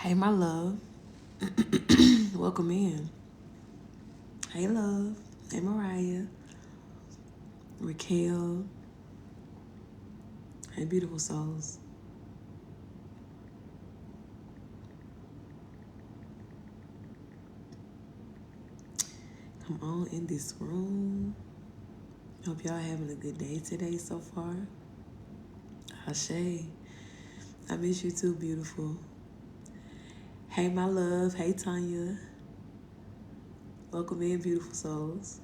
Hey, my love. Welcome in. Hey, love. Hey, Mariah. Raquel. Hey, beautiful souls. Come on in this room. Hope y'all having a good day today so far. Ashe. I miss you too, beautiful. Hey, my love. Hey, Tanya. Welcome in, beautiful souls.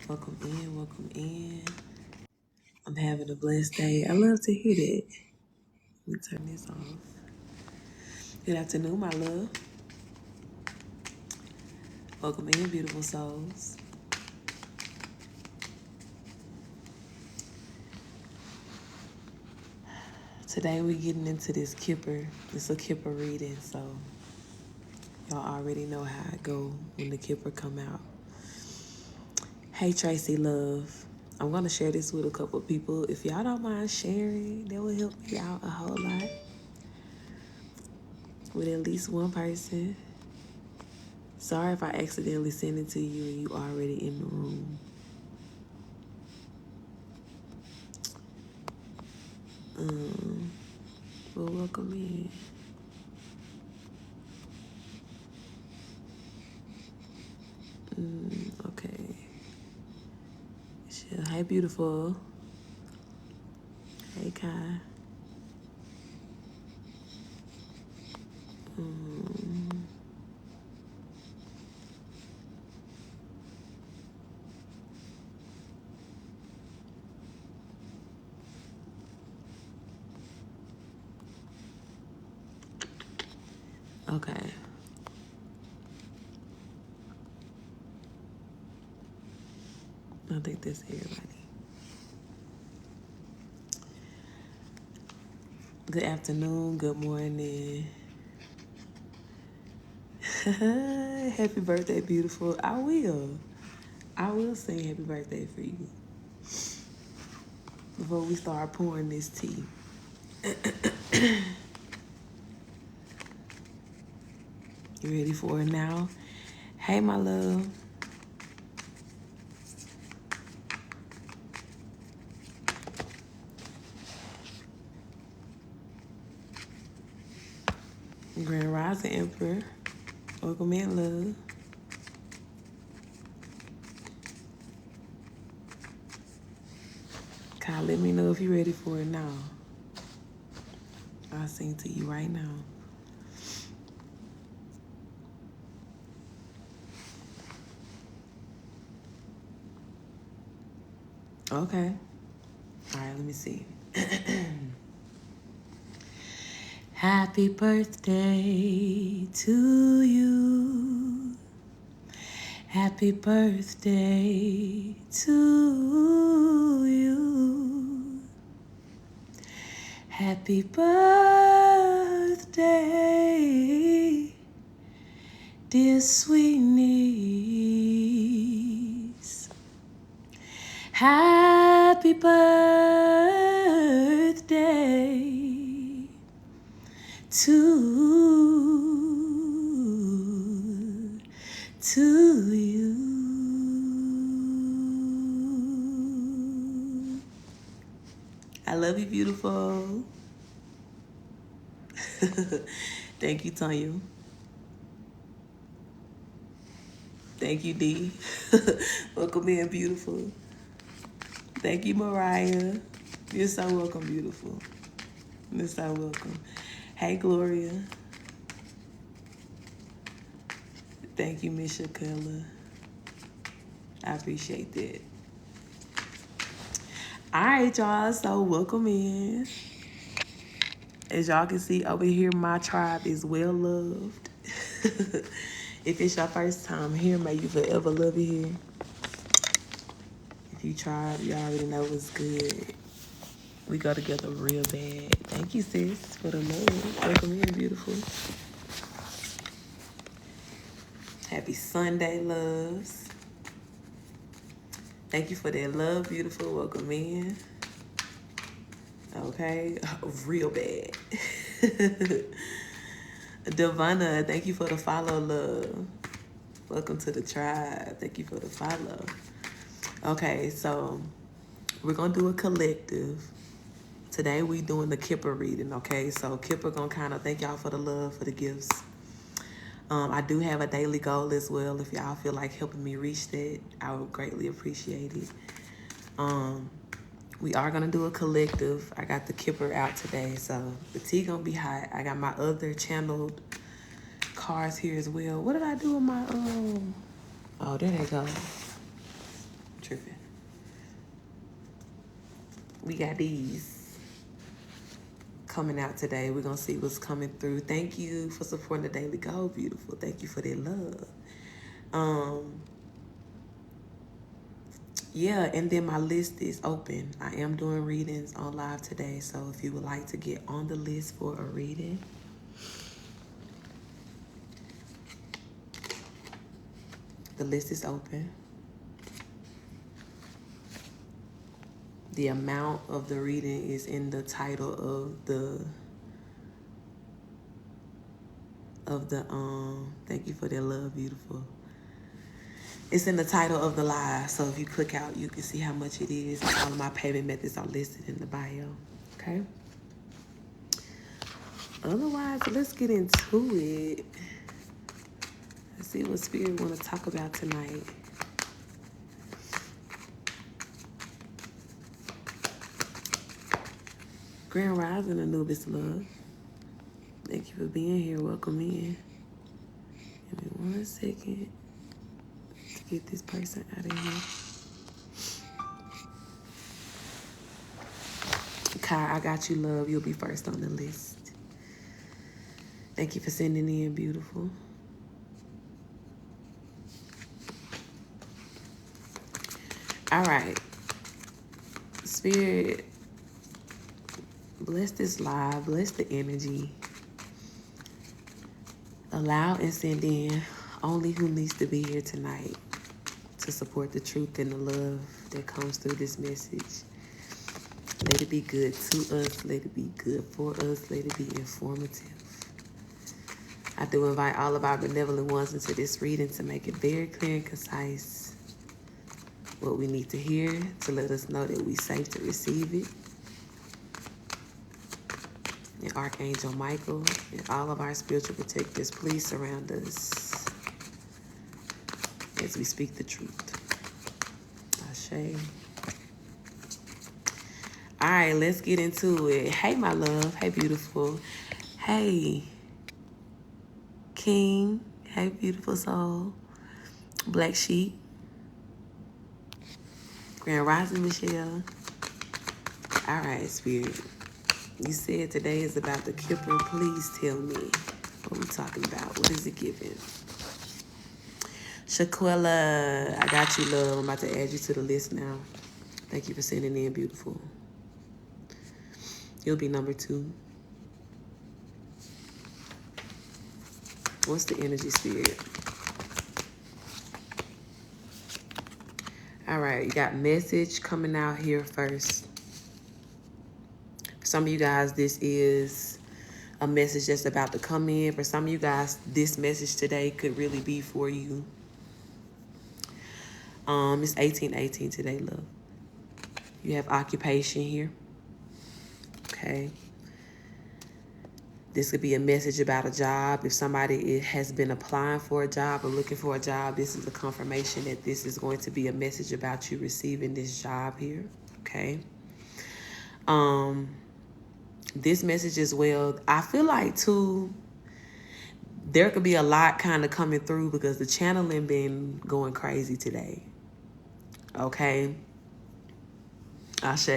Welcome in, welcome in. I'm having a blessed day. I love to hear that. Let me turn this off. Good afternoon, my love. Welcome in, beautiful souls. Today we're getting into this Kipper. It's a Kipper reading, so y'all already know how it go when the Kipper come out. Hey, Tracy Love. I'm going to share this with a couple of people. If y'all don't mind sharing, that will help me out a whole lot with at least one person. Sorry if I accidentally send it to you and you already in the room. Well, welcome in. Okay. Hey, beautiful. Hey, Kai. Okay. I think that's everybody. Good afternoon, good morning. Happy birthday, beautiful. I will sing happy birthday for you before we start pouring this tea. You ready for it now? Hey, my love. Grand Rising Emperor. Welcome in, love. Kyle, let me know if you're ready for it now. I'll sing to you right now. Okay. All right, let me see. Happy birthday to you. Happy birthday to you. Happy birthday, dear sweet niece. Happy birthday to you. I love you, beautiful. Thank you, Tanya. Thank you, D. Welcome in, beautiful. Thank you, Mariah. You're so welcome, beautiful. You're so welcome. Hey, Gloria. Thank you, Miss Shakella. I appreciate that. All right, y'all. So welcome in. As y'all can see over here, my tribe is well loved. If it's your first time here, may you forever love it here. If you tribe, you already know what's good. We go together real bad. Thank you, sis, for the love. Welcome in, beautiful. Happy Sunday, loves. Thank you for that love, beautiful. Welcome in. Okay, real bad. Devonna, thank you for the follow, love. Welcome to the tribe. Thank you for the follow. Okay, so we're gonna do a collective. Today we doing the Kipper reading, okay? So Kipper gonna kind of thank y'all for the love, for the gifts. I do have a daily goal as well. If y'all feel like helping me reach that, I would greatly appreciate it. We are gonna do a collective. I got the Kipper out today, so the tea gonna be hot. I got my other channeled cards here as well. What did I do with my Oh, there they go. Tripping. We got these coming out today. We're gonna see what's coming through. Thank you for supporting the Daily Goal, beautiful. Thank you for that love. Yeah, and then my list is open. I am doing readings on live today, so if you would like to get on the list for a reading, the list is open. The amount of the reading is in the title of the thank you for that love, beautiful. It's in the title of the live, so if you click out, you can see how much it is. All of my payment methods are listed in the bio, okay? Otherwise, let's get into it. Let's see what Spirit want to talk about tonight. Grand Rising, Anubis love. Thank you for being here. Welcome in. Give me 1 second to get this person out of here. Kai, I got you, love. You'll be first on the list. Thank you for sending in, beautiful. All right. Spirit, bless this live. Bless the energy. Allow and send in only who needs to be here tonight to support the truth and the love that comes through this message. Let it be good to us. Let it be good for us. Let it be informative. I do invite all of our benevolent ones into this reading to make it very clear and concise what we need to hear, to let us know that we're safe to receive it. And Archangel Michael and all of our spiritual protectors, please surround us as we speak the truth. Ashe. All right, let's get into it. Hey, my love. Hey, beautiful. Hey, King. Hey, beautiful soul. Black Sheep. Grand Rising, Michelle. All right, Spirit. You said today is about the Kipper. Please tell me what we're talking about. What is it giving? Shaquilla, I got you, love. I'm about to add you to the list now. Thank you for sending in, beautiful. You'll be number 2. What's the energy, Spirit? All right, you got message coming out here first. For some of you guys, this is a message that's about to come in. For some of you guys, this message today could really be for you. It's 1818 today, love. You have occupation here. Okay. This could be a message about a job. If somebody has been applying for a job or looking for a job, this is a confirmation that this is going to be a message about you receiving this job here. Okay. This message as well, I feel like too, there could be a lot kind of coming through because the channeling been going crazy today. Okay. Ashe.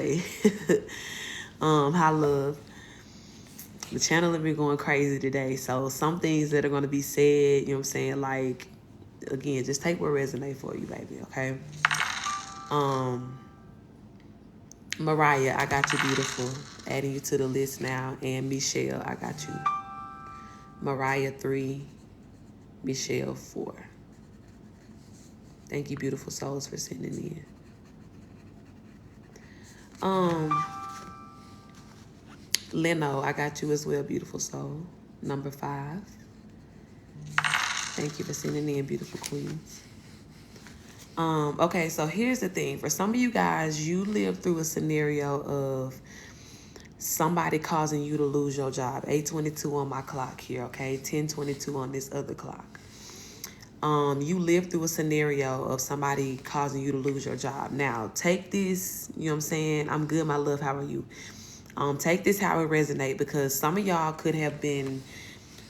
Hi, love. The channeling been going crazy today. So some things that are going to be said, you know what I'm saying? Like, again, just take what resonate for you, baby. Okay. Mariah, I got you, beautiful. Adding you to the list now. And Michelle, I got you. Mariah 3, Michelle 4. Thank you, beautiful souls, for sending in. Leno, I got you as well, beautiful soul. Number 5. Thank you for sending in, beautiful queens. Okay, so here's the thing. For some of you guys, you lived through a scenario of somebody causing you to lose your job. 8:22 on my clock here, okay? 10:22 on this other clock. You lived through a scenario of somebody causing you to lose your job. Now, take this, you know what I'm saying? I'm good, my love, how are you? Take this how it resonates, because some of y'all could have been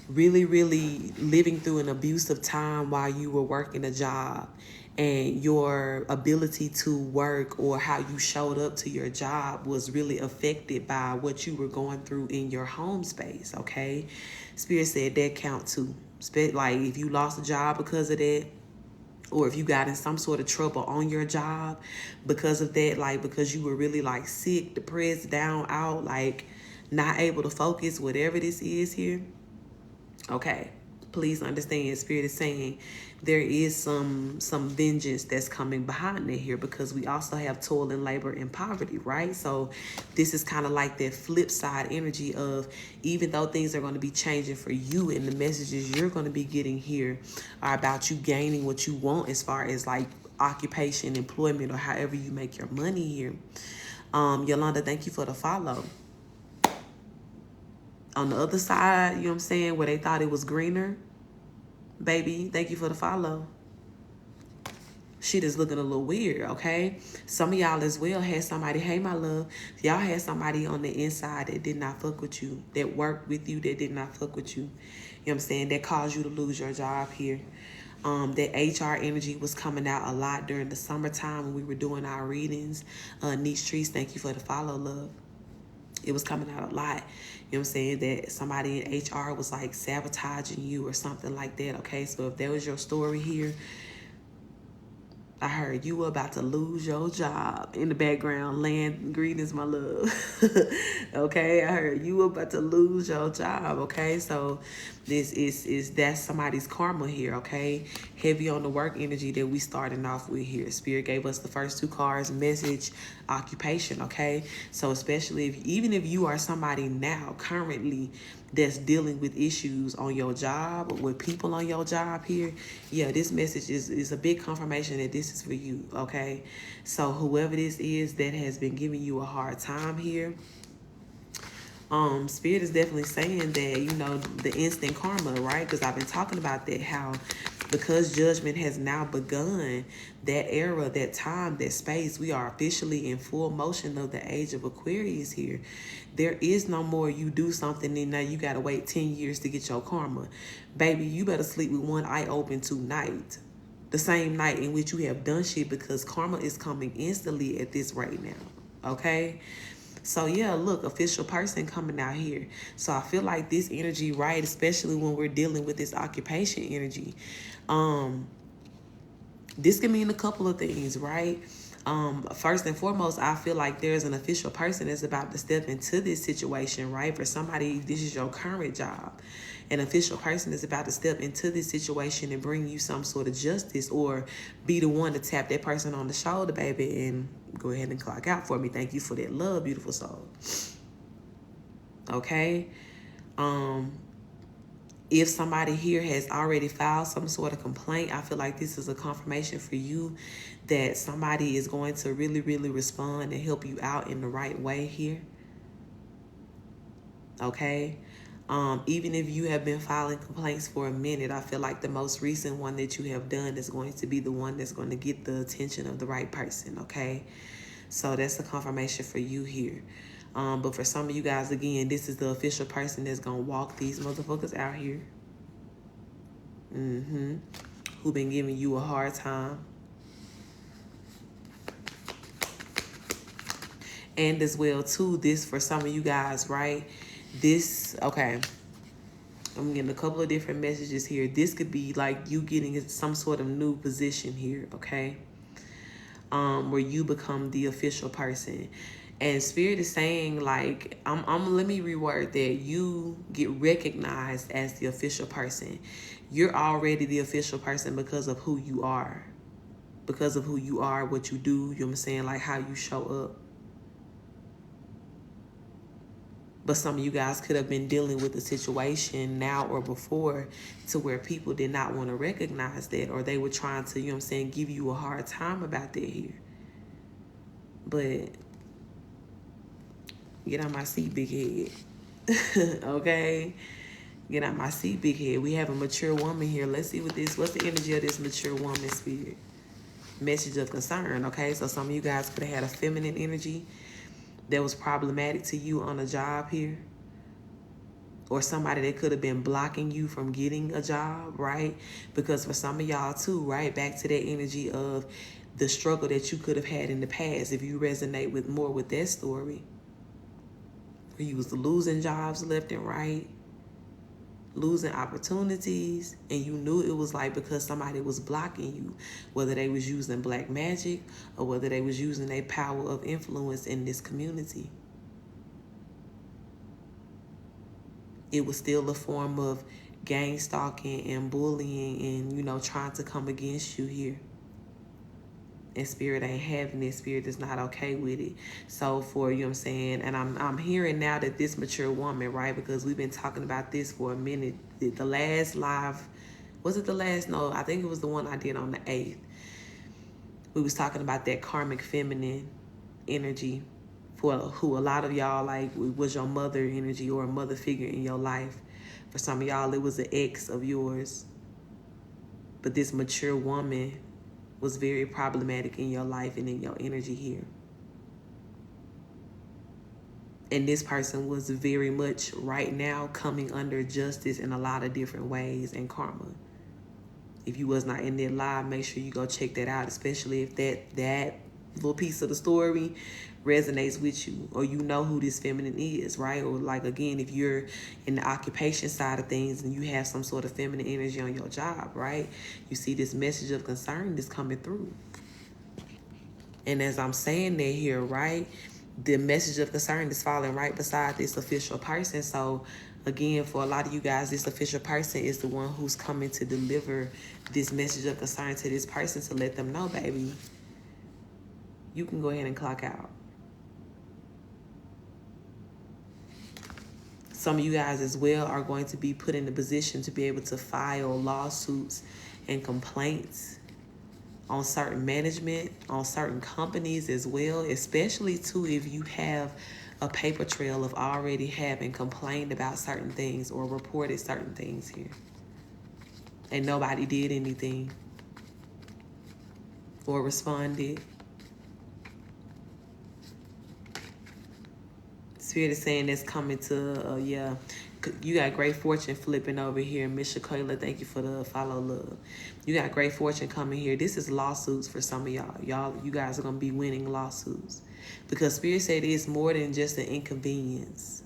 really, really living through an abusive time while you were working a job, and your ability to work or how you showed up to your job was really affected by what you were going through in your home space, okay? Spirit said that count too. Like if you lost a job because of that, or if you got in some sort of trouble on your job because of that, like because you were really like sick, depressed, down, out, like not able to focus, whatever this is here, okay, please understand, Spirit is saying there is some vengeance that's coming behind it here, because we also have toil and labor and poverty, right? So this is kind of like that flip side energy of, even though things are going to be changing for you and the messages you're going to be getting here are about you gaining what you want as far as like occupation, employment, or however you make your money here. Yolanda, thank you for the follow. On the other side, you know what I'm saying, where they thought it was greener, baby, thank you for the follow. Shit is looking a little weird, okay? Some of y'all as well had somebody, hey, my love, y'all had somebody on the inside that did not fuck with you, that worked with you, that did not fuck with you. You know what I'm saying? That caused you to lose your job here. That HR energy was coming out a lot during the summertime when we were doing our readings. Niche Trees, thank you for the follow, love. It was coming out a lot. You know what I'm saying? That somebody in HR was like sabotaging you or something like that. Okay, so if that was your story here, I heard you were about to lose your job in the background. Land greetings, my love. Okay, I heard you were about to lose your job. Okay, so this is that's somebody's karma here. Okay, heavy on the work energy that we starting off with here. Spirit gave us the first 2 cards: message, occupation. Okay, so especially even if you are somebody now currently that's dealing with issues on your job or with people on your job here, yeah, this message is a big confirmation that this is for you, okay? So whoever this is that has been giving you a hard time here, Spirit is definitely saying that, you know, the instant karma, right? Because I've been talking about that, how because judgment has now begun, that era, that time, that space, we are officially in full motion of the age of Aquarius here. There is no more you do something and now you got to wait 10 years to get your karma. Baby, you better sleep with one eye open tonight. The same night in which you have done shit, because karma is coming instantly at this right now, okay? So yeah, look, official person coming out here. So I feel like this energy, right, especially when we're dealing with this occupation energy, this can mean a couple of things, right? First and foremost, I feel like there's an official person that's about to step into this situation, right? For somebody, this is your current job. An official person is about to step into this situation and bring you some sort of justice, or be the one to tap that person on the shoulder, baby, and go ahead and clock out for me. Thank you for that love, beautiful soul. Okay? If somebody here has already filed some sort of complaint, I feel like this is a confirmation for you that somebody is going to really, really respond and help you out in the right way here. Okay? Even if you have been filing complaints for a minute, I feel like the most recent one that you have done is going to be the one that's going to get the attention of the right person, okay? So that's a confirmation for you here. But for some of you guys, again, this is the official person that's going to walk these motherfuckers out here. Who been giving you a hard time. And as well, too, this for some of you guys, right? This, okay, I'm getting a couple of different messages here. This could be like you getting some sort of new position here, okay? Where you become the official person. And Spirit is saying, like, let me reword that. You get recognized as the official person. You're already the official person because of who you are. because of who you are, what you do, you know what I'm saying, like how you show up. But some of you guys could have been dealing with a situation now or before to where people did not want to recognize that, or they were trying to, you know what I'm saying, give you a hard time about that here. But get on my seat, big head. Okay? Get out my seat, big head. We have a mature woman here. Let's see what's the energy of this mature woman spirit. Message of concern, okay? So some of you guys could have had a feminine energy that was problematic to you on a job here. Or somebody that could have been blocking you from getting a job, right? Because for some of y'all too, right? Back to that energy of the struggle that you could have had in the past. If you resonate with more with that story. Where you was losing jobs left and right. Losing opportunities, and you knew it was like because somebody was blocking you, whether they was using black magic or whether they was using their power of influence in this community. It was still a form of gang stalking and bullying and, you know, trying to come against you here. And spirit ain't having it. Spirit is not okay with it. So for, you know what I'm saying, and I'm hearing now that this mature woman, right, because we've been talking about this for a minute. The last live, was it the last? No, I think it was the one I did on the 8th. We was talking about that karmic feminine energy for who a lot of y'all, like, was your mother energy or a mother figure in your life. For some of y'all, it was an ex of yours. But this mature woman was very problematic in your life and in your energy here. And this person was very much right now coming under justice in a lot of different ways and karma. If you was not in that live, make sure you go check that out, especially if that little piece of the story resonates with you, or you know who this feminine is, right? Or like, again, if you're in the occupation side of things and you have some sort of feminine energy on your job, right? You see this message of concern that's coming through. And as I'm saying that here, right, the message of concern is falling right beside this official person. So again, for a lot of you guys, this official person is the one who's coming to deliver this message of concern to this person to let them know, baby, you can go ahead and clock out. Some of you guys as well are going to be put in the position to be able to file lawsuits and complaints on certain management, on certain companies as well, especially too if you have a paper trail of already having complained about certain things or reported certain things here. And nobody did anything or responded. Spirit is saying that's coming to, yeah. You got great fortune flipping over here. Miss Shaquila, thank you for the follow, love. You got great fortune coming here. This is lawsuits for some of y'all. You guys are going to be winning lawsuits. Because Spirit said it's more than just an inconvenience.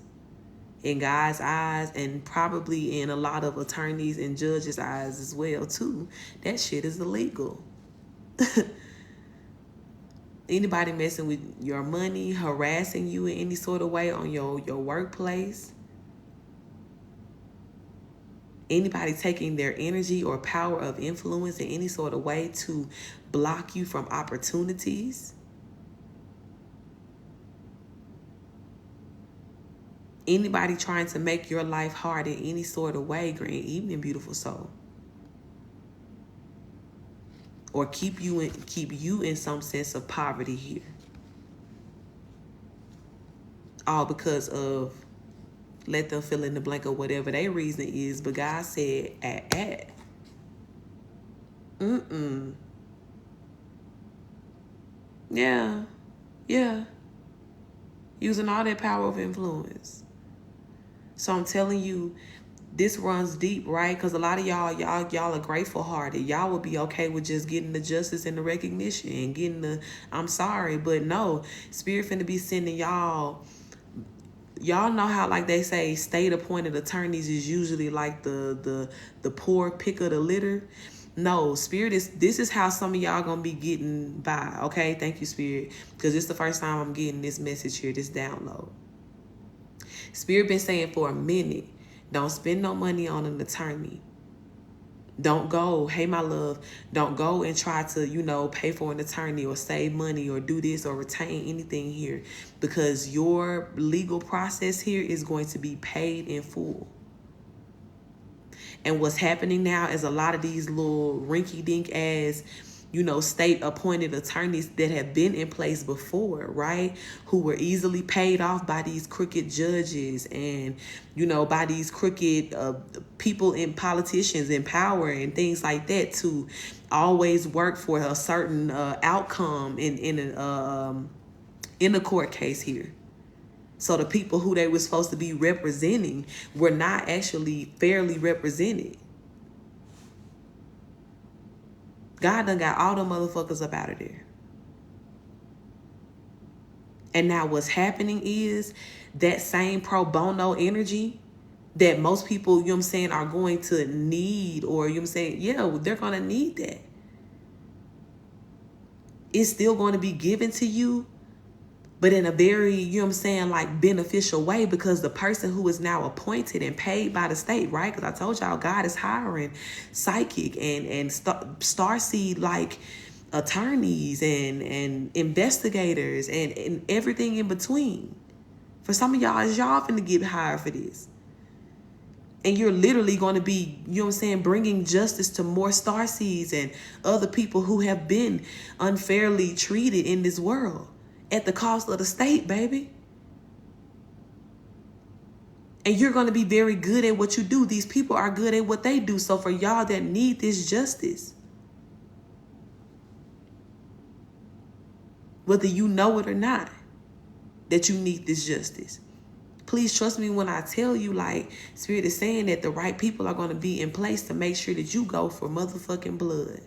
In God's eyes, and probably in a lot of attorneys and judges' eyes as well, too. That shit is illegal. Anybody messing with your money, harassing you in any sort of way on your workplace. Anybody taking their energy or power of influence in any sort of way to block you from opportunities. Anybody trying to make your life hard in any sort of way, Grand Evening, beautiful soul. Or keep you in some sense of poverty here. All because of, let them fill in the blank of whatever their reason is. But God said, Yeah. Using all that power of influence. So I'm telling you, this runs deep, right? Because a lot of y'all are grateful hearted. Y'all would be okay with just getting the justice and the recognition and getting the I'm sorry. But no, Spirit finna be sending y'all. Y'all know how, like they say, state appointed attorneys is usually like the poor pick of the litter. No, Spirit this is how some of y'all gonna be getting by. Okay, thank you, Spirit, because it's the first time I'm getting this message here, this download. Spirit been saying for a minute, don't spend no money on an attorney. Don't go, hey, my love, don't go and try to, pay for an attorney or save money or do this or retain anything here, because your legal process here is going to be paid in full. And what's happening now is a lot of these little rinky-dink ass, state appointed attorneys that have been in place before, right? Who were easily paid off by these crooked judges and, by these crooked people and politicians in power and things like that to always work for a certain outcome in a court case here. So the people who they were supposed to be representing were not actually fairly represented. God done got all them motherfuckers up out of there. And now what's happening is that same pro bono energy that most people, are going to need, or they're going to need that. It's still going to be given to you, but in a very, like beneficial way, because the person who is now appointed and paid by the state, right? Because I told y'all God is hiring psychic and starseed like attorneys and investigators and everything in between. For some of y'all, y'all finna get hired for this. And you're literally going to be, bringing justice to more starseeds and other people who have been unfairly treated in this world. At the cost of the state, baby. And you're going to be very good at what you do. These people are good at what they do. So for y'all that need this justice, whether you know it or not, that you need this justice, please trust me when I tell you, like, Spirit is saying that the right people are going to be in place to make sure that you go for motherfucking blood.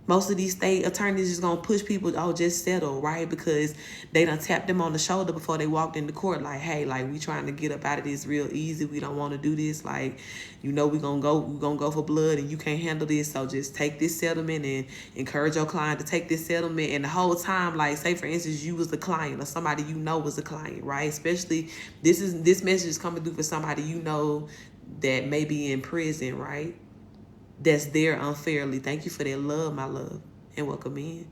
Most of these state attorneys just gonna push people, just settle, right? Because they done tapped them on the shoulder before they walked into court, like, hey, like, we trying to get up out of this real easy. We don't want to do this. Like, we're gonna go for blood and you can't handle this. So just take this settlement and encourage your client to take this settlement. And the whole time, like, say for instance, you was the client or somebody was the client, right? Especially this message is coming through for somebody that may be in prison, right? That's there unfairly. Thank you for that love, my love, and welcome in.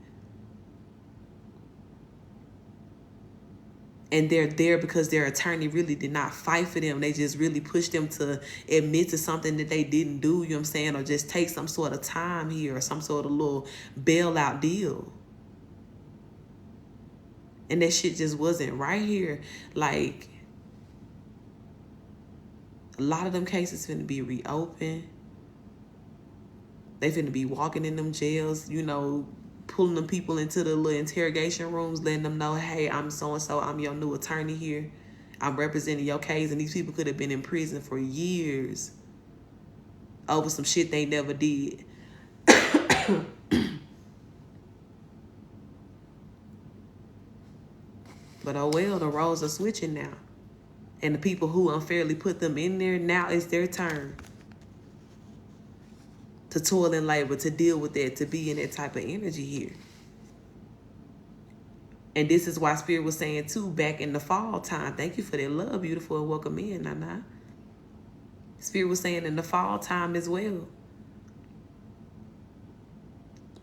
And they're there because their attorney really did not fight for them. They just really pushed them to admit to something that they didn't do, or just take some sort of time here or some sort of little bailout deal. And that shit just wasn't right here. Like, a lot of them cases finna be reopened. They finna be walking in them jails, pulling them people into the little interrogation rooms, letting them know, hey, I'm so-and-so, I'm your new attorney here. I'm representing your case. And these people could have been in prison for years over some shit they never did. But oh well, the roles are switching now. And the people who unfairly put them in there, now it's their turn to toil and labor, to deal with that, to be in that type of energy here. And this is why Spirit was saying, too, back in the fall time, thank you for that love, beautiful, and welcome in, Nana. Spirit was saying in the fall time as well,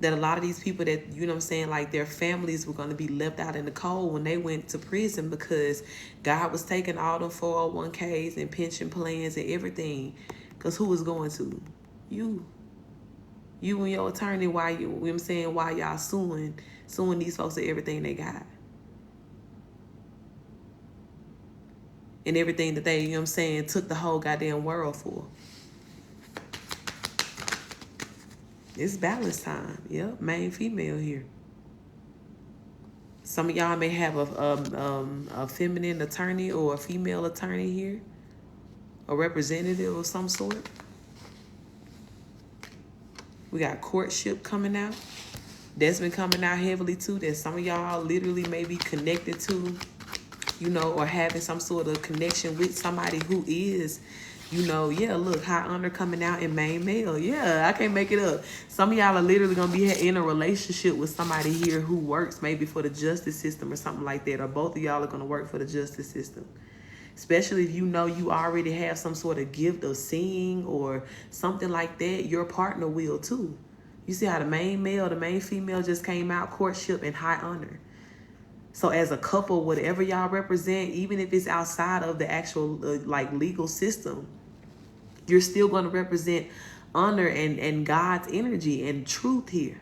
that a lot of these people that, like their families were going to be left out in the cold when they went to prison, because God was taking all them 401ks and pension plans and everything. Because who was going to? You. You and your attorney, why y'all suing these folks for everything they got. And everything that they, took the whole goddamn world for. It's balance time. Yep, main female here. Some of y'all may have a feminine attorney or a female attorney here. A representative of some sort. We got courtship coming out. That's been coming out heavily too. That some of y'all literally may be connected to, or having some sort of connection with somebody who is, look, high honor coming out in main male. Yeah, I can't make it up. Some of y'all are literally going to be in a relationship with somebody here who works maybe for the justice system or something like that. Or both of y'all are going to work for the justice system. Especially if you know you already have some sort of gift of seeing or something like that, your partner will too. You see how the main male, the main female just came out, courtship and high honor. So as a couple, whatever y'all represent, even if it's outside of the actual like legal system, you're still going to represent honor and God's energy and truth here.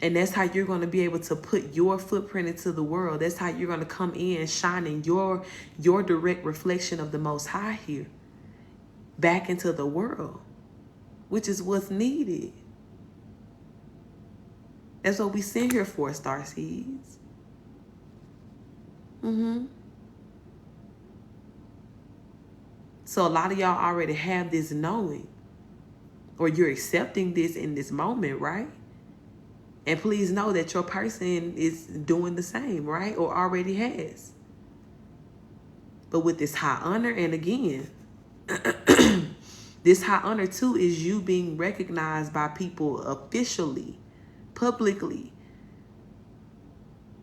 And that's how you're going to be able to put your footprint into the world. That's how you're going to come in shining your direct reflection of the Most High here back into the world, which is what's needed. That's what we sent here for, starseeds. So a lot of y'all already have this knowing, or you're accepting this in this moment, right? And please know that your person is doing the same, right? Or already has. But with this high honor, and again, this high honor too is you being recognized by people officially, publicly,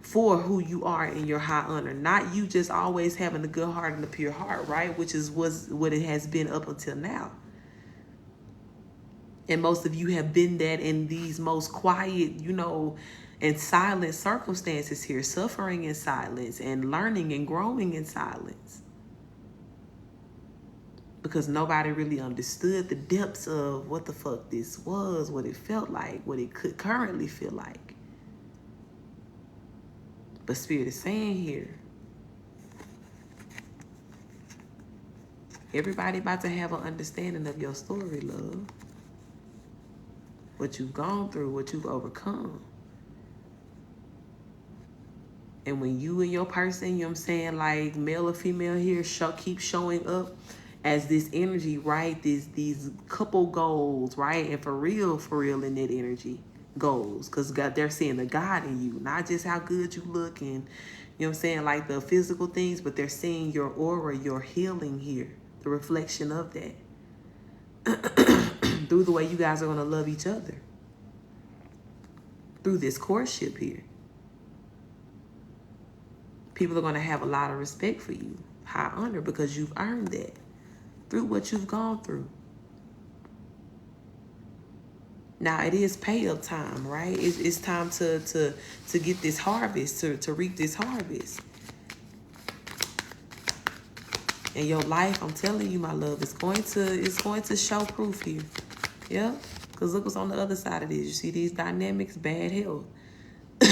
for who you are in your high honor. Not you just always having a good heart and a pure heart, right? Which is what it has been up until now. And most of you have been that in these most quiet, and silent circumstances here, suffering in silence and learning and growing in silence. Because nobody really understood the depths of what the fuck this was, what it felt like, what it could currently feel like. But Spirit is saying here, everybody about to have an understanding of your story, love. What you've gone through, what you've overcome. And when you and your person, like male or female here, keep showing up as this energy, right? These couple goals, right? And for real in that energy, goals. Because they're seeing the God in you, not just how good you look and, like the physical things, but they're seeing your aura, your healing here, the reflection of that. Through the way you guys are going to love each other. Through this courtship here. People are going to have a lot of respect for you. High honor, because you've earned that. Through what you've gone through. Now, it is pay up time, right? It's time to get this harvest, to reap this harvest. And your life, I'm telling you, my love, it's going to show proof here. Yeah? Because look what's on the other side of this. You see these dynamics, bad health.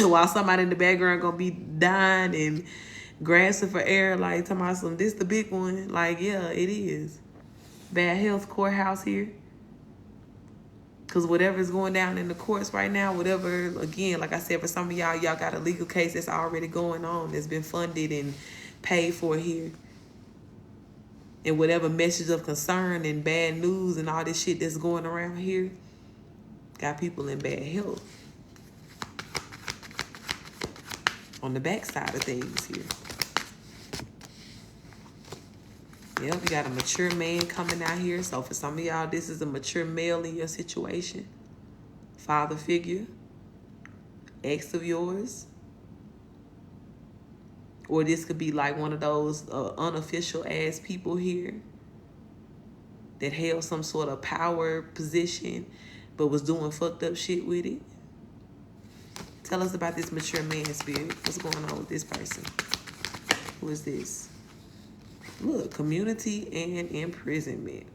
While somebody in the background going to be dying and grasping for air, like, talking about some, this the big one. Like, yeah, it is. Bad health courthouse here. Because whatever's going down in the courts right now, whatever, again, like I said, for some of y'all got a legal case that's already going on, that's been funded and paid for here. And whatever message of concern and bad news and all this shit that's going around here, got people in bad health. On the backside of things here. Yep, you got a mature man coming out here. So for some of y'all, this is a mature male in your situation. Father figure. Ex of yours. Or this could be like one of those unofficial ass people here that held some sort of power position but was doing fucked up shit with it. Tell us about this mature man, Spirit. What's going on with this person? Who is this? Look, community and imprisonment.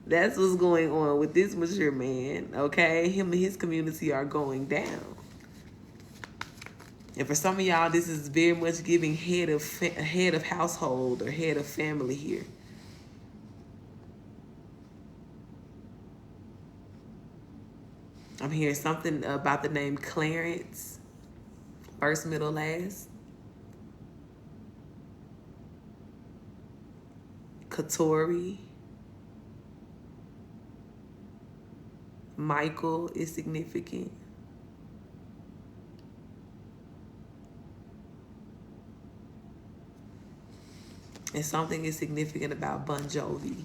That's what's going on with this mature man, okay? Him and his community are going down. And for some of y'all, this is very much giving head of household or head of family here. I'm hearing something about the name Clarence. First, middle, last. Katori. Michael is significant. And something is significant about Bon Jovi.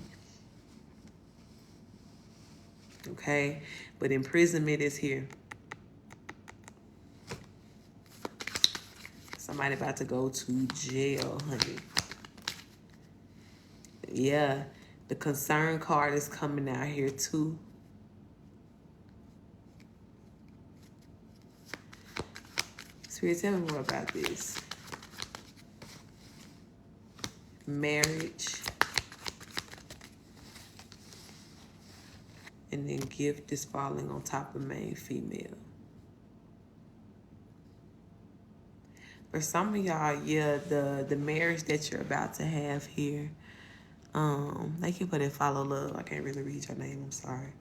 Okay? But imprisonment is here. Somebody about to go to jail, honey. Yeah, the concern card is coming out here too. Spirit, tell me more about this. Marriage. And then gift is falling on top of main female. For some of y'all, yeah, the marriage that you're about to have here, they can put in follow love. I can't really read your name, I'm sorry.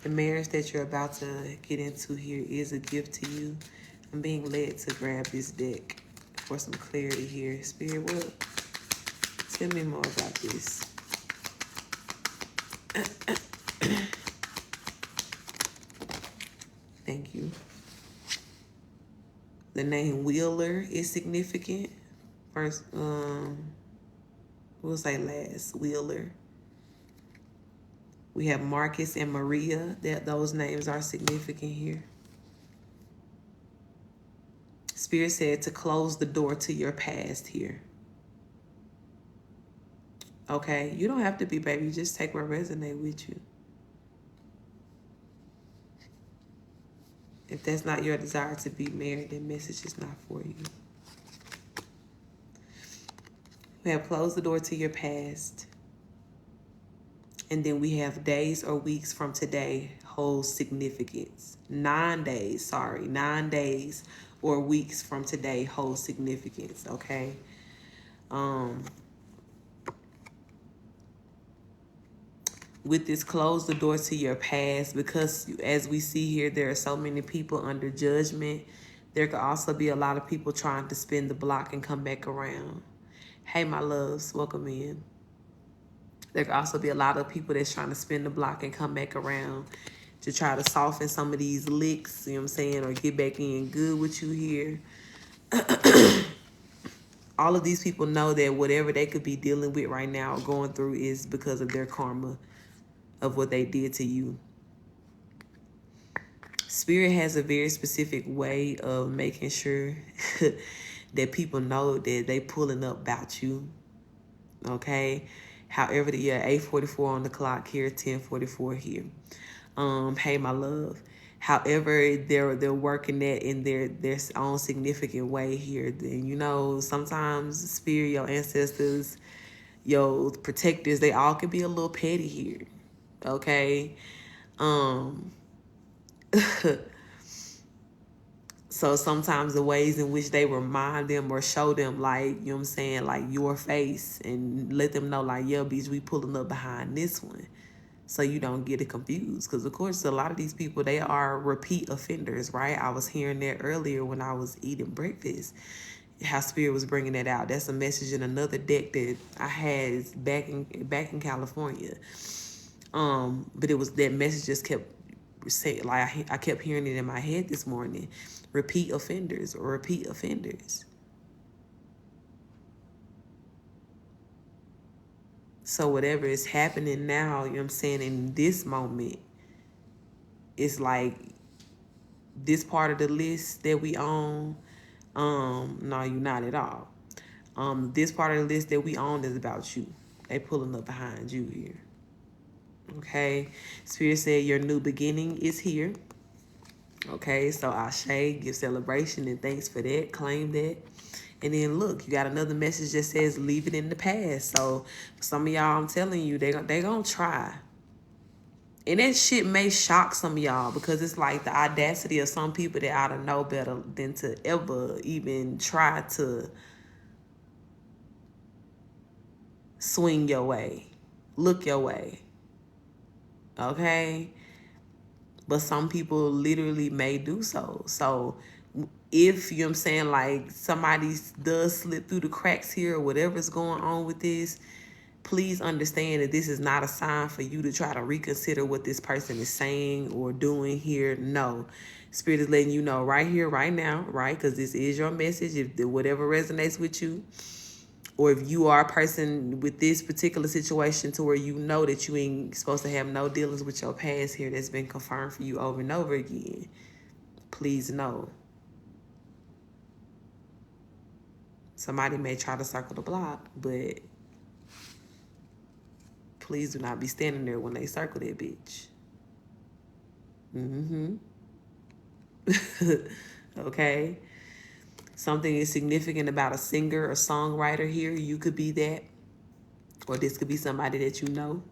The marriage that you're about to get into here is a gift to you. I'm being led to grab this deck for some clarity here. Spirit, what? Tell me more about this. Thank you. The name Wheeler is significant. First, we'll say last, Wheeler. We have Marcus and Maria. Those names are significant here. Spirit said to close the door to your past here. Okay, you don't have to be, baby. Just take what resonates with you. If that's not your desire to be married, then message is not for you. We have closed the door to your past. And then we have days or weeks from today holds significance. 9 days or weeks from today holds significance, okay? With this, close the door to your past, because as we see here, there are so many people under judgment. There could also be a lot of people trying to spin the block and come back around. Hey, my loves, welcome in. There could also be a lot of people that's trying to spin the block and come back around to try to soften some of these licks, you know what I'm saying, or get back in good with you here. All of these people know that whatever they could be dealing with right now or going through is because of their karma of what they did to you. Spirit has a very specific way of making sure that people know that they pulling up about you, okay? However, the 8:44 on the clock here, 10:44 here. Hey, my love. However, they're working that in their own significant way here. Then, you know, sometimes Spirit, your ancestors, your protectors, they all can be a little petty here, okay? So sometimes the ways in which they remind them or show them, like, you know what I'm saying, like your face, and let them know, like, yeah, bitch, we pulling up behind this one. So you don't get it confused. Because, of course, a lot of these people, they are repeat offenders, right? I was hearing that earlier when I was eating breakfast, how Spirit was bringing that out. That's a message in another deck that I had back in California. But it was, that message just kept saying, like, I kept hearing it in my head this morning. Repeat offenders or repeat offenders. So whatever is happening now, you know what I'm saying, in this moment, it's like this part of the list that we own, no, you're not at all. This part of the list that we own is about you. They pulling up behind you here. Okay? Spirit said your new beginning is here. Okay, so Ashe, give celebration and thanks for that. Claim that. And then look, you got another message that says leave it in the past. So for some of y'all, I'm telling you, they gonna try. And that shit may shock some of y'all, because it's like the audacity of some people that ought to know better than to ever even try to swing your way, look your way. Okay? But some people literally may do so. So if, you know what I'm saying, like somebody does slip through the cracks here or whatever's going on with this, please understand that this is not a sign for you to try to reconsider what this person is saying or doing here. No. Spirit is letting you know right here, right now, right? Because this is your message. If whatever resonates with you, or if you are a person with this particular situation to where you know that you ain't supposed to have no dealings with your past here, that's been confirmed for you over and over again, please know. Somebody may try to circle the block, but please do not be standing there when they circle that bitch. Okay? Something is significant about a singer or songwriter here. You could be that. Or this could be somebody that you know.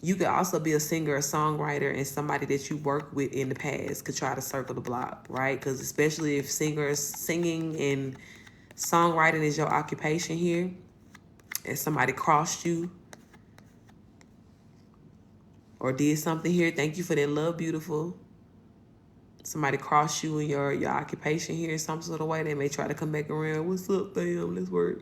You could also be a singer or songwriter, and somebody that you worked with in the past could try to circle the block, right? Because especially if singing and songwriting is your occupation here, and somebody crossed you or did something here, thank you for that love, beautiful. Somebody crossed you in your occupation here in some sort of way, they may try to come back around. What's up, fam? Let's work.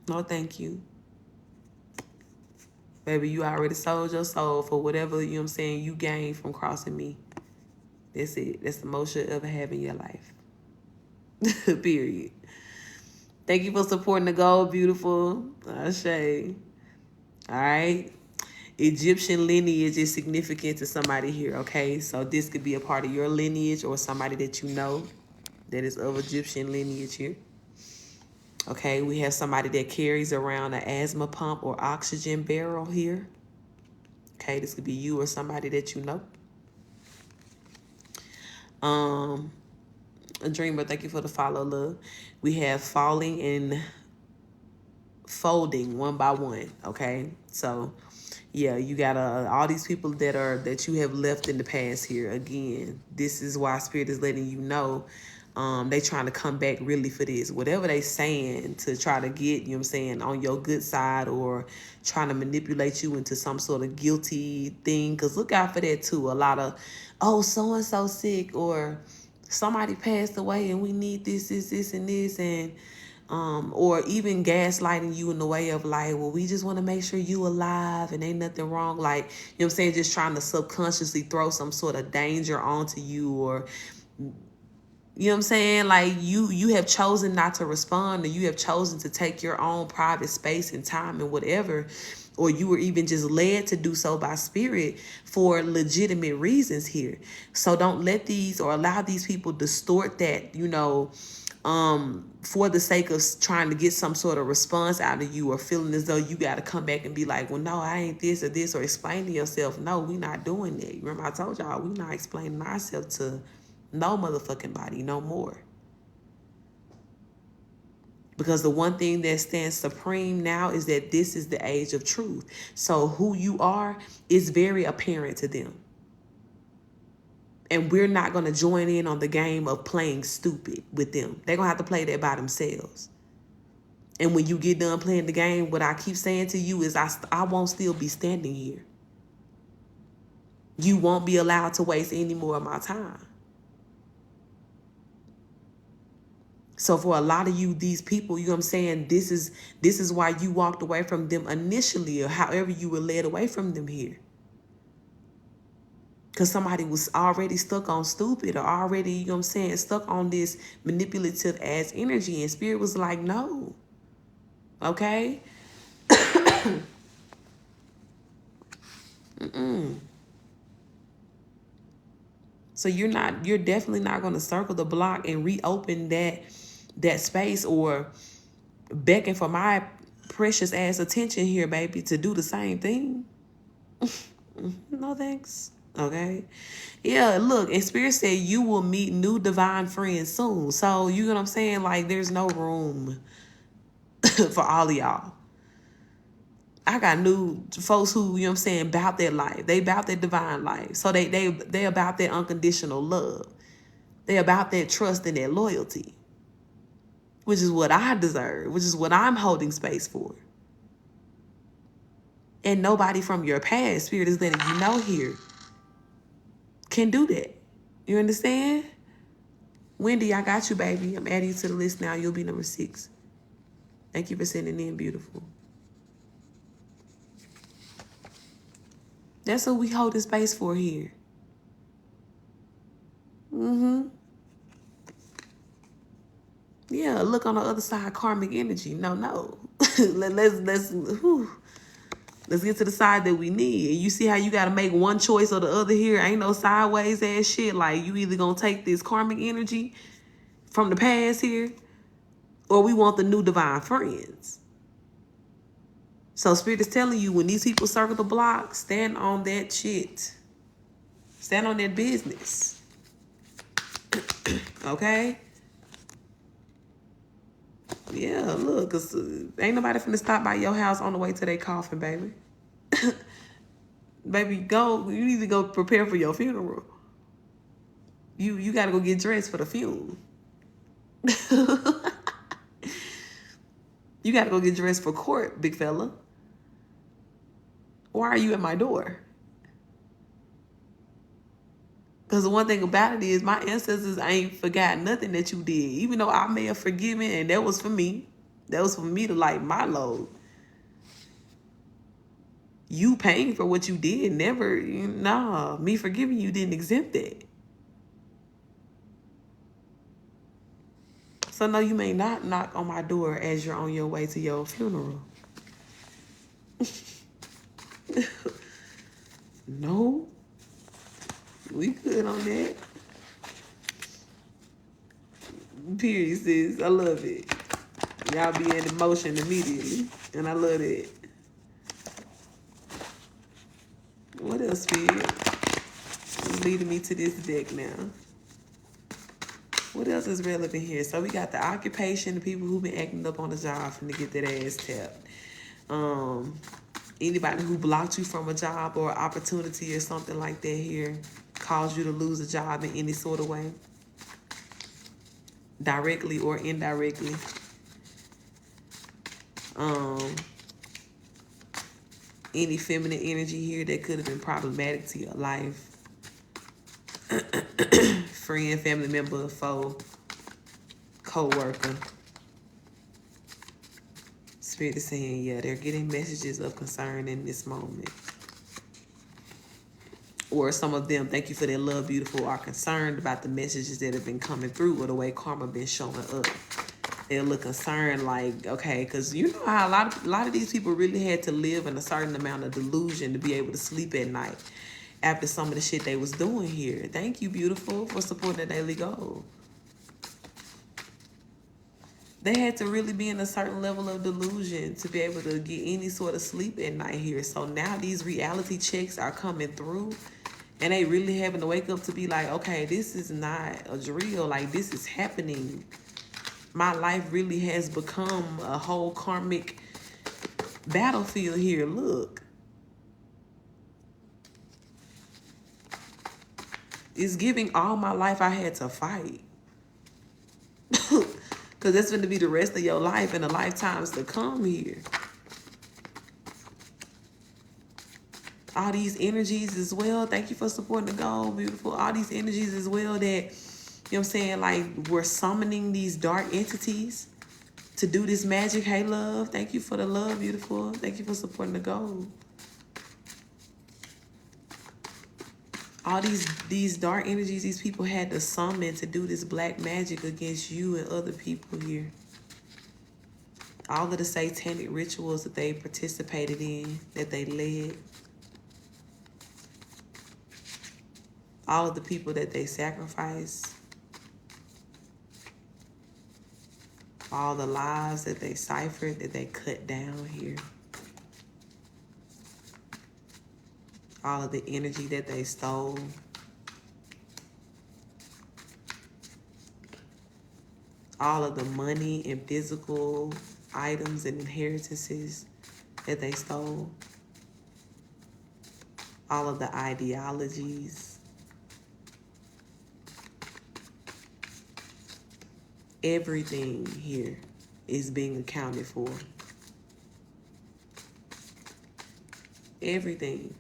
No, thank you. Baby, you already sold your soul for whatever, you know what I'm saying, you gained from crossing me. That's it. That's the most you'll ever have in your life. Period. Thank you for supporting the goal, beautiful. Ashe. All right. Egyptian lineage is significant to somebody here, okay? So this could be a part of your lineage or somebody that you know that is of Egyptian lineage here. Okay, we have somebody that carries around an asthma pump or oxygen barrel here. Okay, this could be you or somebody that you know. A dreamer, thank you for the follow, love. We have falling and folding one by one, okay? So, yeah, you got all these people that you have left in the past here. Again, this is why Spirit is letting you know they trying to come back really for this. Whatever they saying to try to get, you know what I'm saying, on your good side or trying to manipulate you into some sort of guilty thing. Because look out for that too. A lot of, oh, so-and-so sick or somebody passed away and we need this, and this. And or even gaslighting you in the way of like, well, we just want to make sure you alive and ain't nothing wrong. Like, you know what I'm saying? Just trying to subconsciously throw some sort of danger onto you or, you know what I'm saying? Like you have chosen not to respond or you have chosen to take your own private space and time and whatever, or you were even just led to do so by Spirit for legitimate reasons here. So don't let these or allow these people distort that, you know, for the sake of trying to get some sort of response out of you or feeling as though you got to come back and be like, well, no, I ain't this or explain to yourself. No, we not doing that. Remember I told y'all we not explaining ourselves to no motherfucking body no more. Because the one thing that stands supreme now is that this is the age of truth. So who you are is very apparent to them. And we're not going to join in on the game of playing stupid with them. They're going to have to play that by themselves. And when you get done playing the game, what I keep saying to you is I won't still be standing here. You won't be allowed to waste any more of my time. So for a lot of you, these people, you know what I'm saying, this is why you walked away from them initially or however you were led away from them here. Because somebody was already stuck on stupid or already, you know what I'm saying, stuck on this manipulative ass energy. And Spirit was like, no. Okay? So you're definitely not going to circle the block and reopen that space or beckon for my precious ass attention here, baby, to do the same thing. No thanks. Okay. Yeah, look, and Spirit said you will meet new divine friends soon. So you know what I'm saying? Like there's no room for all of y'all. I got new folks who, you know what I'm saying, about their life. They about their divine life. So they about their unconditional love. They about that trust and that loyalty. Which is what I deserve, which is what I'm holding space for. And nobody from your past, Spirit is letting you know here, can do that. You understand? Wendy, I got you, baby. I'm adding you to the list now. You'll be number 6. Thank you for sending in, beautiful. That's what we hold the space for here. Yeah, look on the other side, karmic energy. No. let's whew. Let's get to the side that we need. You see how you got to make one choice or the other here? Ain't no sideways ass shit. Like, you either going to take this karmic energy from the past here, or we want the new divine friends. So Spirit is telling you, when these people circle the block, stand on that shit. Stand on that business. Okay? Yeah, look, cause ain't nobody finna stop by your house on the way to their coffin, baby. Baby, go. You need to go prepare for your funeral. You gotta go get dressed for the funeral. You gotta go get dressed for court, big fella. Why are you at my door? Because the one thing about it is my ancestors ain't forgot nothing that you did. Even though I may have forgiven, and that was for me. That was for me to lighten my load. You paying for what you did, never, nah, me forgiving you didn't exempt that. So no, you may not knock on my door as you're on your way to your funeral. No, we good on that. Period, sis. I love it. Y'all be in emotion immediately, and I love it. What else, Spirit? It's leading me to this deck now. What else is relevant here? So we got the occupation, the people who've been acting up on the job from to get that ass tapped. Anybody who blocked you from a job or opportunity or something like that here, caused you to lose a job in any sort of way, directly or indirectly. Any feminine energy here that could have been problematic to your life. Friend, family member, foe, co-worker. Spirit is saying, yeah, they're getting messages of concern in this moment. Or some of them, thank you for their love, beautiful, are concerned about the messages that have been coming through or the way karma been showing up. They'll look concerned like, okay, because you know how a lot of these people really had to live in a certain amount of delusion to be able to sleep at night after some of the shit they was doing here. Thank you, beautiful, for supporting the daily goal. They had to really be in a certain level of delusion to be able to get any sort of sleep at night here. So now these reality checks are coming through, and they really having to wake up to be like, okay, this is not a drill. Like, this is happening. My life really has become a whole karmic battlefield here. Look. It's giving all my life I had to fight. Because that's going to be the rest of your life and the lifetimes to come here. All these energies as well. Thank you for supporting the goal, beautiful. All these energies as well that, you know what I'm saying, like we're summoning these dark entities to do this magic. Hey, love. Thank you for the love, beautiful. Thank you for supporting the goal. All these dark energies these people had to summon to do this black magic against you and other people here. All of the satanic rituals that they participated in, that they led. All of the people that they sacrificed. All the lives that they ciphered, that they cut down here. All of the energy that they stole. All of the money and physical items and inheritances that they stole. All of the ideologies. Everything here is being accounted for. Everything.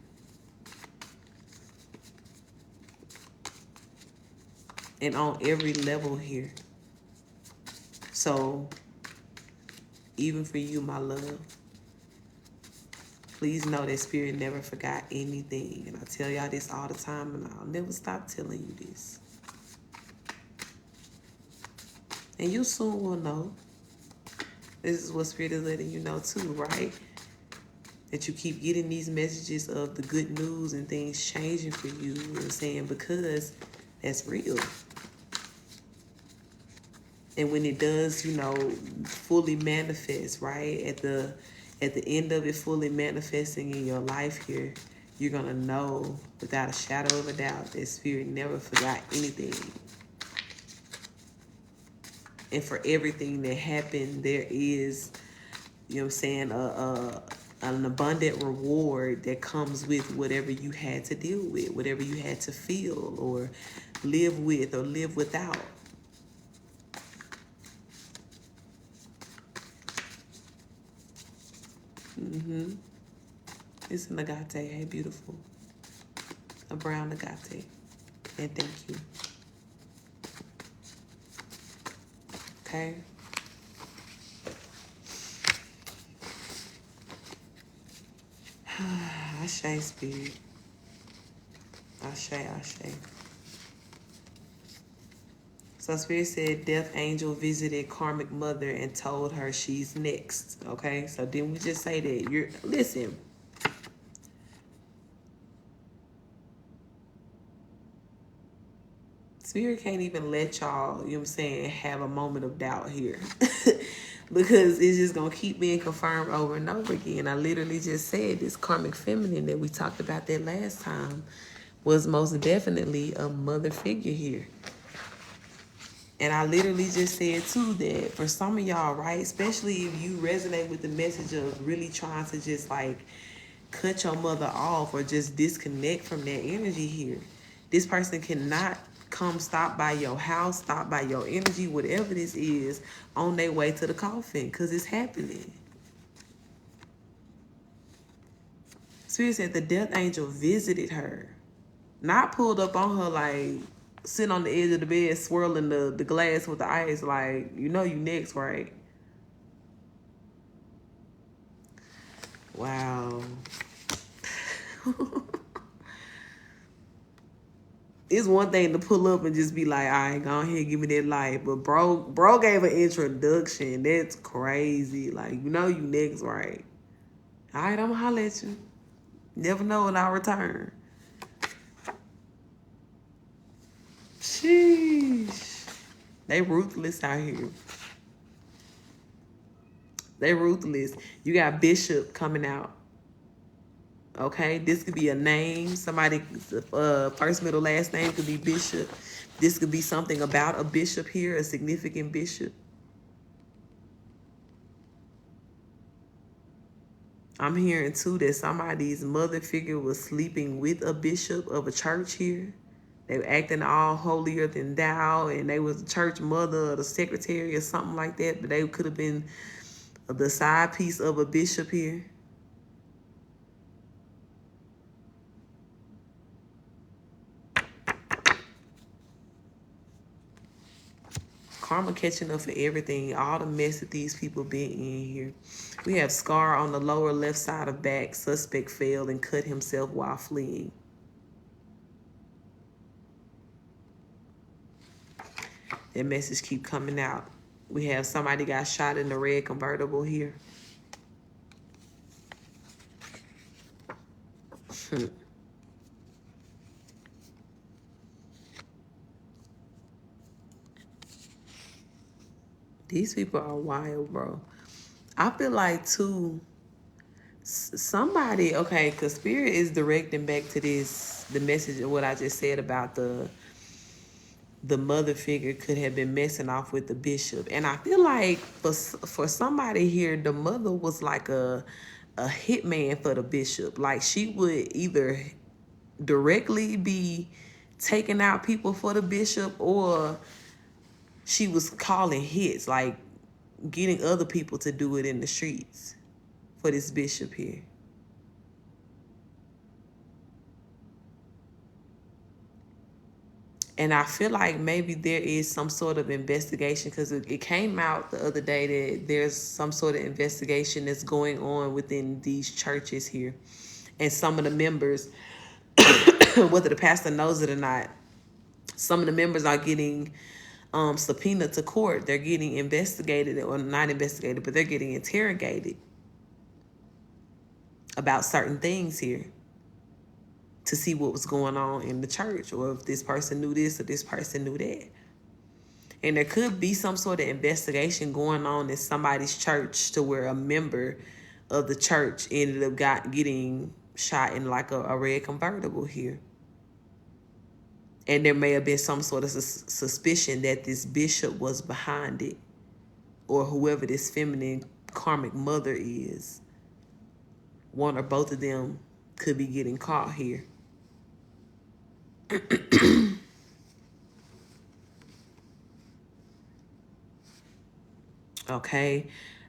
And on every level here. So, even for you, my love, please know that Spirit never forgot anything. And I tell y'all this all the time, and I'll never stop telling you this. And you soon will know. This is what Spirit is letting you know too, right? that you keep getting these messages of the good news and things changing for you. You know what I'm saying? Because that's real. And when it does, fully manifest, right? At the end of it fully manifesting in your life here, you're gonna know without a shadow of a doubt that Spirit never forgot anything. And for everything that happened, there is, an abundant reward that comes with whatever you had to deal with, whatever you had to feel or live with or live without. It's an agate. Hey, beautiful. A brown agate. And thank you. Okay. Ashe, Spirit. Ashe, Ashe. So Spirit said Death Angel visited Karmic Mother and told her she's next. Okay, so didn't we just say that? Listen. Spirit can't even let y'all, have a moment of doubt here. Because it's just going to keep being confirmed over and over again. I literally just said this karmic feminine that we talked about that last time was most definitely a mother figure here. And I literally just said, too, that for some of y'all, right, especially if you resonate with the message of really trying to just, cut your mother off or just disconnect from that energy here, this person cannot come stop by your house, stop by your energy, whatever this is, on their way to the coffin, because it's happening. Spirit said the death angel visited her, not pulled up on her sitting on the edge of the bed swirling the glass with the ice you next, right? Wow. It's one thing to pull up and just be like, all right, go ahead, give me that light. But bro gave an introduction. That's crazy. You next, right? All right, I'm going to holler at you. Never know when I'll return. Sheesh. They ruthless out here. They ruthless. You got Bishop coming out. Okay, this could be a name. Somebody, first, middle, last name could be Bishop. This could be something about a bishop here, a significant bishop. I'm hearing, too, that somebody's mother figure was sleeping with a bishop of a church here. They were acting all holier than thou, and they was the church mother or the secretary or something like that, but they could have been the side piece of a bishop here. Karma catching up for everything, all the mess that these people been in here. We have scar on the lower left side of back. Suspect failed and cut himself while fleeing. That message keep coming out. We have somebody got shot in the red convertible here. These people are wild, bro. I feel like, too, somebody, okay, because Spirit is directing back to the message of what I just said about the mother figure could have been messing off with the bishop. And I feel like for somebody here, the mother was like a hitman for the bishop. She would either directly be taking out people for the bishop, or she was calling hits, getting other people to do it in the streets for this bishop here. And I feel like maybe there is some sort of investigation, because it came out the other day that there's some sort of investigation that's going on within these churches here. And some of the members, whether the pastor knows it or not, some of the members are getting subpoenaed to court. They're getting investigated, or not investigated, but they're getting interrogated about certain things here to see what was going on in the church, or if this person knew this or this person knew that. And there could be some sort of investigation going on in somebody's church to where a member of the church ended up getting shot in like a red convertible here. And there may have been some sort of suspicion that this bishop was behind it, or whoever this feminine karmic mother is. One or both of them could be getting caught here. Okay,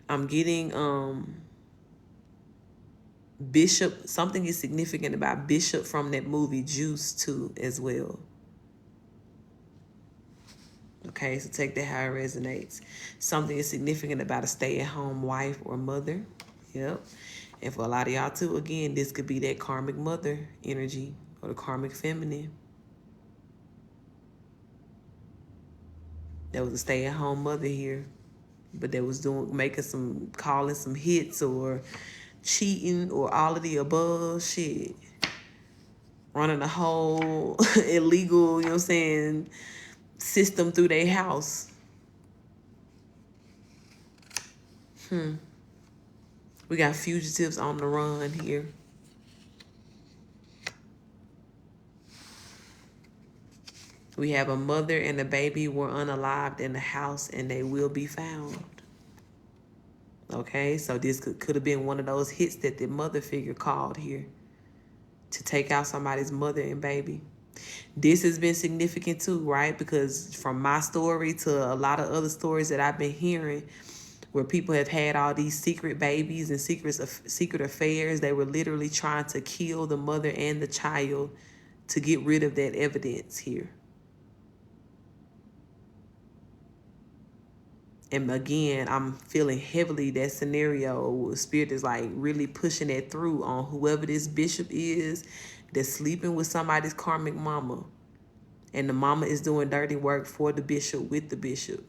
I'm getting Bishop. Something is significant about Bishop from that movie Juice too as well. Okay, so take that how it resonates. Something is significant about a stay-at-home wife or mother. Yep. And for a lot of y'all too, again, this could be that karmic mother energy or the karmic feminine. There was a stay-at-home mother here, but that was calling some hits or cheating or all of the above shit. Running a whole illegal, you know what I'm saying, system through their house. We got fugitives on the run here. We have a mother and a baby were unalived in the house, and they will be found. Okay, so this could have been one of those hits that the mother figure called here to take out somebody's mother and baby. This has been significant too, right? Because from my story to a lot of other stories that I've been hearing, where people have had all these secret babies and secret affairs, they were literally trying to kill the mother and the child to get rid of that evidence here. And again, I'm feeling heavily that scenario. Spirit is like really pushing that through on whoever this bishop is that's sleeping with somebody's karmic mama. And the mama is doing dirty work for the bishop with the bishop.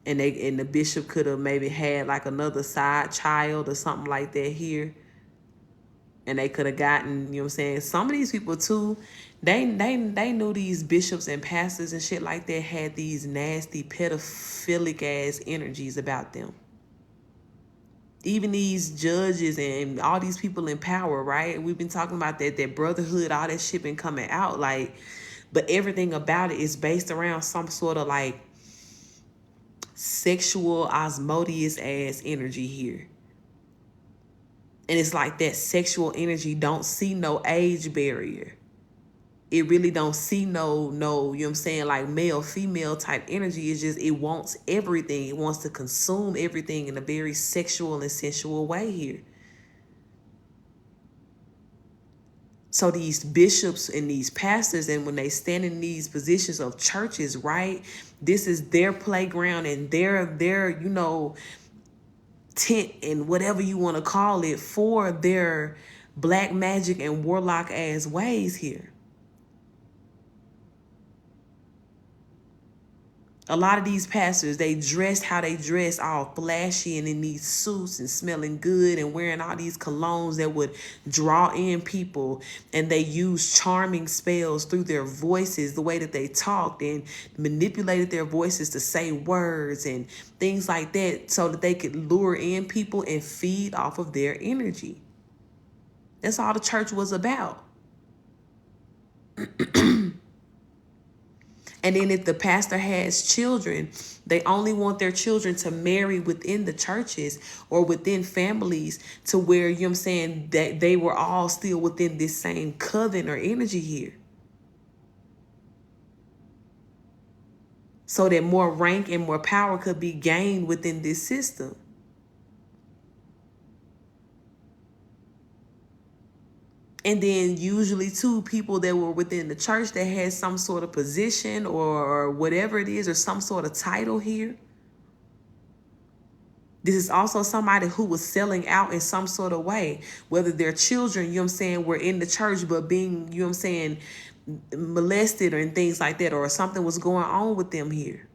And the bishop could have maybe had like another side child or something like that here. And they could have gotten, you know what I'm saying? Some of these people too, they knew these bishops and pastors and shit like that had these nasty pedophilic ass energies about them. Even these judges and all these people in power, right? We've been talking about that brotherhood, all that shit been coming out, like, but everything about it is based around some sort of like sexual osmosis ass energy here. And it's like that sexual energy don't see no age barrier. It really don't see no, you know what I'm saying, like male, female type energy. It's just, it wants everything. It wants to consume everything in a very sexual and sensual way here. So these bishops and these pastors, and when they stand in these positions of churches, right, this is their playground and their you know, tent and whatever you want to call it for their black magic and warlock ass ways here. A lot of these pastors, they dressed how they dress, all flashy and in these suits and smelling good and wearing all these colognes that would draw in people. And they used charming spells through their voices, the way that they talked, and manipulated their voices to say words and things like that so that they could lure in people and feed off of their energy. That's all the church was about. And then if the pastor has children, they only want their children to marry within the churches or within families to where, you know what I'm saying, that they were all still within this same coven or energy here. So that more rank and more power could be gained within this system. And then usually too, people that were within the church that had some sort of position or whatever it is, or some sort of title here. This is also somebody who was selling out in some sort of way, whether their children, you know what I'm saying, were in the church, but being, you know what I'm saying, molested or things like that, or something was going on with them here.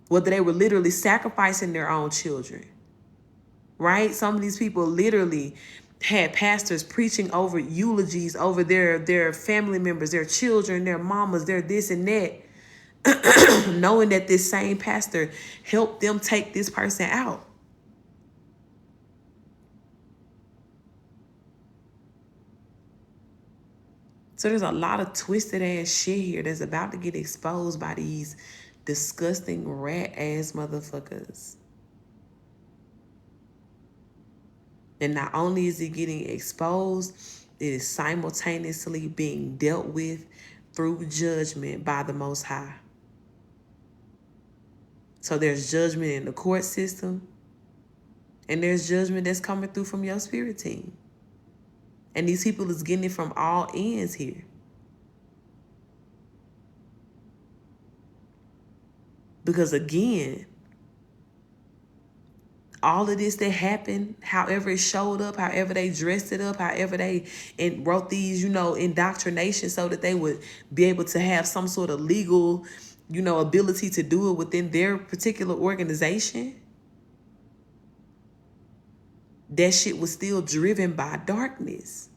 Whether they were literally sacrificing their own children. right? Some of these people literally had pastors preaching over eulogies over their family members, their children, their mamas, their this and that, knowing that this same pastor helped them take this person out. So there's a lot of twisted ass shit here that's about to get exposed by these disgusting rat ass motherfuckers. And not only is it getting exposed, it is simultaneously being dealt with through judgment by the Most High. So there's judgment in the court system, and there's judgment that's coming through from your spirit team. And these people is getting it from all ends here. Because again, all of this that happened, however it showed up, however they dressed it up, however they wrote these, indoctrination so that they would be able to have some sort of legal, ability to do it within their particular organization. That shit was still driven by darkness.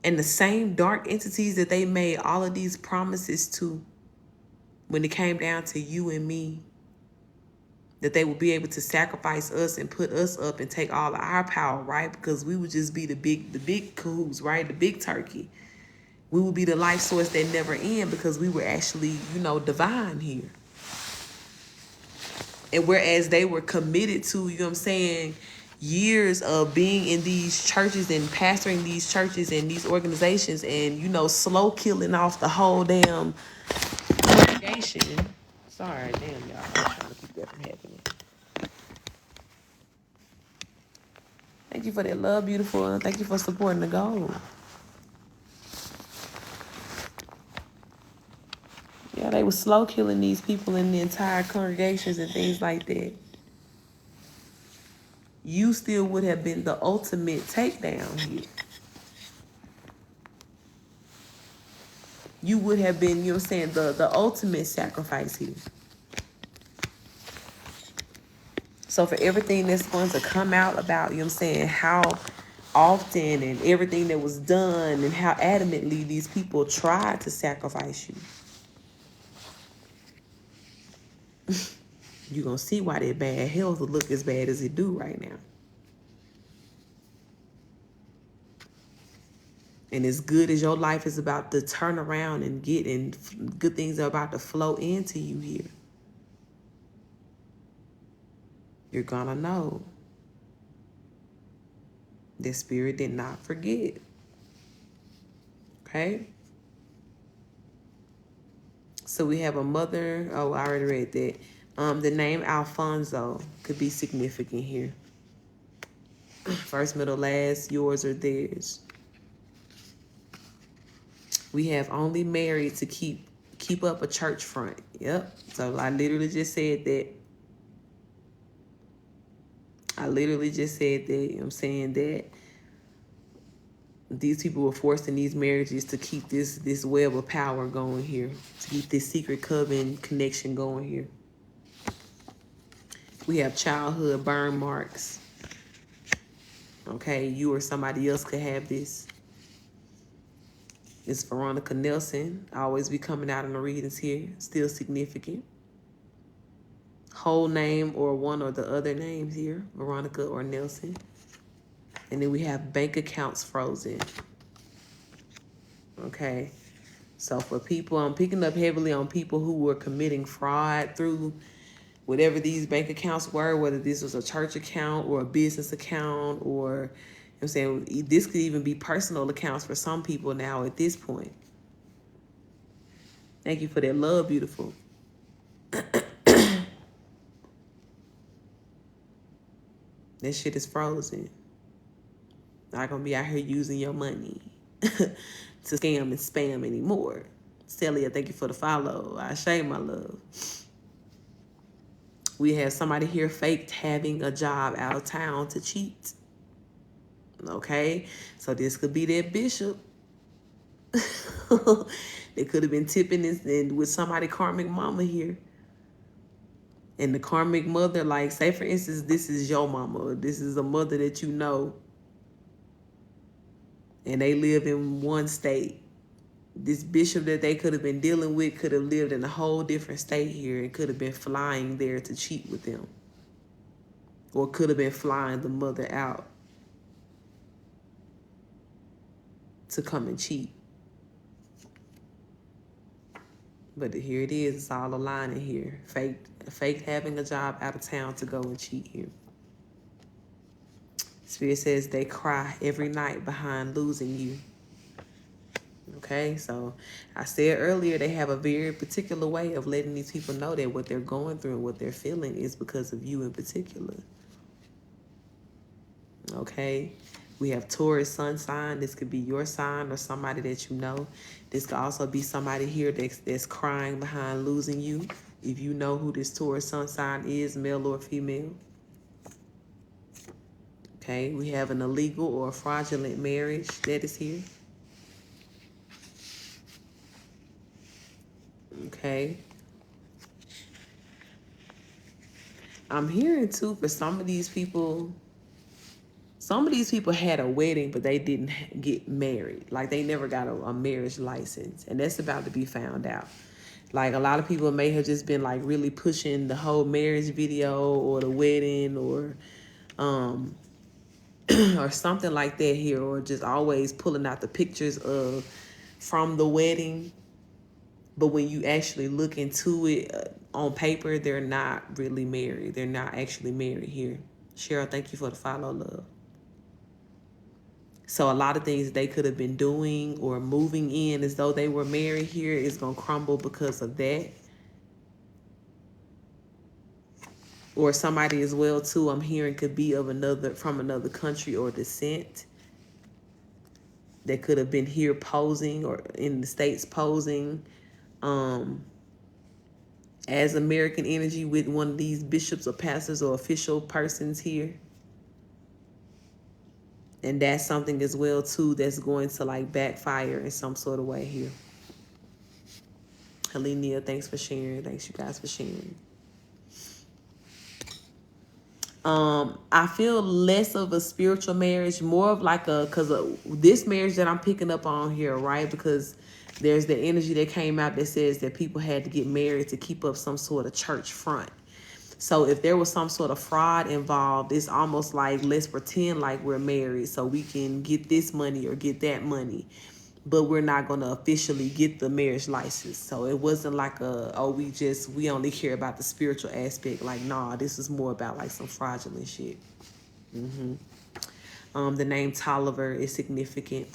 And the same dark entities that they made all of these promises to, when it came down to you and me, that they would be able to sacrifice us and put us up and take all of our power, right? Because we would just be the big cahoots, right? The big turkey. We would be the life source that never end because we were actually, divine here. And whereas they were committed to, years of being in these churches and pastoring these churches and these organizations and, slow killing off the whole damn congregation. Sorry, damn, y'all. I'm trying to keep that from happening. Thank you for that love, beautiful. And thank you for supporting the goal. Yeah, they were slow killing these people in the entire congregations and things like that. You still would have been the ultimate takedown here. You would have been, the ultimate sacrifice here. So for everything that's going to come out about, how often and everything that was done and how adamantly these people tried to sacrifice you, you're going to see why their bad health will look as bad as it do right now. And as good as your life is about to turn around and get, and good things are about to flow into you here, you're going to know that spirit did not forget. Okay? So we have a mother. Oh, I already read that. The name Alfonso could be significant here. First, middle, last, yours or theirs. We have only married to keep up a church front. Yep. So I literally just said that. That these people were forced in these marriages to keep this web of power going here, to keep this secret covenant connection going here. We have childhood burn marks. Okay, you or somebody else could have this. It's Veronica Nelson. Always be coming out in the readings here. Still significant. Whole name or one or the other names here. Veronica or Nelson. And then we have bank accounts frozen. Okay. So for people, I'm picking up heavily on people who were committing fraud through whatever these bank accounts were, whether this was a church account or a business account, or I'm saying this could even be personal accounts for some people now at this point. Thank you for that love, beautiful. That shit is frozen. Not gonna be out here using your money to scam and spam anymore. Celia, thank you for the follow. I shame my love. We have somebody here faked having a job out of town to cheat. Okay, so this could be that bishop. They could have been tipping this and with somebody karmic mama here. And the karmic mother, like, say for instance, this is your mama. This is a mother that you know. And they live in one state. This bishop that they could have been dealing with could have lived in a whole different state here and could have been flying there to cheat with them. Or could have been flying the mother out to come and cheat. But here it is, it's all aligning here. Fake having a job out of town to go and cheat here. Spirit says they cry every night behind losing you. Okay, so I said earlier they have a very particular way of letting these people know that what they're going through and what they're feeling is because of you in particular. Okay, we have Taurus sun sign. This could be your sign or somebody that you know. This could also be somebody here that's crying behind losing you. If you know who this Taurus sun sign is, male or female. Okay, we have an illegal or fraudulent marriage that is here. Okay. I'm hearing too for some of these people had a wedding, but they didn't get married. Like they never got a marriage license. And that's about to be found out. Like a lot of people may have just been like really pushing the whole marriage video or the wedding or or something like that here, or just always pulling out the pictures of from the wedding. But when you actually look into it on paper, they're not really married. They're not actually married here. Cheryl, thank you for the follow, love. So a lot of things they could have been doing or moving in as though they were married here is going to crumble because of that. Or somebody as well, too, I'm hearing could be from another country or descent. That could have been here posing or in the States posing as American energy with one of these bishops or pastors or official persons here. And that's something as well, too, that's going to like backfire in some sort of way here. Helenia, thanks for sharing. Thanks you guys for sharing. I feel less of a spiritual marriage, more of like because this marriage that I'm picking up on here, right? Because there's the energy that came out that says that people had to get married to keep up some sort of church front. So if there was some sort of fraud involved, it's almost like, let's pretend like we're married so we can get this money or get that money. But we're not going to officially get the marriage license. So it wasn't like we only care about the spiritual aspect. Like, nah, this is more about like some fraudulent shit. The name Tolliver is significant.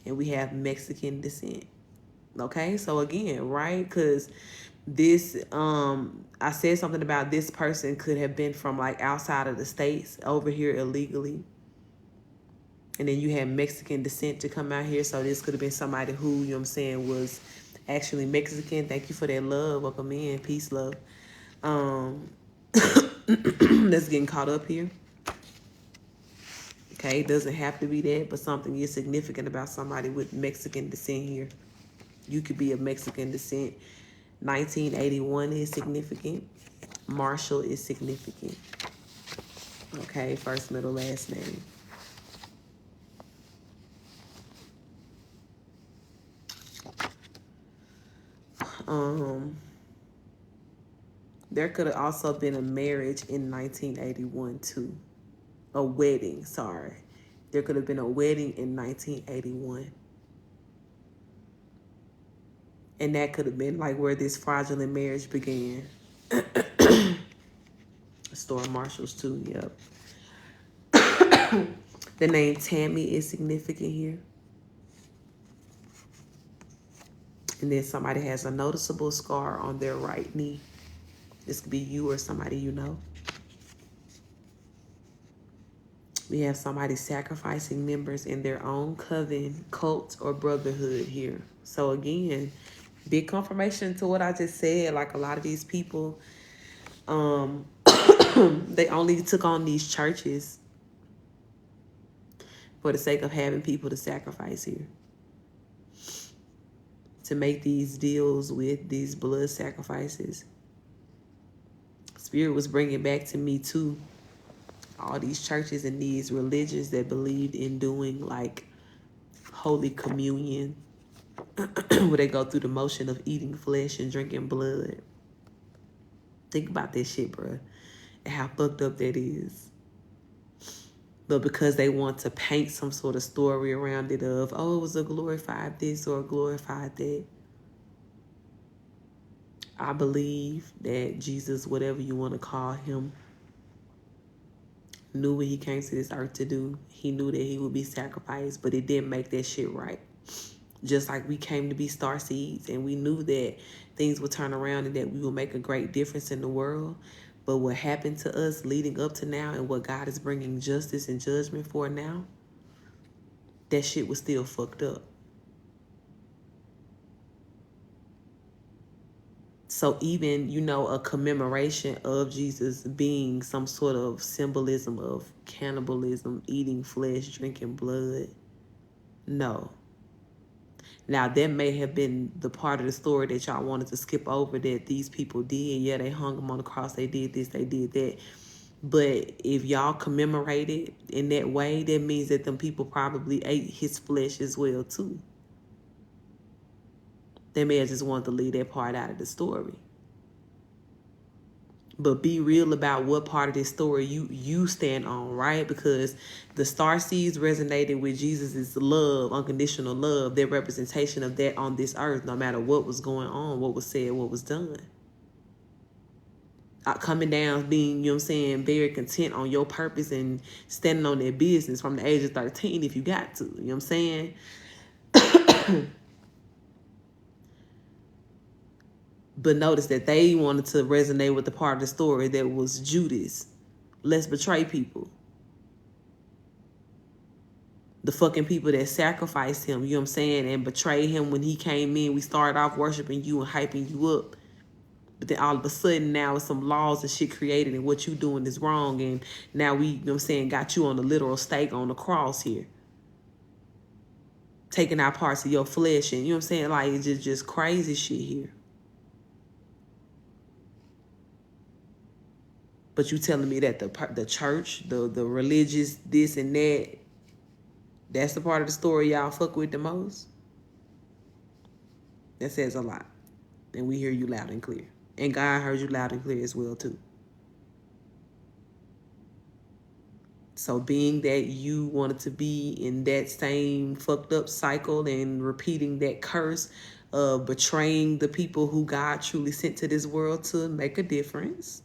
And we have Mexican descent. Okay, so again, right? Because this, I said something about this person could have been from like outside of the States over here illegally. And then you had Mexican descent to come out here. So this could have been somebody who, you know what I'm saying, was actually Mexican. Thank you for that love. Welcome in. Peace, love. That's getting caught up here. Okay, it doesn't have to be that, but something is significant about somebody with Mexican descent here. You could be of Mexican descent. 1981 is significant. Marshall is significant. Okay, first, middle, last name. There could have also been a marriage in 1981 too. A wedding, sorry. There could have been a wedding in 1981. And that could have been like where this fraudulent marriage began. Store Marshalls too, yep. The name Tammy is significant here. And then somebody has a noticeable scar on their right knee. This could be you or somebody you know. We have somebody sacrificing members in their own coven, cult, or brotherhood here. So again, big confirmation to what I just said. Like a lot of these people, they only took on these churches for the sake of having people to sacrifice here. To make these deals with these blood sacrifices. Spirit was bringing back to me too all these churches and these religions that believed in doing like Holy Communion, where they go through the motion of eating flesh and drinking blood. Think about that shit, bro, and how fucked up that is. But because they want to paint some sort of story around it of, oh, it was a glorified this or a glorified that. I believe that Jesus, whatever you want to call him, knew what he came to this earth to do. He knew that he would be sacrificed, but it didn't make that shit right. Just like we came to be star seeds and we knew that things would turn around and that we will make a great difference in the world. But what happened to us leading up to now and what God is bringing justice and judgment for now, that shit was still fucked up. So even, you know, a commemoration of Jesus being some sort of symbolism of cannibalism, eating flesh, drinking blood, no. Now, that may have been the part of the story that y'all wanted to skip over that these people did. Yeah, they hung him on the cross. They did this, they did that. But if y'all commemorate it in that way, that means that them people probably ate his flesh as well, too. They may have just wanted to leave that part out of the story. But be real about what part of this story you stand on, right? Because the star seeds resonated with Jesus' love, unconditional love, their representation of that on this earth, no matter what was going on, what was said, what was done. Coming down, being, you know what I'm saying, very content on your purpose and standing on their business from the age of 13 if you got to, you know what I'm saying? But notice that they wanted to resonate with the part of the story that was Judas. Let's betray people. The fucking people that sacrificed him, you know what I'm saying, and betrayed him when he came in. We started off worshiping you and hyping you up. But then all of a sudden now it's some laws and shit created and what you doing is wrong. And now we, you know what I'm saying, got you on the literal stake on the cross here. Taking out parts of your flesh and, you know what I'm saying, like it's just crazy shit here. But you telling me that the church, the religious, this and that, that's the part of the story y'all fuck with the most? That says a lot. And we hear you loud and clear. And God heard you loud and clear as well, too. So being that you wanted to be in that same fucked up cycle and repeating that curse of betraying the people who God truly sent to this world to make a difference.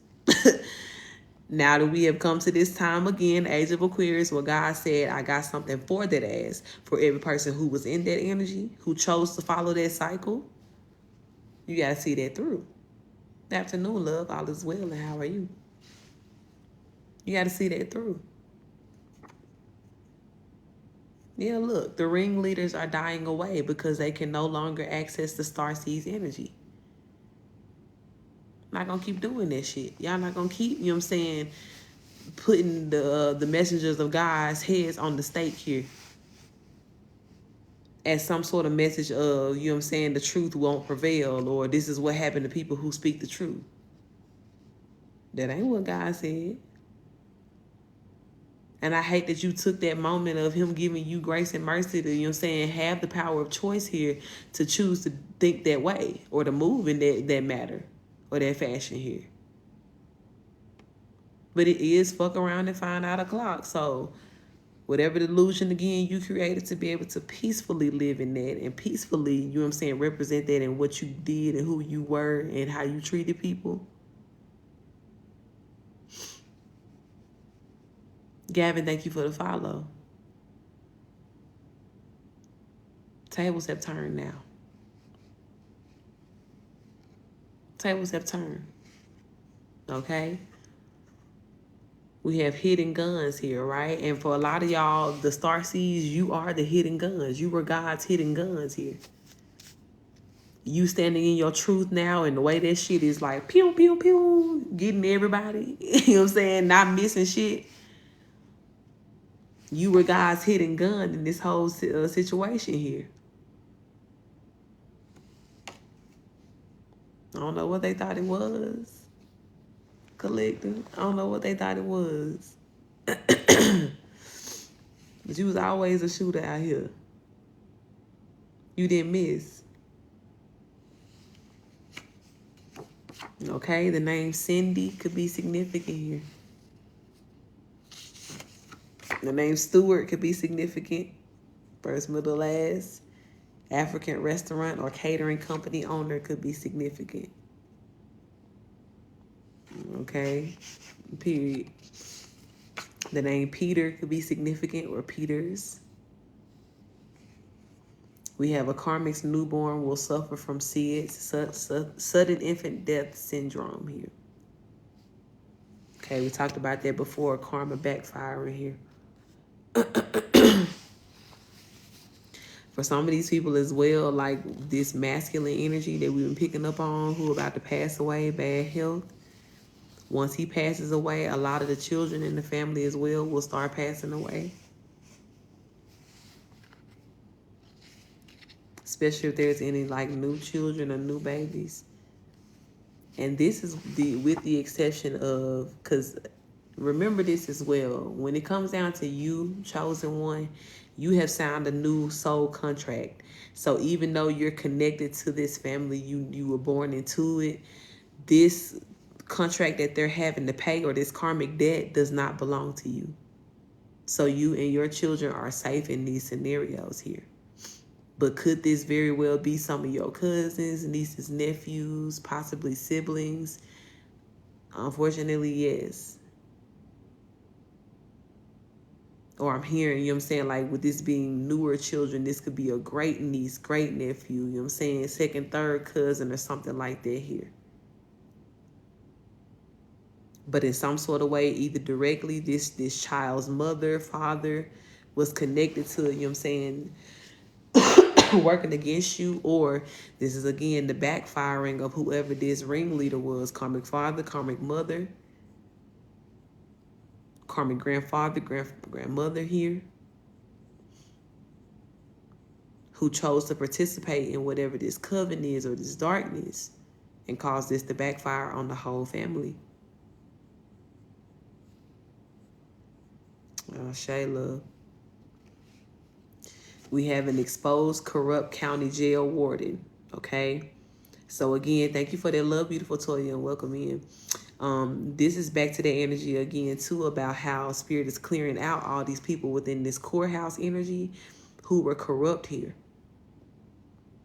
Now that we have come to this time again, Age of Aquarius, where God said, I got something for that ass, for every person who was in that energy, who chose to follow that cycle, you got to see that through. Afternoon, love, all is well, and how are you? You got to see that through. Yeah, look, the ringleaders are dying away because they can no longer access the starseeds energy. Not gonna keep doing that shit. Y'all not gonna keep, you know what I'm saying, putting the messengers of God's heads on the stake here as some sort of message of, you know what I'm saying, the truth won't prevail, or this is what happened to people who speak the truth. That ain't what God said. And I hate that you took that moment of him giving you grace and mercy to, you know what I'm saying, have the power of choice here to choose to think that way or to move in that matter or that fashion here. But it is fuck around and find out o'clock. So whatever delusion, again, you created to be able to peacefully live in that and peacefully, you know what I'm saying, represent that in what you did and who you were and how you treated people. Gavin, thank you for the follow. Tables have turned now. Tables have turned. Okay? We have hidden guns here, right? And for a lot of y'all, the starseeds, you are the hidden guns. You were God's hidden guns here. You standing in your truth now, and the way that shit is like, pew, pew, pew, getting everybody, you know what I'm saying, not missing shit. You were God's hidden gun in this whole situation here. I don't know what they thought it was. collector. I don't know what they thought it was. But you was always a shooter out here. You didn't miss. Okay, the name Cindy could be significant here. The name Stewart could be significant. First, middle, last. African restaurant or catering company owner could be significant. Okay, period. The name Peter could be significant, or Peters. We have a karmic's newborn will suffer from SIDS, sudden infant death syndrome here. Okay, we talked about that before, karma backfiring here. For some of these people as well, like this masculine energy that we've been picking up on, who about to pass away, bad health. Once he passes away, a lot of the children in the family as well will start passing away. Especially if there's any like new children or new babies. And this is with the exception of, because remember this as well, when it comes down to you, chosen one, you have signed a new soul contract. So even though you're connected to this family, you were born into it, this contract that they're having to pay, or this karmic debt, does not belong to you. So you and your children are safe in these scenarios here. But could this very well be some of your cousins, nieces, nephews, possibly siblings? Unfortunately, yes. Or I'm hearing, you know what I'm saying, like with this being newer children, this could be a great niece, great nephew, you know what I'm saying, second, third cousin or something like that here. But in some sort of way, either directly, this child's mother, father was connected to, you know what I'm saying, working against you, or this is again the backfiring of whoever this ringleader was, karmic father, karmic mother, karmic grandfather, grandmother here, who chose to participate in whatever this coven is or this darkness and caused this to backfire on the whole family. Shayla. We have an exposed, corrupt county jail warden. Okay. So again, thank you for that love, beautiful Toya, and welcome in. This is back to the energy again, too, about how Spirit is clearing out all these people within this courthouse energy who were corrupt here.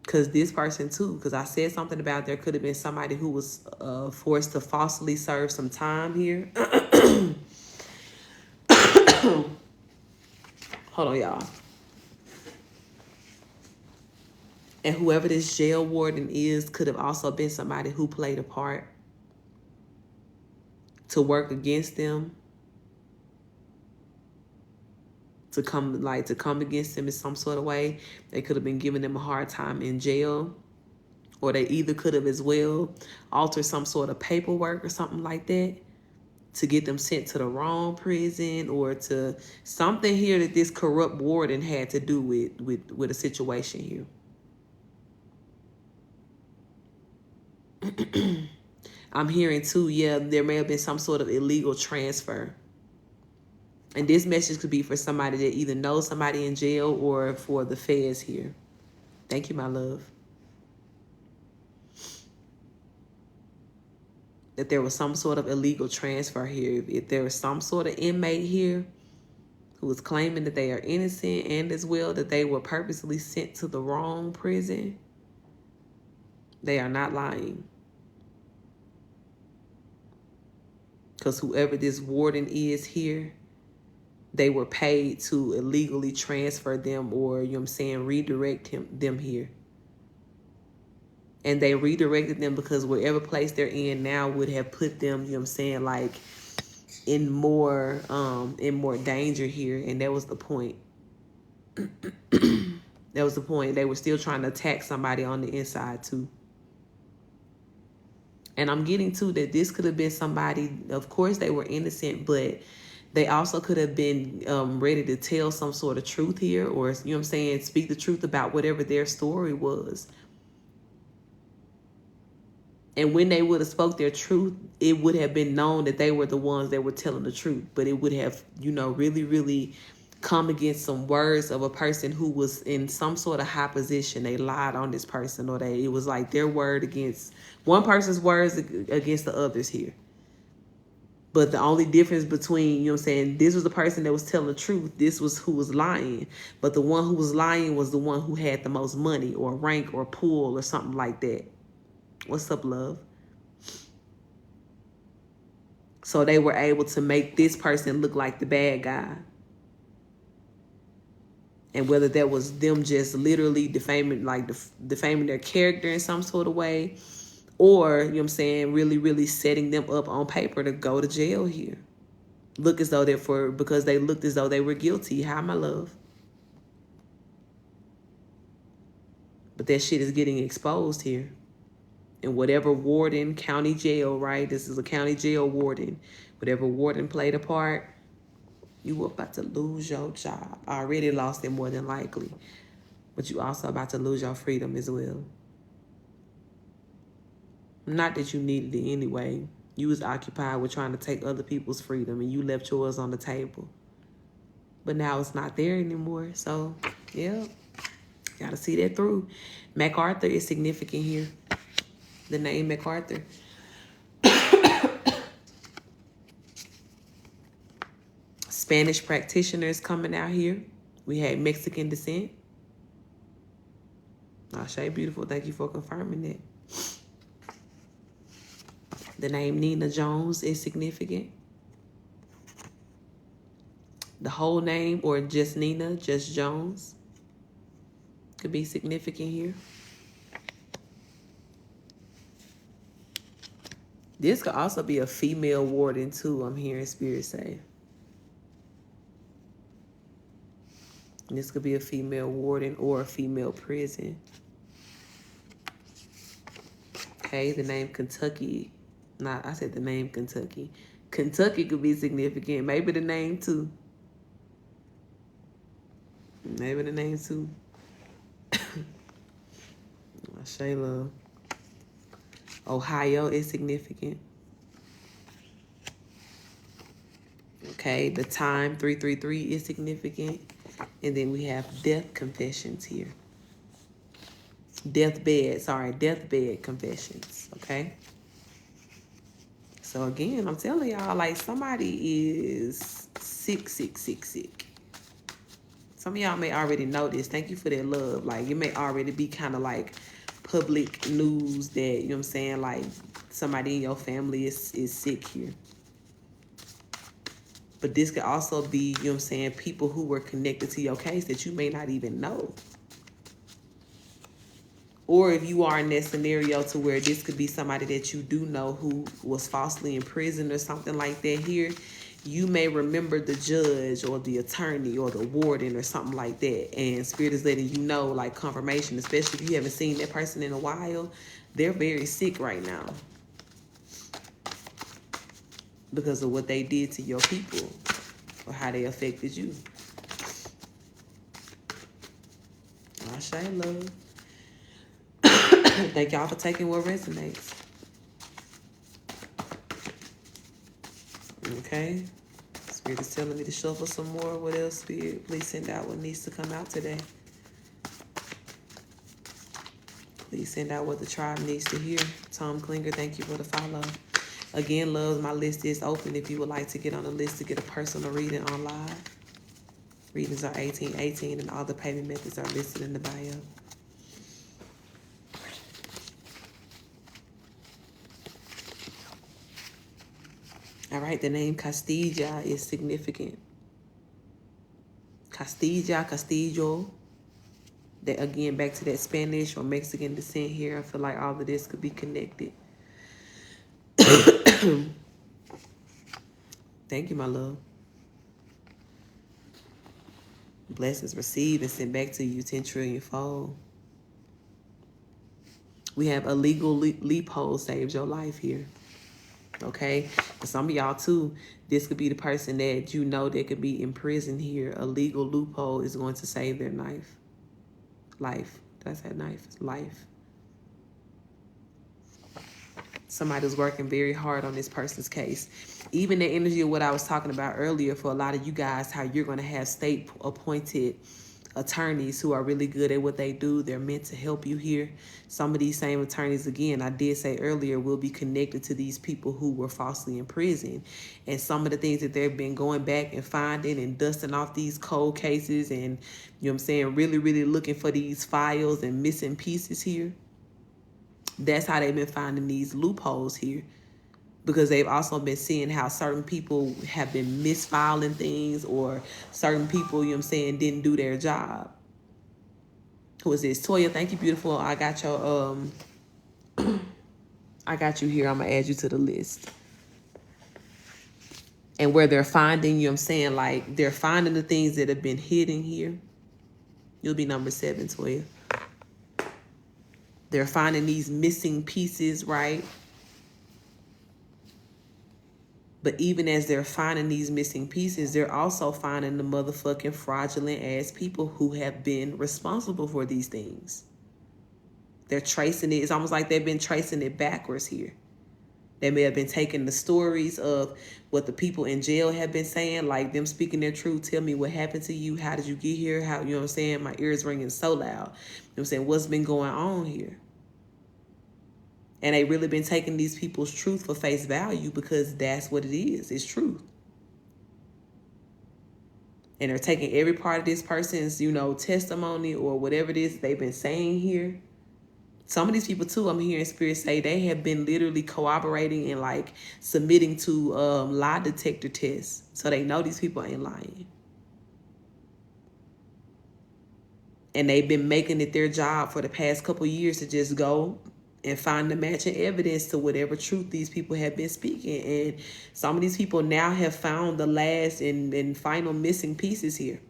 Because this person, too, because I said something about there could have been somebody who was forced to falsely serve some time here. Hold on, y'all. And whoever this jail warden is could have also been somebody who played a part to work against them, to come against them in some sort of way. They could have been giving them a hard time in jail, or they either could have as well altered some sort of paperwork or something like that to get them sent to the wrong prison, or to something here that this corrupt warden had to do with a situation here. I'm hearing too, yeah, there may have been some sort of illegal transfer. And this message could be for somebody that either knows somebody in jail or for the feds here. Thank you, my love. That there was some sort of illegal transfer here. If there was some sort of inmate here who was claiming that they are innocent, and as well that they were purposely sent to the wrong prison, they are not lying. Because whoever this warden is here, they were paid to illegally transfer them, or, you know what I'm saying, redirect them here. And they redirected them because wherever place they're in now would have put them, you know what I'm saying, like in more danger here. And that was the point. That was the point. They were still trying to attack somebody on the inside too. And I'm getting to that this could have been somebody, of course they were innocent, but they also could have been ready to tell some sort of truth here, or, you know what I'm saying, speak the truth about whatever their story was. And when they would have spoke their truth, it would have been known that they were the ones that were telling the truth. But it would have, really, really come against some words of a person who was in some sort of high position. They lied on this person, or it was like their word against one person's words against the others here. But the only difference between, this was the person that was telling the truth. This was who was lying. But the one who was lying was the one who had the most money or rank or pull or something like that. What's up, love? So they were able to make this person look like the bad guy. And whether that was them just literally defaming their character in some sort of way, or, really, really setting them up on paper to go to jail here. Look as though because they looked as though they were guilty. Hi, my love. But that shit is getting exposed here. And whatever warden, county jail, right? This is a county jail warden. Whatever warden played a part, you were about to lose your job. I already lost it more than likely. But you also about to lose your freedom as well. Not that you needed it anyway. You was occupied with trying to take other people's freedom and you left yours on the table. But now it's not there anymore. So, yeah, gotta see that through. MacArthur is significant here. The name MacArthur. Spanish practitioners coming out here. We had Mexican descent. Ashe, beautiful. Thank you for confirming that. The name Nina Jones is significant. The whole name, or just Nina, just Jones, could be significant here. This could also be a female warden too, I'm hearing Spirit say. This could be a female warden or a female prison. Okay, the name Kentucky. I said the name Kentucky. Kentucky could be significant. Maybe the name too. Maybe the name too. Shayla. Ohio is significant. Okay, the time 333 is significant. And then we have death confessions here. Deathbed confessions, okay? So again, I'm telling y'all, like, somebody is sick. Some of y'all may already know this. Thank you for that love. Like, it may already be kind of like public news that, like somebody in your family is sick here. But this could also be, people who were connected to your case that you may not even know. Or if you are in that scenario to where this could be somebody that you do know who was falsely imprisoned or something like that here, you may remember the judge or the attorney or the warden or something like that. And Spirit is letting you know, like, confirmation, especially if you haven't seen that person in a while, they're very sick right now because of what they did to your people or how they affected you. Ashe, love. Thank y'all for taking what resonates. Okay. Spirit is telling me to shuffle some more. What else, Spirit? Please send out what needs to come out today. Please send out what the tribe needs to hear. Tom Klinger, thank you for the follow. Again, loves, my list is open if you would like to get on the list to get a personal reading on live. Readings are 1818 and all the payment methods are listed in the bio. All right, the name Castilla is significant. Castillo. That, again, back to that Spanish or Mexican descent here. I feel like all of this could be connected. Thank you, my love. Blessings received and sent back to you 10 trillion fold. We have a legal loophole saves your life here. Okay? For some of y'all, too, this could be the person that that could be in prison here. A legal loophole is going to save their life. Did I say knife? Life. Somebody's working very hard on this person's case. Even the energy of what I was talking about earlier for a lot of you guys, how you're going to have state appointed attorneys who are really good at what they do. They're meant to help you here. Some of these same attorneys, again, I did say earlier, will be connected to these people who were falsely imprisoned. And some of the things that they've been going back and finding and dusting off these cold cases and, you know what I'm saying, really, really looking for these files and missing pieces here. That's how they've been finding these loopholes here. Because they've also been seeing how certain people have been misfiling things, or certain people, you know what I'm saying, didn't do their job. Who is this? Toya, thank you, beautiful. I got your I got you here. I'm gonna add you to the list. And where they're finding, you know what I'm saying, like they're finding the things that have been hidden here. You'll be number 7, Toya. They're finding these missing pieces, right? But even as they're finding these missing pieces, they're also finding the motherfucking fraudulent ass people who have been responsible for these things. They're tracing it. It's almost like they've been tracing it backwards here. They may have been taking the stories of what the people in jail have been saying, like them speaking their truth. Tell me what happened to you. How did you get here? How, you know what I'm saying? My ears ringing so loud. You know what I'm saying? What's been going on here? And they really been taking these people's truth for face value, because that's what it is. It's truth. And they're taking every part of this person's, you know, testimony or whatever it is they've been saying here. Some of these people too, I'm hearing spirit say they have been literally cooperating and like submitting to lie detector tests. So they know these people ain't lying. And they've been making it their job for the past couple of years to just go and find the matching evidence to whatever truth these people have been speaking. And some of these people now have found the last and final missing pieces here.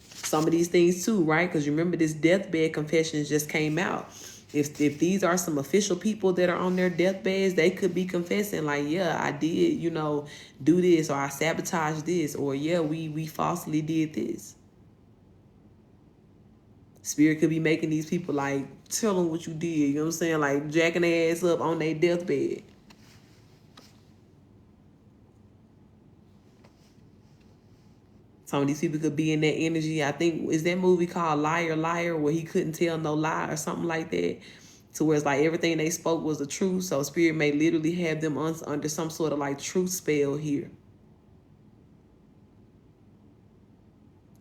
Some of these things too, right? Because you remember this deathbed confessions just came out. If these are some official people that are on their deathbeds, they could be confessing like, yeah, I did, you know, do this, or I sabotaged this, or yeah, we falsely did this. Spirit could be making these people like, tell them what you did, you know what I'm saying? Like jacking their ass up on their deathbed. Some of these people could be in that energy. I think, is that movie called Liar, Liar, where he couldn't tell no lie or something like that? To where it's like everything they spoke was the truth. So Spirit may literally have them under some sort of like truth spell here.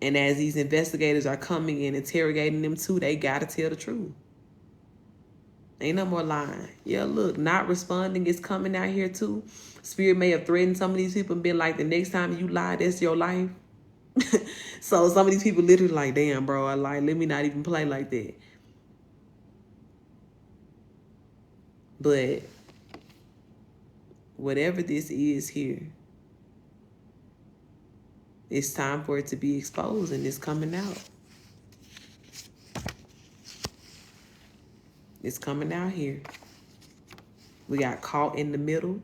And as these investigators are coming and interrogating them too, they got to tell the truth. Ain't no more lying. Yeah, look, not responding is coming out here too. Spirit may have threatened some of these people and been like, the next time you lie, that's your life. So some of these people literally like, damn, bro, I like, let me not even play like that. But whatever this is here, it's time for it to be exposed, and it's coming out. It's coming out here. We got caught in the middle.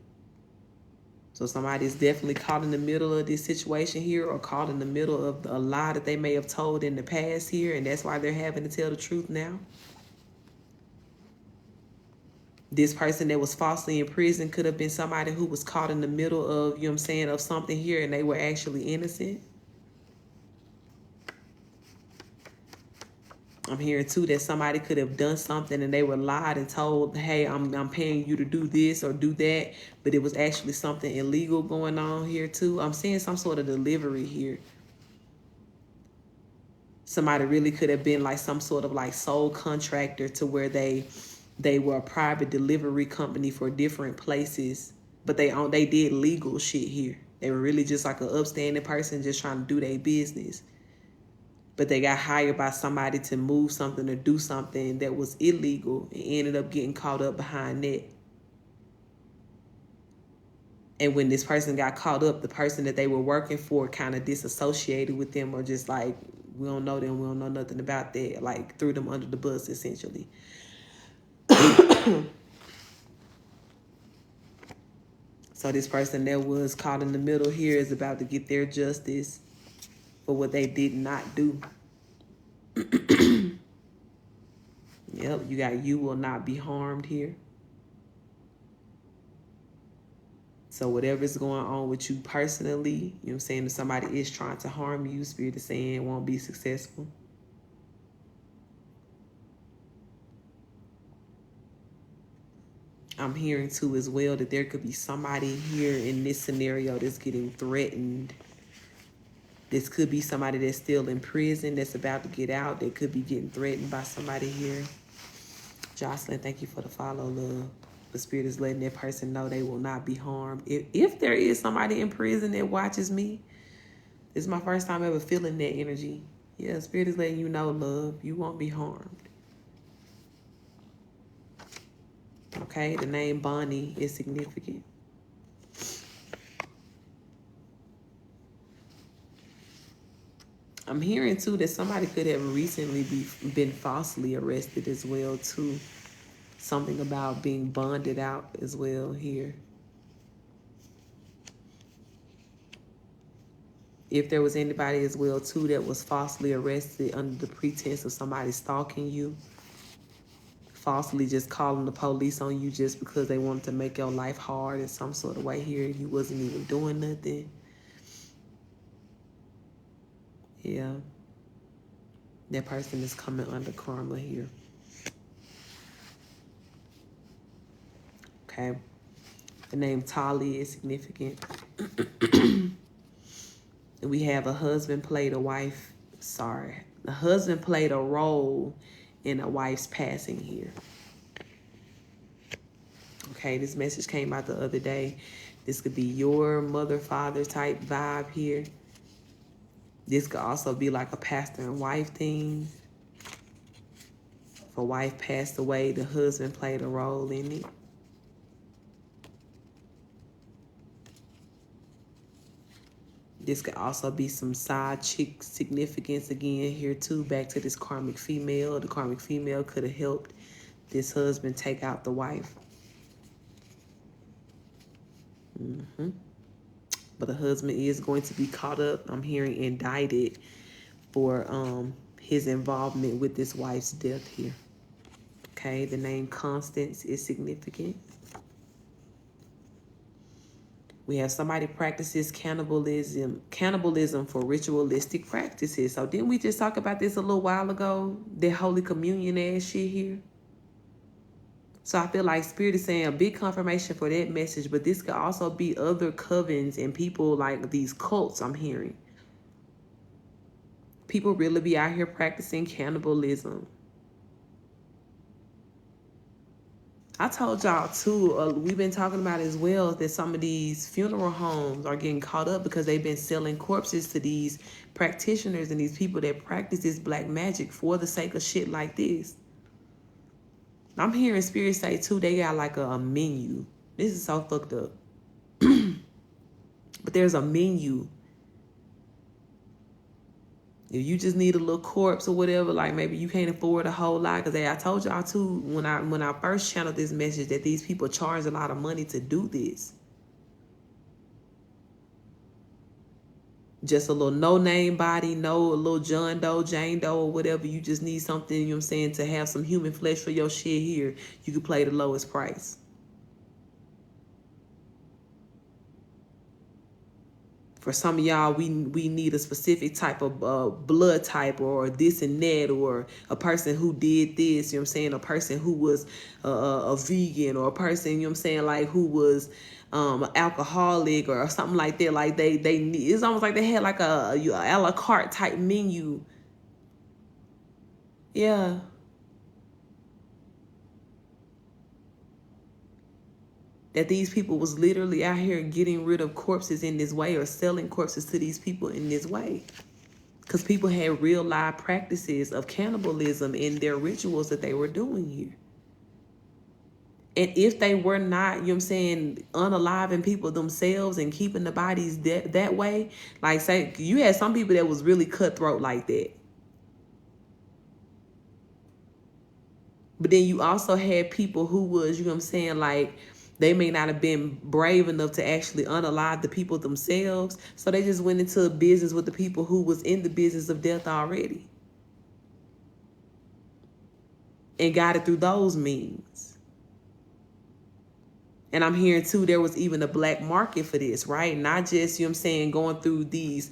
So somebody's definitely caught in the middle of this situation here, or caught in the middle of a lie that they may have told in the past here, and that's why they're having to tell the truth now. This person that was falsely in prison could have been somebody who was caught in the middle of, you know what I'm saying, of something here, and they were actually innocent. I'm hearing too that somebody could have done something and they were lied and told, hey, I'm paying you to do this or do that, but it was actually something illegal going on here too. I'm seeing some sort of delivery here. Somebody really could have been like some sort of like sole contractor to where they were a private delivery company for different places, but they did legal shit here. They were really just like an upstanding person just trying to do their business. But they got hired by somebody to move something or do something that was illegal and ended up getting caught up behind that. And when this person got caught up, the person that they were working for kind of disassociated with them, or just like, we don't know them, we don't know nothing about that, like threw them under the bus essentially. So this person that was caught in the middle here is about to get their justice for what they did not do. you got you will not be harmed here. So whatever's going on with you personally, you know what I'm saying, if somebody is trying to harm you, Spirit is saying it won't be successful. I'm hearing too as well that there could be somebody here in this scenario that's getting threatened. This could be somebody that's still in prison, that's about to get out, that could be getting threatened by somebody here. Jocelyn, thank you for the follow, love. The Spirit is letting that person know they will not be harmed. If there is somebody in prison that watches me, this is my first time ever feeling that energy. Yeah, Spirit is letting you know, love, you won't be harmed. Okay, the name Bonnie is significant. I'm hearing too that somebody could have recently been falsely arrested as well too. Something about being bonded out as well here. If there was anybody as well too that was falsely arrested under the pretense of somebody stalking you, falsely just calling the police on you just because they wanted to make your life hard in some sort of way here, you wasn't even doing nothing. Yeah. That person is coming under karma here. Okay. The name Tali is significant. We have a husband played a wife. Sorry. The husband played a role in a wife's passing here. Okay, this message came out the other day. This could be your mother, father type vibe here. This could also be like a pastor and wife thing. If a wife passed away, the husband played a role in it. This could also be some side chick significance again here too. Back to this karmic female. The karmic female could have helped this husband take out the wife. But the husband is going to be caught up, I'm hearing, indicted for his involvement with this wife's death here. Okay, the name Constance is significant. We have somebody practices cannibalism for ritualistic practices. So didn't we just talk about this a little while ago? That Holy Communion ass shit here. So I feel like Spirit is saying a big confirmation for that message, but this could also be other covens and people like these cults I'm hearing. People really be out here practicing cannibalism. I told y'all too, we've been talking about as well that some of these funeral homes are getting caught up because they've been selling corpses to these practitioners and these people that practice this black magic for the sake of shit like this. I'm hearing Spirit say too, they got like a menu. This is so fucked up. But there's a menu. If you just need a little corpse or whatever, like maybe you can't afford a whole lot, because I told y'all too when I first channeled this message that these people charge a lot of money to do this. Just a little no-name body, a little John Doe, Jane Doe, or whatever. You just need something, you know what I'm saying, to have some human flesh for your shit here. You could play the lowest price. For some of y'all, we need a specific type of blood type or this and that, or a person who did this, you know what I'm saying, a person who was a vegan, or a person, you know what I'm saying, like who was an alcoholic or something like that. Like they need, it's almost like they had like a la carte type menu. Yeah. That these people was literally out here getting rid of corpses in this way or selling corpses to these people in this way. Because people had real live practices of cannibalism in their rituals that they were doing here. And if they were not, you know what I'm saying, unaliving people themselves and keeping the bodies that way, like say you had some people that was really cutthroat like that. But then you also had people who was, you know what I'm saying, like they may not have been brave enough to actually unalive the people themselves. So they just went into a business with the people who was in the business of death already. and got it through those means. And I'm hearing too, there was even a black market for this, right? Not just, you know what I'm saying, going through these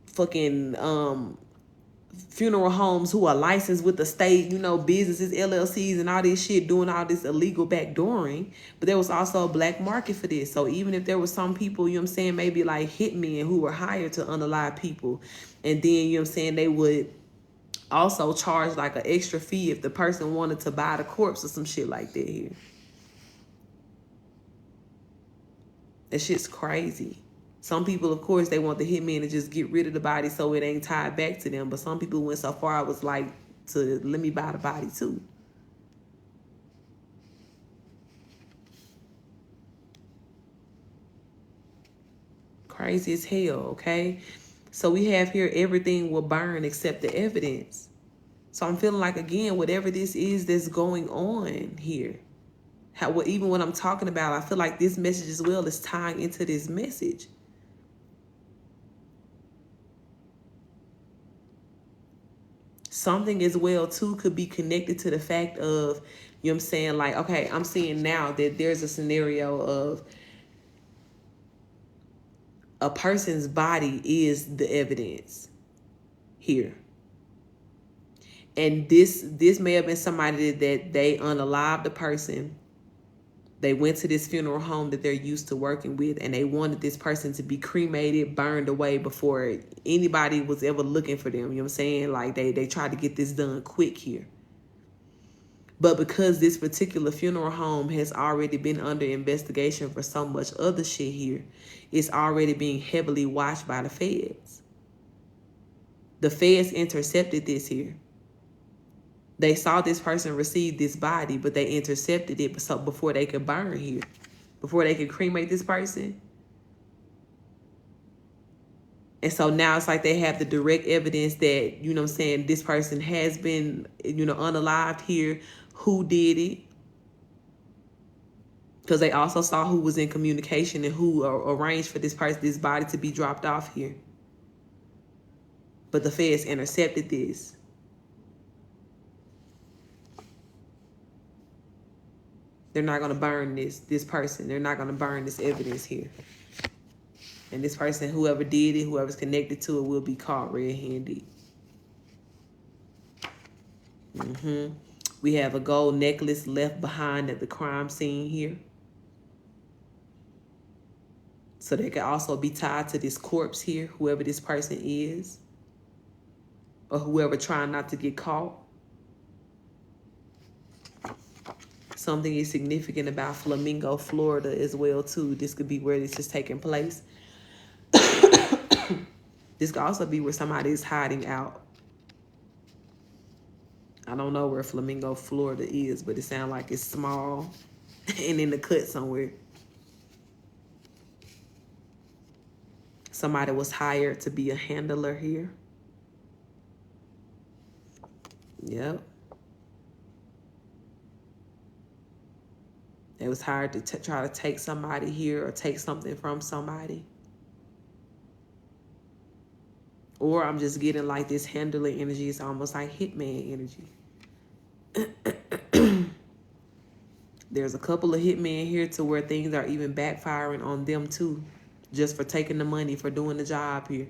fucking funeral homes who are licensed with the state, you know, businesses, LLCs and all this shit, doing all this illegal backdooring. But there was also a black market for this. So even if there was some people, you know what I'm saying, maybe like hitmen who were hired to unalive people, and then, you know what I'm saying, they would also charge like an extra fee if the person wanted to buy the corpse or some shit like that here. That shit's crazy. Some people, of course, they want the hitman to just get rid of the body so it ain't tied back to them. But some people went so far, I was like, to let me buy the body too. Crazy as hell, okay? So we have here, everything will burn except the evidence. So I'm feeling like, again, whatever this is that's going on here, even what I'm talking about, I feel like this message as well is tying into this message. Something as well too could be connected to the fact of, you know what I'm saying, like, okay, I'm seeing now that there's a scenario of a person's body is the evidence here. And this may have been somebody that they unalived the person. They went to this funeral home that they're used to working with, and they wanted this person to be cremated, burned away before anybody was ever looking for them. You know what I'm saying? Like they tried to get this done quick here. But because this particular funeral home has already been under investigation for so much other shit here, it's already being heavily watched by the feds. The feds intercepted this here. They saw this person receive this body, but they intercepted it before they could burn here, before they could cremate this person. And so now it's like they have the direct evidence that, you know what I'm saying, this person has been, you know, unalived here. Who did it? Because they also saw who was in communication and who arranged for this body to be dropped off here. But the feds intercepted this. They're not going to burn this person. They're not going to burn this evidence here. And this person, whoever did it, whoever's connected to it, will be caught red-handed. We have a gold necklace left behind at the crime scene here. So they could also be tied to this corpse here, whoever this person is, or whoever trying not to get caught. Something is significant about Flamingo, Florida as well, too. This could be where this is taking place. This could also be where somebody is hiding out. I don't know where Flamingo, Florida is, but it sounds like it's small and in the cut somewhere. Somebody was hired to be a handler here. Yep. It was hired to try to take somebody here or take something from somebody. Or I'm just getting like this handler energy. It's almost like hitman energy. There's a couple of hitmen here to where things are even backfiring on them too. Just for taking the money, for doing the job here.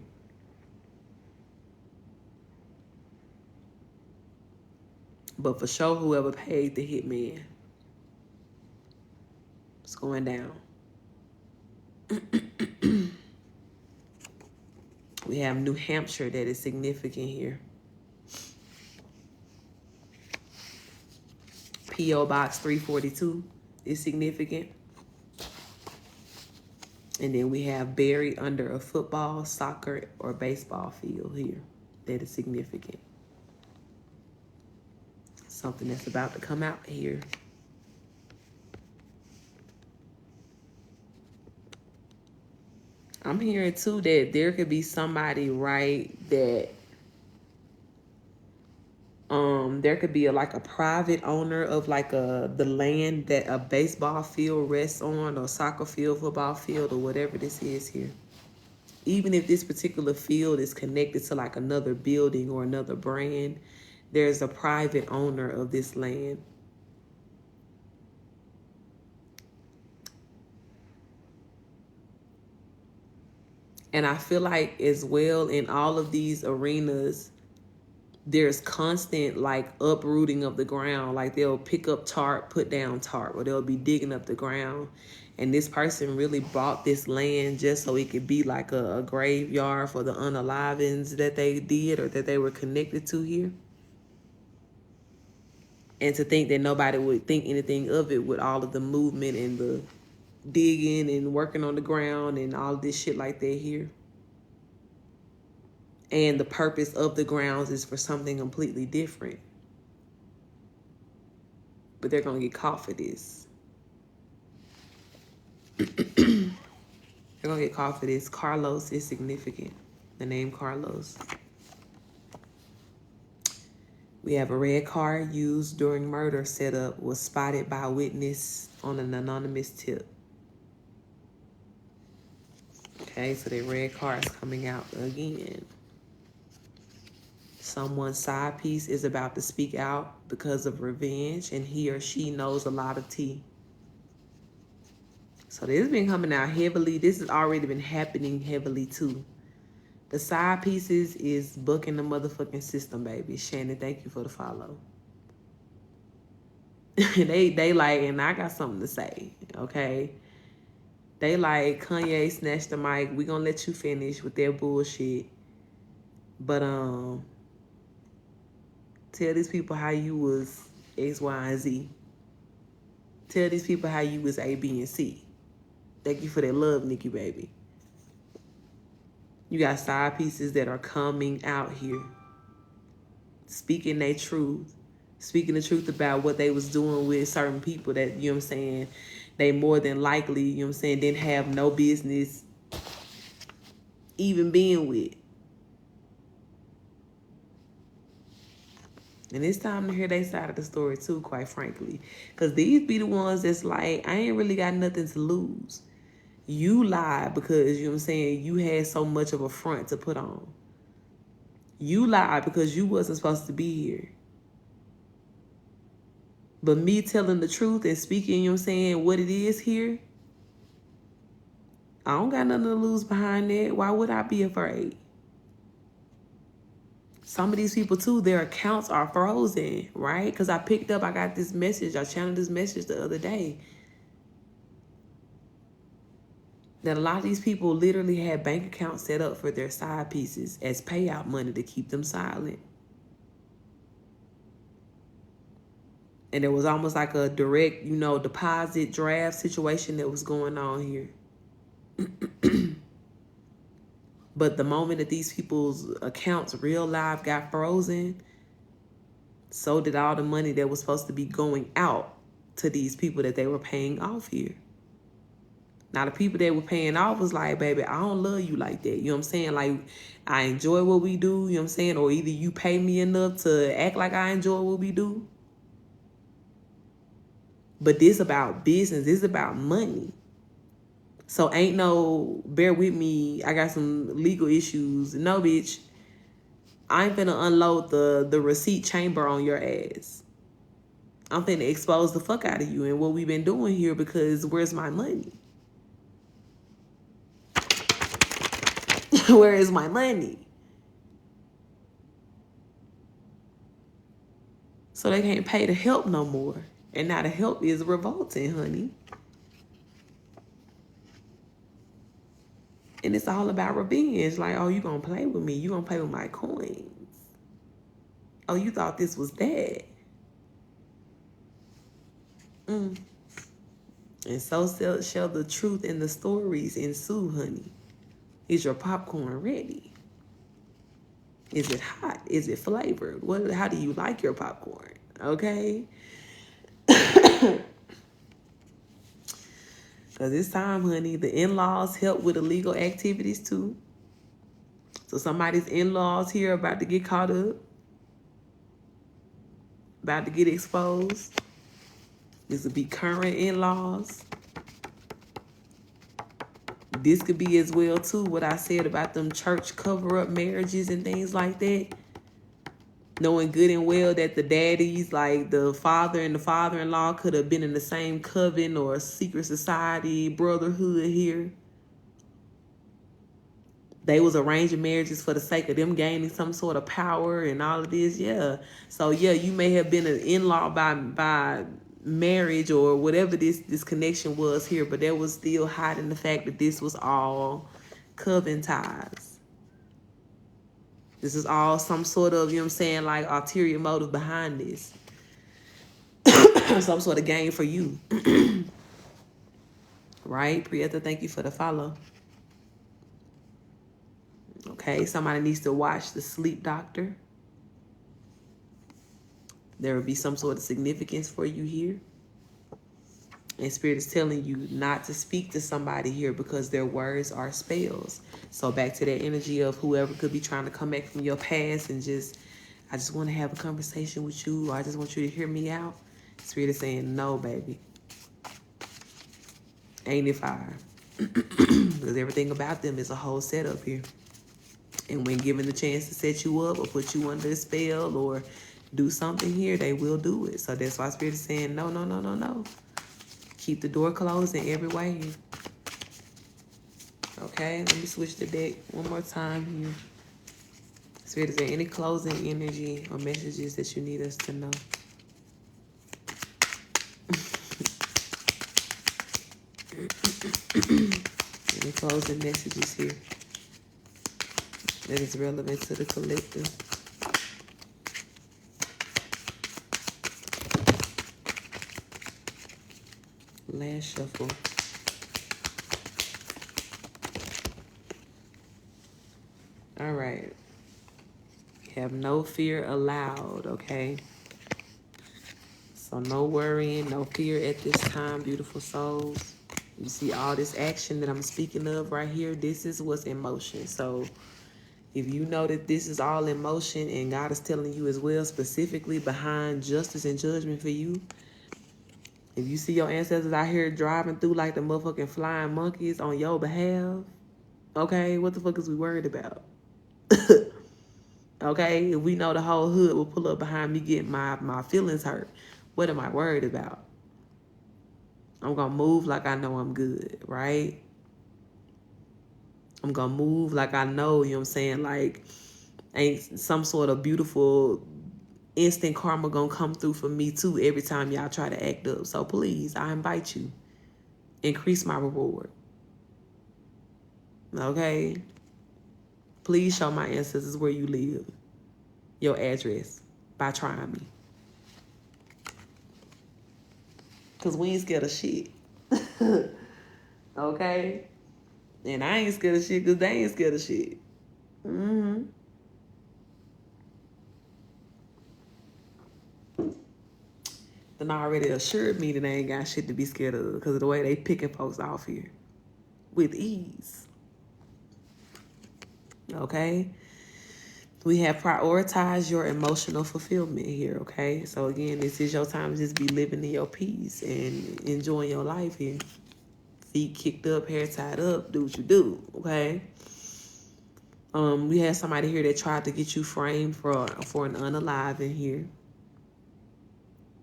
But for sure, whoever paid the hitman. It's going down. We have New Hampshire that is significant here. P.O. Box 342 is significant. And then we have buried under a football, soccer, or baseball field here. That is significant. Something that's about to come out here. I'm hearing too that there could be somebody, right, that there could be like a private owner of like the land that a baseball field rests on, or soccer field, football field, or whatever this is here. Even if this particular field is connected to like another building or another brand, There's a private owner of this land. And I feel like as well in all of these arenas, there's constant like uprooting of the ground. Like they'll pick up tarp, put down tarp, or they'll be digging up the ground. And this person really bought this land just so it could be like a graveyard for the unalivings that they did or that they were connected to here. And to think that nobody would think anything of it with all of the movement and the digging and working on the ground and all this shit like that here. And the purpose of the grounds is for something completely different. But they're going to get caught for this. They're going to get caught for this. Carlos is significant. The name Carlos. We have a red car used during murder setup was spotted by a witness on an anonymous tip. Okay, so the red car is coming out again. Someone's side piece is about to speak out because of revenge, and he or she knows a lot of tea. So this has been coming out heavily. This has already been happening heavily too. The side pieces is booking the motherfucking system, baby. Shannon, thank you for the follow. they like, and I got something to say, okay? They like, Kanye snatched the mic. We gonna let you finish with their bullshit. But tell these people how you was X, Y, and Z. Tell these people how you was A, B, and C. Thank you for that love, Nikki, baby. You got side pieces that are coming out here, speaking their truth, speaking the truth about what they was doing with certain people that, you know what I'm saying, they more than likely, you know what I'm saying, didn't have no business even being with. And it's time to hear their side of the story too, quite frankly. Because these be the ones that's like, I ain't really got nothing to lose. You lied because, you know what I'm saying, you had so much of a front to put on. You lied because you wasn't supposed to be here. But me telling the truth and speaking, you know what I'm saying, what it is here, I don't got nothing to lose behind that. Why would I be afraid? Some of these people too, their accounts are frozen, right? Because I got this message, I channeled this message the other day. That a lot of these people literally had bank accounts set up for their side pieces as payout money to keep them silent. And it was almost like a direct, deposit draft situation that was going on here. But the moment that these people's accounts real life got frozen, so did all the money that was supposed to be going out to these people that they were paying off here. Now, the people that were paying off was like, baby, I don't love you like that. You know what I'm saying? Like, I enjoy what we do, you know what I'm saying? Or either you pay me enough to act like I enjoy what we do. But this about business. This is about money. So ain't no, bear with me, I got some legal issues. No, bitch. I ain't finna unload the receipt chamber on your ass. I'm finna expose the fuck out of you and what we've been doing here because where's my money? Where is my money? So they can't pay the help no more. And now the help is revolting, honey. And it's all about revenge. Like, oh, you gonna play with me. You gonna play with my coins. Oh, you thought this was that. And so shall the truth and the stories ensue, honey. Is your popcorn ready? Is it hot? Is it flavored? How do you like your popcorn? Okay? Because it's time, honey. The in-laws help with illegal activities, too. So somebody's in-laws here about to get caught up. About to get exposed. This would be current in-laws. This could be as well, too, what I said about them church cover-up marriages and things like that. knowing good and well that the daddies, like the father and the father-in-law, could have been in the same coven or secret society, brotherhood here. They was arranging marriages for the sake of them gaining some sort of power and all of this. Yeah. So yeah, you may have been an in-law by marriage or whatever this connection was here, but that was still hiding the fact that this was all coven ties. This is all some sort of, you know what I'm saying, like ulterior motive behind this. Some sort of gain for you. Right? Priyata, thank you for the follow. Okay, somebody needs to watch the sleep doctor. There will be some sort of significance for you here. And Spirit is telling you not to speak to somebody here because their words are spells. So back to that energy of whoever could be trying to come back from your past and just, I just want to have a conversation with you, or I just want you to hear me out. Spirit is saying, no, baby. Ain't it fire? Because everything about them is a whole setup here. And when given the chance to set you up or put you under a spell or do something here, they will do it. So that's why Spirit is saying, no, no, no, no, no. Keep the door closed in every way here. Okay, let me switch the deck one more time here. Spirit, is there any closing energy or messages that you need us to know? Any closing messages here that is relevant to the collective? Last shuffle. All right. Have no fear allowed, okay? So no worrying, no fear at this time, beautiful souls. You see all this action that I'm speaking of right here, this is what's in motion. So if you know that this is all in motion and God is telling you as well, specifically behind justice and judgment for you, if you see your ancestors out here driving through like the motherfucking flying monkeys on your behalf, okay, what the fuck is we worried about? Okay, if we know the whole hood will pull up behind me getting my feelings hurt, what am I worried about? I'm going to move like I know I'm good, right? I'm going to move like I know, you know what I'm saying, like ain't some sort of beautiful instant karma going to come through for me too every time y'all try to act up. So please, I invite you, increase my reward. Okay? Please show my ancestors where you live, your address, by trying me. Because we ain't scared of shit. Okay? And I ain't scared of shit because they ain't scared of shit. Mm-hmm. Then already assured me that they ain't got shit to be scared of because of the way they picking folks off here. With ease. Okay? We have prioritized your emotional fulfillment here, okay? So again, this is your time to just be living in your peace and enjoying your life here. Feet kicked up, hair tied up, do what you do, okay? We had somebody here that tried to get you framed for an unalive in here.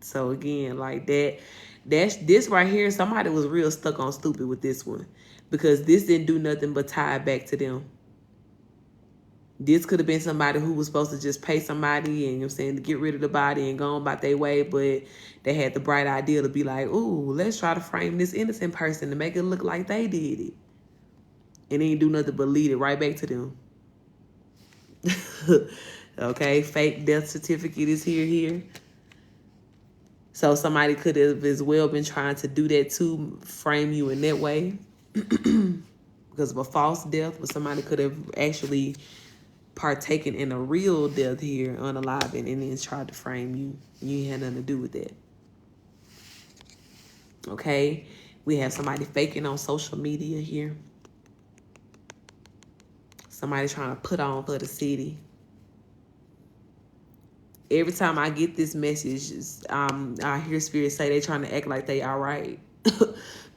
So again, like this right here, somebody was real stuck on stupid with this one because this didn't do nothing but tie it back to them. This could have been somebody who was supposed to just pay somebody and, you know what I'm saying, to get rid of the body and go on about their way, but they had the bright idea to be like, ooh, let's try to frame this innocent person to make it look like they did it. And they didn't do nothing but lead it right back to them. Okay, fake death certificate is here. So somebody could have as well been trying to do that to frame you in that way. Because of a false death, but somebody could have actually partaken in a real death here, unaliving, and then tried to frame you. You ain't had nothing to do with that. Okay? We have somebody faking on social media here. Somebody trying to put on for the city. Every time I get this message, I hear spirits say they trying to act like they all right.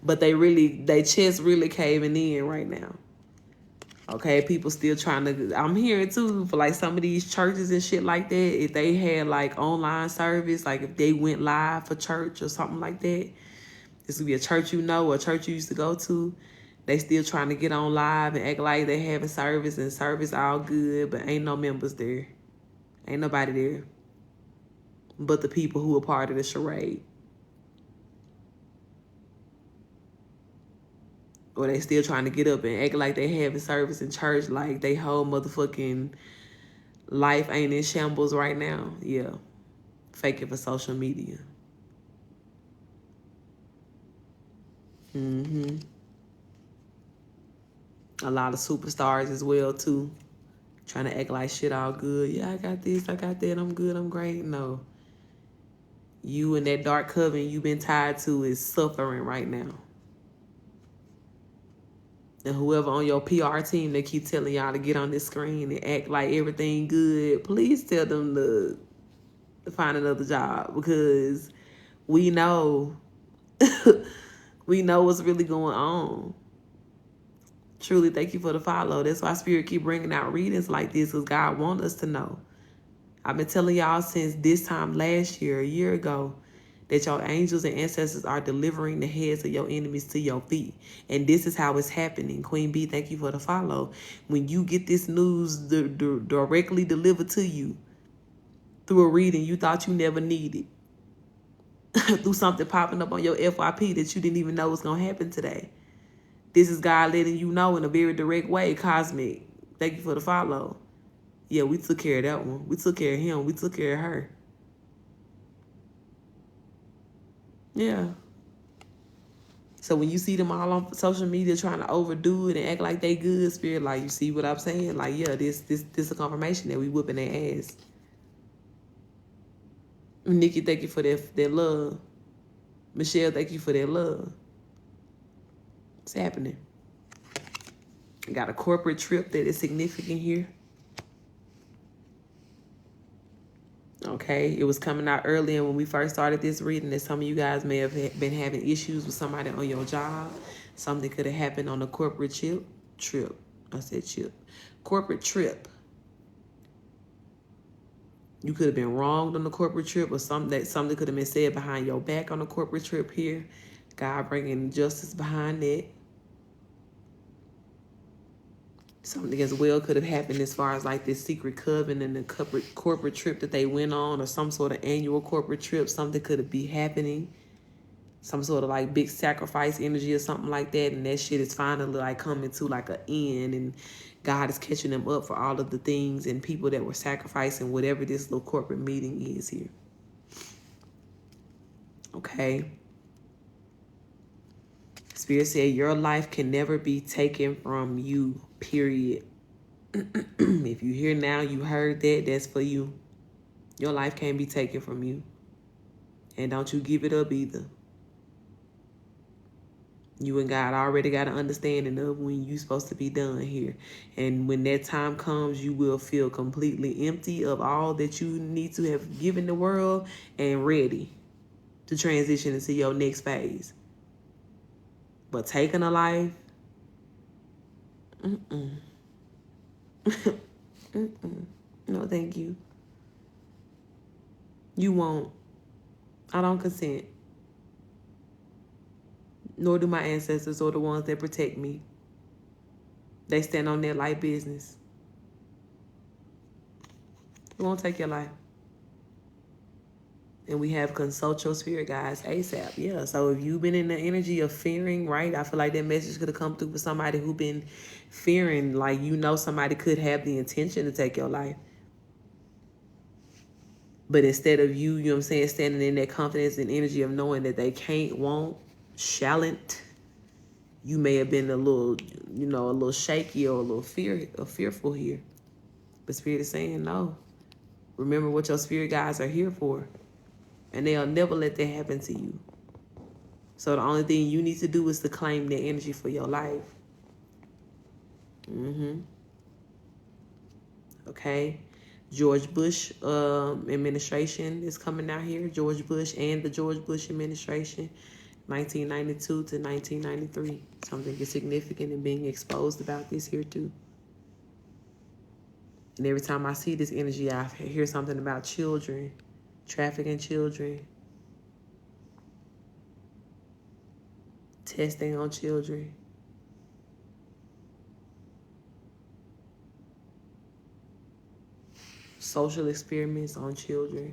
But they chest really caving in right now. Okay, people still trying to, I'm hearing too, for like some of these churches and shit like that, if they had like online service, like if they went live for church or something like that, this would be a church you know, or a church you used to go to, they still trying to get on live and act like they having service and service all good, but ain't no members there. Ain't nobody there but the people who are part of the charade. Or they still trying to get up and act like they having service in church, like they whole motherfucking life ain't in shambles right now. Yeah. Fake it for social media. Mm-hmm. A lot of superstars as well, too. Trying to act like shit all good. Yeah, I got this, I got that, I'm good, I'm great. No. You and that dark coven you've been tied to is suffering right now. And whoever on your PR team that keep telling y'all to get on this screen and act like everything good, please tell them to find another job, because we know we know what's really going on. Truly, thank you for the follow. That's why Spirit keep bringing out readings like this, because God wants us to know. I've been telling y'all since this time last year, a year ago, that your angels and ancestors are delivering the heads of your enemies to your feet. And this is how it's happening. Queen B, thank you for the follow. When you get this news directly delivered to you through a reading you thought you never needed, through something popping up on your FYP that you didn't even know was going to happen today. This is God letting you know in a very direct way. Cosmic, thank you for the follow. Yeah, we took care of that one. We took care of him. We took care of her. Yeah. So when you see them all on social media trying to overdo it and act like they good, Spirit, like, you see what I'm saying? Like, yeah, this a confirmation that we whooping their ass. Nikki, thank you for that love. Michelle, thank you for that love. It's happening. Got a corporate trip that is significant here. Okay, it was coming out earlier when we first started this reading that some of you guys may have been having issues with somebody on your job. Something could have happened on a corporate trip. I said chip. Corporate trip. You could have been wronged on the corporate trip, or something could have been said behind your back on a corporate trip here. God bringing justice behind that. Something as well could have happened as far as like this secret coven and the corporate trip that they went on, or some sort of annual corporate trip. Something could be happening. Some sort of like big sacrifice energy or something like that. And that shit is finally like coming to like an end. And God is catching them up for all of the things and people that were sacrificing whatever this little corporate meeting is here. Okay. Spirit said your life can never be taken from you, period. If you hear now, you heard that, that's for you. Your life can't be taken from you. And don't you give it up either. You and God already got an understanding of when you're supposed to be done here. And when that time comes, you will feel completely empty of all that you need to have given the world and ready to transition into your next phase. But taking a life, no, thank you. You won't. I don't consent. Nor do my ancestors or the ones that protect me. They stand on their life business. It won't take your life. And we have consult your spirit guides ASAP. Yeah, so if you've been in the energy of fearing, right? I feel like that message could have come through for somebody who's been fearing, like, you know, somebody could have the intention to take your life. But instead of you, you know what I'm saying, standing in that confidence and energy of knowing that they can't, won't, shalln't, you may have been a little, you know, a little shaky or a little fearful here. But Spirit is saying no. Remember what your spirit guides are here for. And they'll never let that happen to you. So the only thing you need to do is to claim that energy for your life. Okay. George Bush administration is coming out here. George Bush and the George Bush administration, 1992 to 1993. Something is significant and being exposed about this here too. And every time I see this energy, I hear something about children, trafficking children, testing on children. Social experiments on children.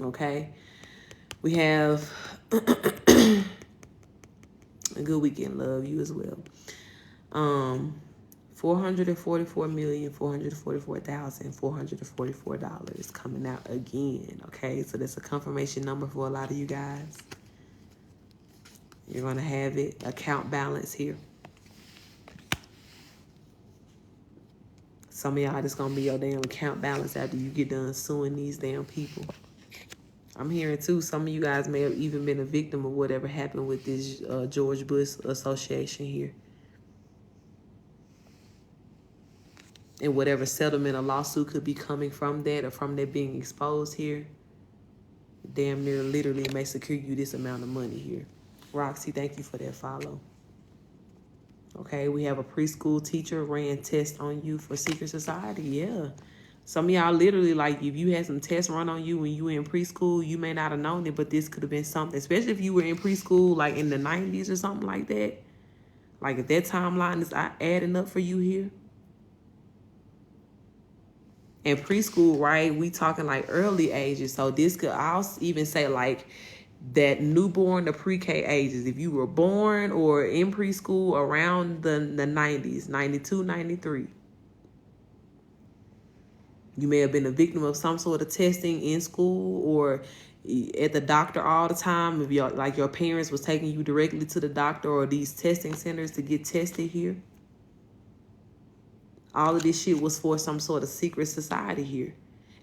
Okay. We have a good weekend, love. You as well. $444,444,444 coming out again. Okay, so that's a confirmation number for a lot of you guys. You're gonna have it. Account balance here. Some of y'all, this gonna be your damn account balance after you get done suing these damn people. I'm hearing too, some of you guys may have even been a victim of whatever happened with this George Bush Association here. And whatever settlement or lawsuit could be coming from that or from that being exposed here, damn near literally may secure you this amount of money here. Roxy, thank you for that follow. Okay, we have a preschool teacher ran tests on you for secret society. Yeah. Some of y'all literally, like, if you had some tests run on you when you were in preschool, you may not have known it, but this could have been something, especially if you were in preschool, like in the 90s or something like that. Like, if that timeline is adding up for you here. And preschool, right, we talking like early ages. So this could, I'll even say like that newborn to pre-K ages. If you were born or in preschool around the 90s, 92, 93. You may have been a victim of some sort of testing in school or at the doctor all the time. If your parents was taking you directly to the doctor or these testing centers to get tested here. All of this shit was for some sort of secret society here.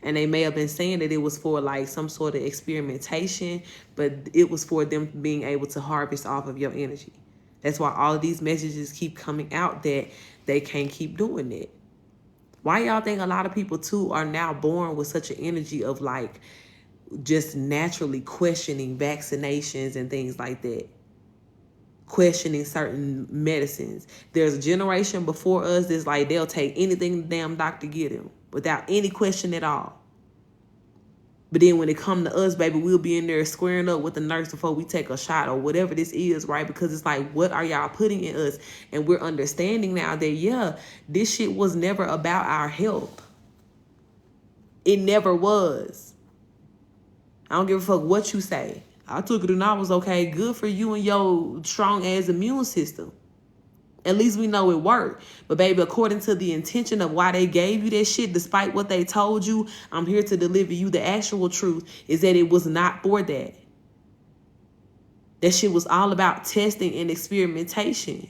And they may have been saying that it was for like some sort of experimentation, but it was for them being able to harvest off of your energy. That's why all of these messages keep coming out that they can't keep doing that. Why y'all think a lot of people too are now born with such an energy of like just naturally questioning vaccinations and things like that? Questioning certain medicines. There's a generation before us that's like they'll take anything the damn doctor get them without any question at all. But then when it come to us, baby, we'll be in there squaring up with the nurse before we take a shot or whatever this is, right? Because it's like, what are y'all putting in us? And we're understanding now that, yeah, this shit was never about our health. It never was. I don't give a fuck what you say. I took it and I was okay. Good for you and your strong ass immune system. At least we know it worked. But baby, according to the intention of why they gave you that shit, despite what they told you, I'm here to deliver you the actual truth, is that it was not for that. That shit was all about testing and experimentation.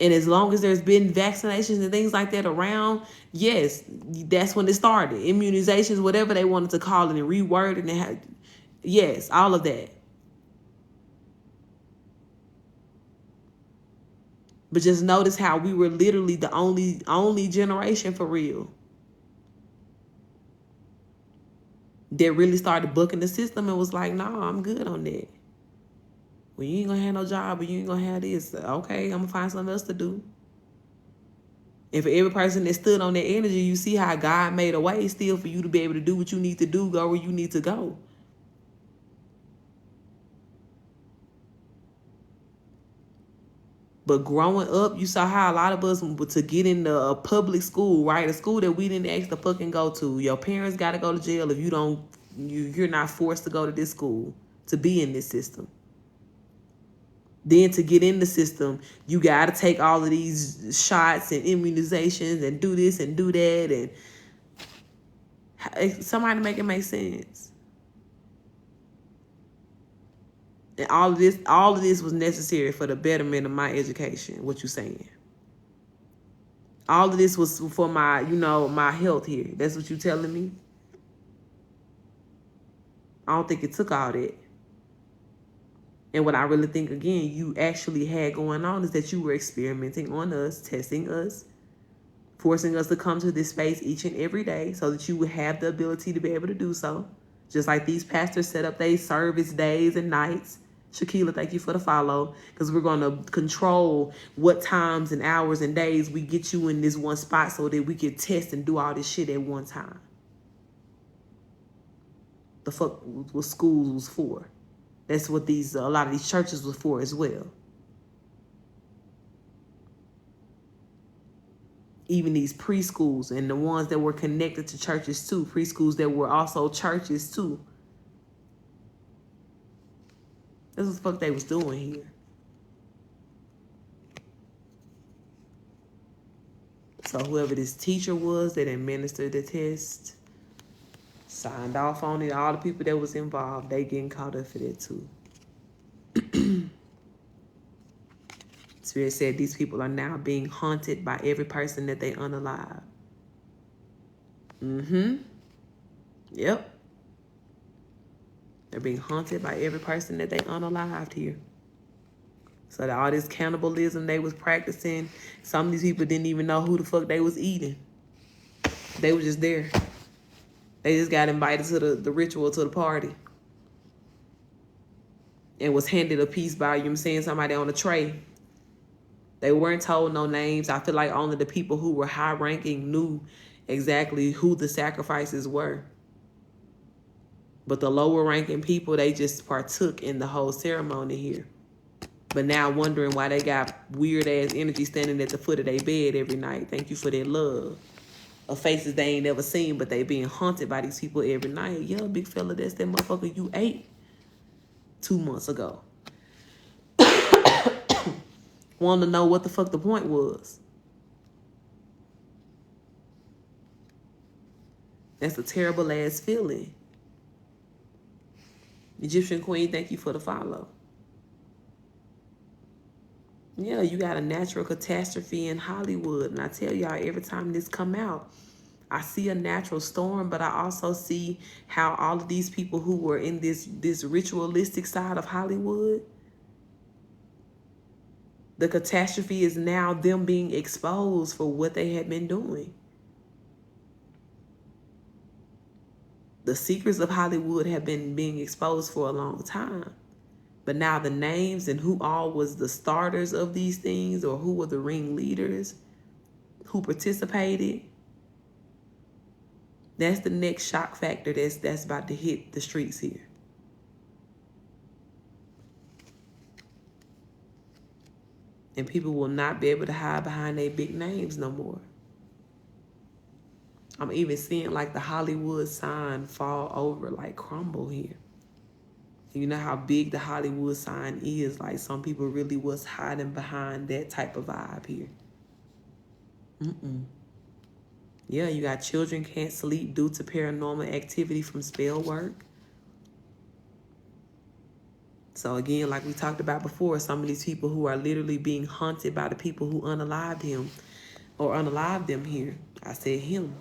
And as long as there's been vaccinations and things like that around, yes, that's when it started. Immunizations, whatever they wanted to call it and reword it. And yes, all of that. But just notice how we were literally the only generation for real that really started booking the system and was like, nah, I'm good on that. Well, you ain't gonna have no job, but you ain't gonna have this. Okay, I'm gonna find something else to do. And for every person that stood on that energy, you see how God made a way still for you to be able to do what you need to do, go where you need to go. But growing up, you saw how a lot of us, to get into a public school, right? A school that we didn't ask to fucking go to. Your parents got to go to jail if you're not forced to go to this school to be in this system. Then to get in the system, you got to take all of these shots and immunizations and do this and do that. And somebody make it make sense. And all of this was necessary for the betterment of my education. What you saying? All of this was for my, my health here. That's what you telling me? I don't think it took all that. And what I really think, again, you actually had going on is that you were experimenting on us, testing us, forcing us to come to this space each and every day so that you would have the ability to be able to do so. Just like these pastors set up their service days and nights, Shakila, thank you for the follow. Because we're going to control what times and hours and days we get you in this one spot so that we can test and do all this shit at one time. The fuck what schools was for. That's what a lot of these churches was for as well. Even these preschools and the ones that were connected to churches too. Preschools that were also churches too. That's what the fuck they was doing here. So whoever this teacher was that administered the test, signed off on it, all the people that was involved, they getting caught up for that too. Spirit said these people are now being haunted by every person that they unalive. Yep. They're being haunted by every person that they unalived here. So that all this cannibalism they was practicing, some of these people didn't even know who the fuck they was eating. They were just there. They just got invited to the ritual, to the party. And was handed a piece by, you know what I'm saying, somebody on a tray. They weren't told no names. I feel like only the people who were high ranking knew exactly who the sacrifices were. But the lower ranking people, they just partook in the whole ceremony here. But now wondering why they got weird ass energy standing at the foot of their bed every night. Thank you for their love. Of faces they ain't never seen, but they being haunted by these people every night. Yeah, big fella, that's that motherfucker you ate 2 months ago. Wanted to know what the fuck the point was. That's a terrible ass feeling. Egyptian Queen, thank you for the follow. Yeah, you got a natural catastrophe in Hollywood. And I tell y'all, every time this come out, I see a natural storm, but I also see how all of these people who were in this ritualistic side of Hollywood, the catastrophe is now them being exposed for what they had been doing. The secrets of Hollywood have been being exposed for a long time. But now the names and who all was the starters of these things, or who were the ringleaders, who participated, that's the next shock factor that's about to hit the streets here. And people will not be able to hide behind their big names no more. I'm even seeing like the Hollywood sign fall over, like crumble here. You know how big the Hollywood sign is. Like some people really was hiding behind that type of vibe here. Yeah, you got children can't sleep due to paranormal activity from spell work. So again, like we talked about before, some of these people who are literally being haunted by the people who unalived him or unalived them here. I said him.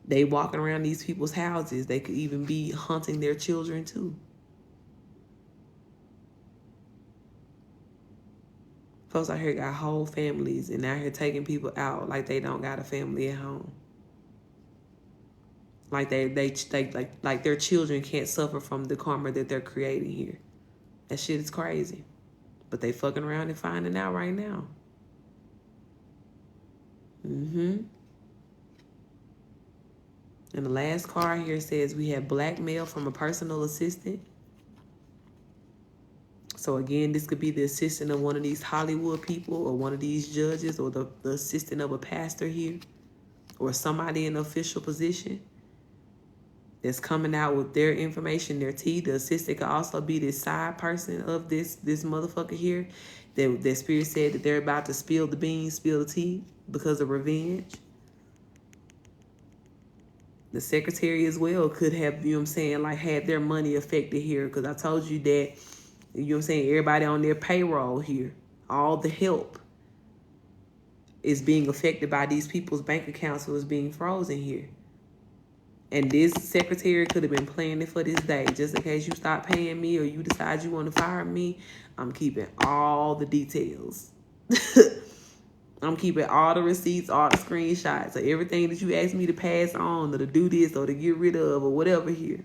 They walking around these people's houses. They could even be hunting their children too. Folks out here got whole families and out here taking people out like they don't got a family at home. Like like their children can't suffer from the karma that they're creating here. That shit is crazy. But they fucking around and finding out right now. And the last card here says we have blackmail from a personal assistant. So again, this could be the assistant of one of these Hollywood people or one of these judges or the assistant of a pastor here or somebody in an official position that's coming out with their information, their tea. The assistant could also be this side person of this motherfucker here that spirit said that they're about to spill the beans, spill the tea because of revenge. The secretary as well could have, you know what I'm saying, like had their money affected here because I told you that, you know what I'm saying, everybody on their payroll here, all the help is being affected by these people's bank accounts who is being frozen here. And this secretary could have been planning for this day. Just in case you stop paying me or you decide you want to fire me, I'm keeping all the details. I'm keeping all the receipts, all the screenshots, so everything that you ask me to pass on or to do this or to get rid of or whatever here.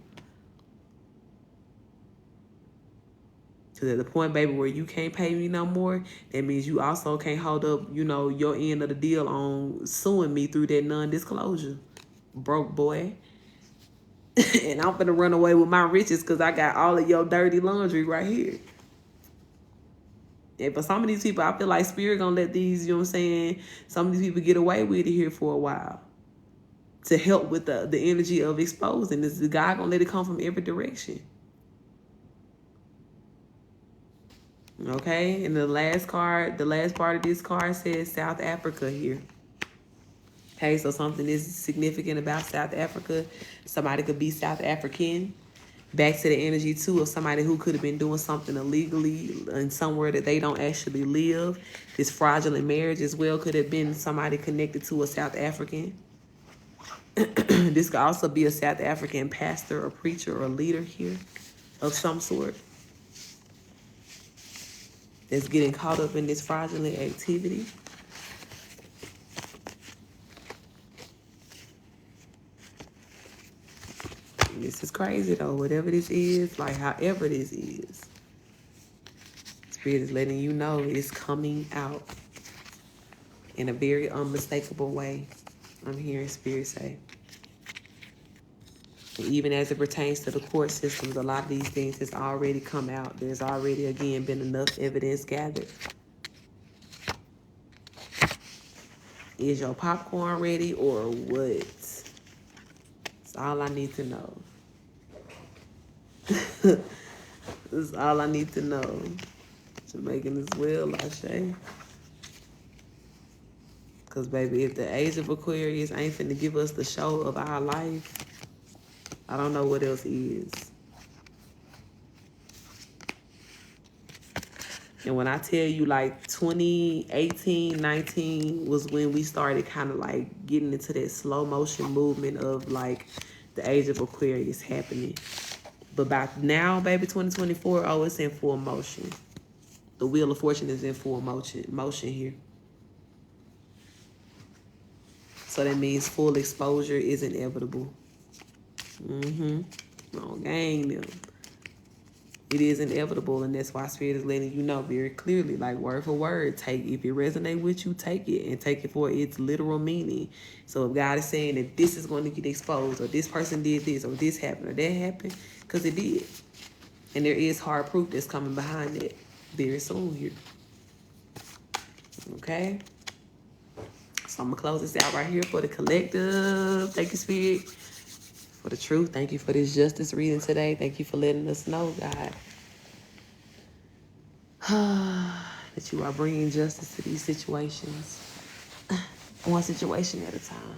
Because at the point, baby, where you can't pay me no more, that means you also can't hold up, your end of the deal on suing me through that non-disclosure. Broke boy. And I'm finna run away with my riches because I got all of your dirty laundry right here. And for some of these people, I feel like Spirit gonna let these, some of these people get away with it here for a while. To help with the energy of exposing. This the God gonna let it come from every direction. Okay, and the last part of this card says South Africa here. Okay, so something is significant about South Africa. Somebody could be South African. Back to the energy, too, of somebody who could have been doing something illegally in somewhere that they don't actually live. This fraudulent marriage as well could have been somebody connected to a South African. This could also be a South African pastor or preacher or leader here of some sort that's getting caught up in this fraudulent activity. This is crazy though. Whatever this is, like however this is, Spirit is letting you know it's coming out in a very unmistakable way. I'm hearing Spirit say. And even as it pertains to the court systems, a lot of these things has already come out. There's already, again, been enough evidence gathered. Is your popcorn ready or what? That's all I need to know. That's all I need to know. Jamaican as well, Ashe. Because, baby, if the age of Aquarius ain't finna give us the show of our life, I don't know what else is. And when I tell you, like, 2018, 19 was when we started kind of, like, getting into that slow motion movement of, like, the age of Aquarius happening. But by now, baby, 2024, oh, it's in full motion. The Wheel of Fortune is in full motion here. So that means full exposure is inevitable. Wrong gang them. It is inevitable, and that's why Spirit is letting you know very clearly, like word for word. If it resonates with you, take it and take it for its literal meaning. So if God is saying that this is going to get exposed, or this person did this, or this happened, or that happened, because it did. And there is hard proof that's coming behind it very soon here. Okay? So I'm going to close this out right here for the collective. Thank you, Spirit, for the truth. Thank you for this justice reading today. Thank you for letting us know, God, that you are bringing justice to these situations, one situation at a time.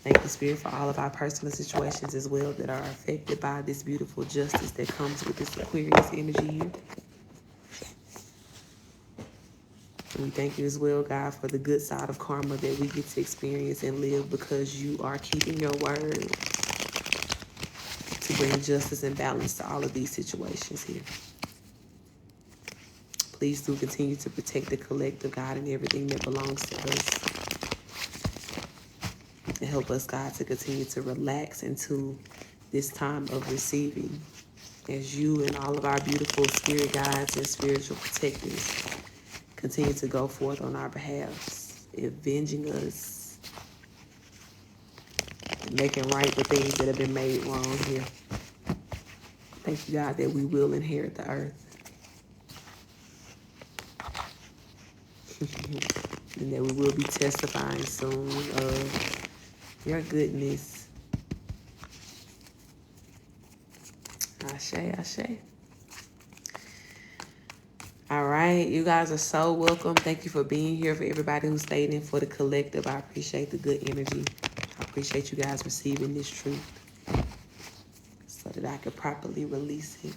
Thank you, Spirit, for all of our personal situations as well that are affected by this beautiful justice that comes with this Aquarius energy here. And we thank you as well, God, for the good side of karma that we get to experience and live because you are keeping your word to bring justice and balance to all of these situations here. Please do continue to protect the collective, God, and everything that belongs to us. And help us, God, to continue to relax into this time of receiving as you and all of our beautiful spirit guides and spiritual protectors continue to go forth on our behalf, avenging us, making right the things that have been made wrong here. Thank you, God, that we will inherit the earth. And that we will be testifying soon of your goodness. Ashe, ashe. All right, you guys are so welcome. Thank you for being here. For everybody who stayed in for the collective, I appreciate the good energy. I appreciate you guys receiving this truth so that I could properly release it.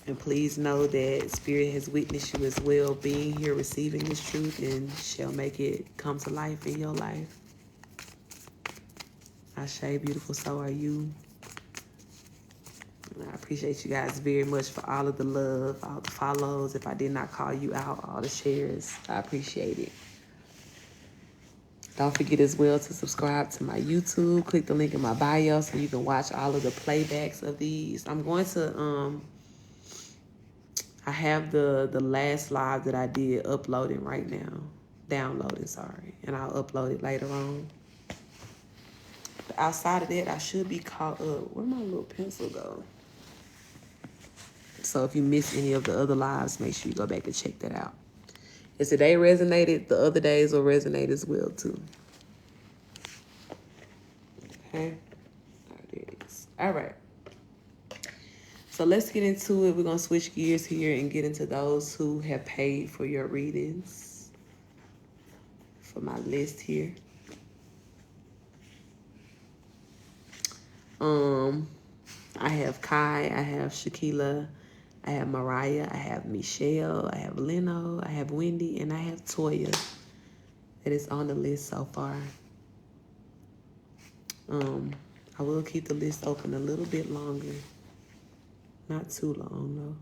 And please know that Spirit has witnessed you as well being here, receiving this truth, and shall make it come to life in your life. Ashe, beautiful, so are you. I appreciate you guys very much for all of the love, all the follows. If I did not call you out, all the shares, I appreciate it. Don't forget as well to subscribe to my YouTube. Click the link in my bio so you can watch all of the playbacks of these. I'm going to, I have the last live that I did uploading right now. Downloading, sorry. And I'll upload it later on. But outside of that, I should be caught up. Where'd my little pencil go? So if you miss any of the other lives, make sure you go back and check that out. If today resonated, the other days will resonate as well too. Okay, there it is. All right. So let's get into it. We're gonna switch gears here and get into those who have paid for your readings. For my list here. I have Kai, I have Shakila, I have Mariah, I have Michelle, I have Leno, I have Wendy, and I have Toya that is on the list so far. I will keep the list open a little bit longer. Not too long, though.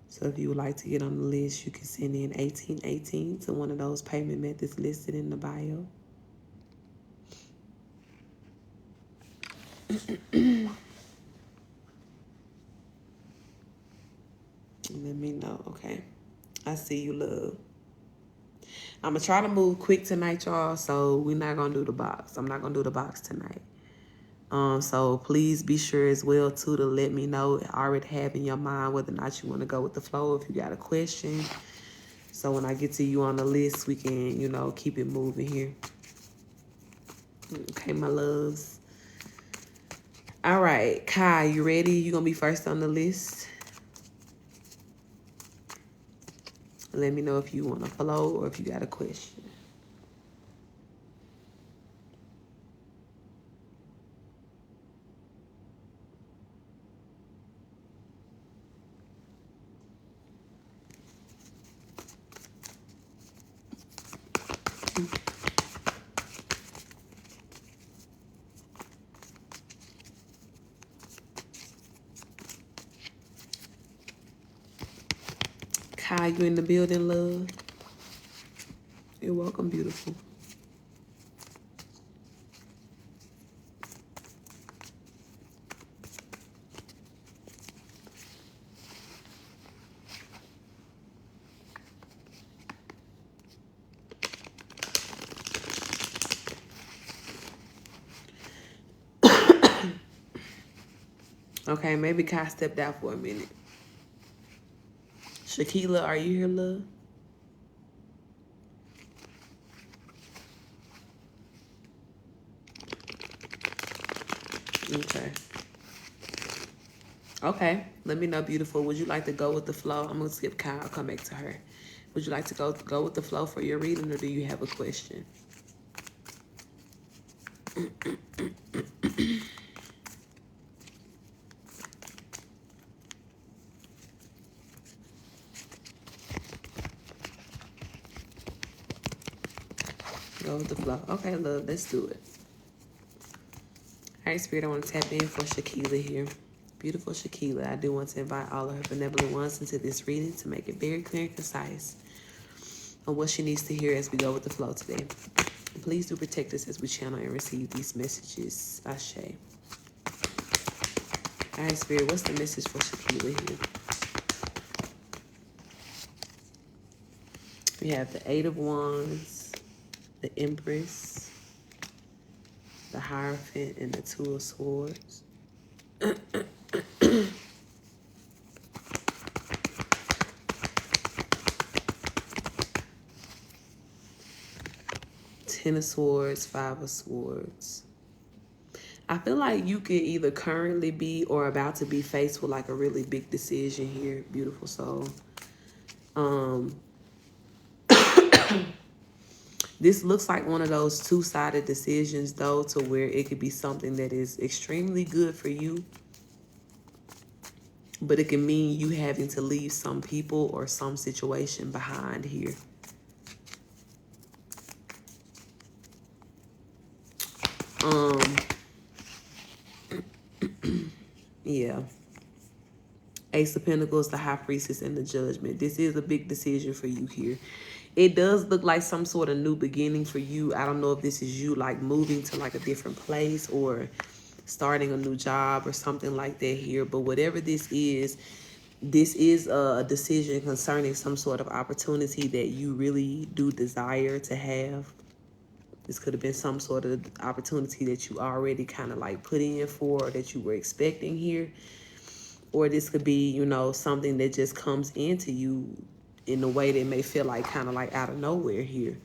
So if you would like to get on the list, you can send in 1818 to one of those payment methods listed in the bio. Let me know, okay? I see you, love. I'm going to try to move quick tonight, y'all, so we're not going to do the box. I'm not going to do the box tonight. So please be sure as well, too, to let me know. I already have in your mind whether or not you want to go with the flow, if you got a question. So when I get to you on the list, we can, you know, keep it moving here. Okay, my loves. All right, Kai, you ready? You going to be first on the list? Let me know if you want to flow or if you got a question. Kai, you in the building, love? You're welcome, beautiful. Okay, maybe Kai stepped out for a minute. Shakila, are you here, love? Okay. Okay, let me know, beautiful. Would you like to go with the flow? I'm going to skip Kai. I'll come back to her. Would you like to go with the flow for your reading, or do you have a question? Go with the flow. Okay, love, let's do it. All right, Spirit, I want to tap in for Shakila here. Beautiful Shakila. I do want to invite all of her benevolent ones into this reading to make it very clear and concise on what she needs to hear as we go with the flow today. And please do protect us as we channel and receive these messages. Ashe. All right, Spirit, what's the message for Shakila here? We have the Eight of Wands, the Empress, the Hierophant, and the Two of Swords. Ten of Swords, Five of Swords. I feel like you could either currently be or about to be faced with like a really big decision here, beautiful soul. This looks like one of those two-sided decisions, though, to where it could be something that is extremely good for you, but it can mean you having to leave some people or some situation behind here. Yeah. Ace of Pentacles, the High Priestess, and the Judgment. This is a big decision for you here. It does look like some sort of new beginning for you. I don't know if this is you like moving to like a different place or starting a new job or something like that here. But whatever this is a decision concerning some sort of opportunity that you really do desire to have. This could have been some sort of opportunity that you already kind of like put in for, or that you were expecting here. Or this could be, you know, something that just comes into you in a way that may feel like kind of like out of nowhere here.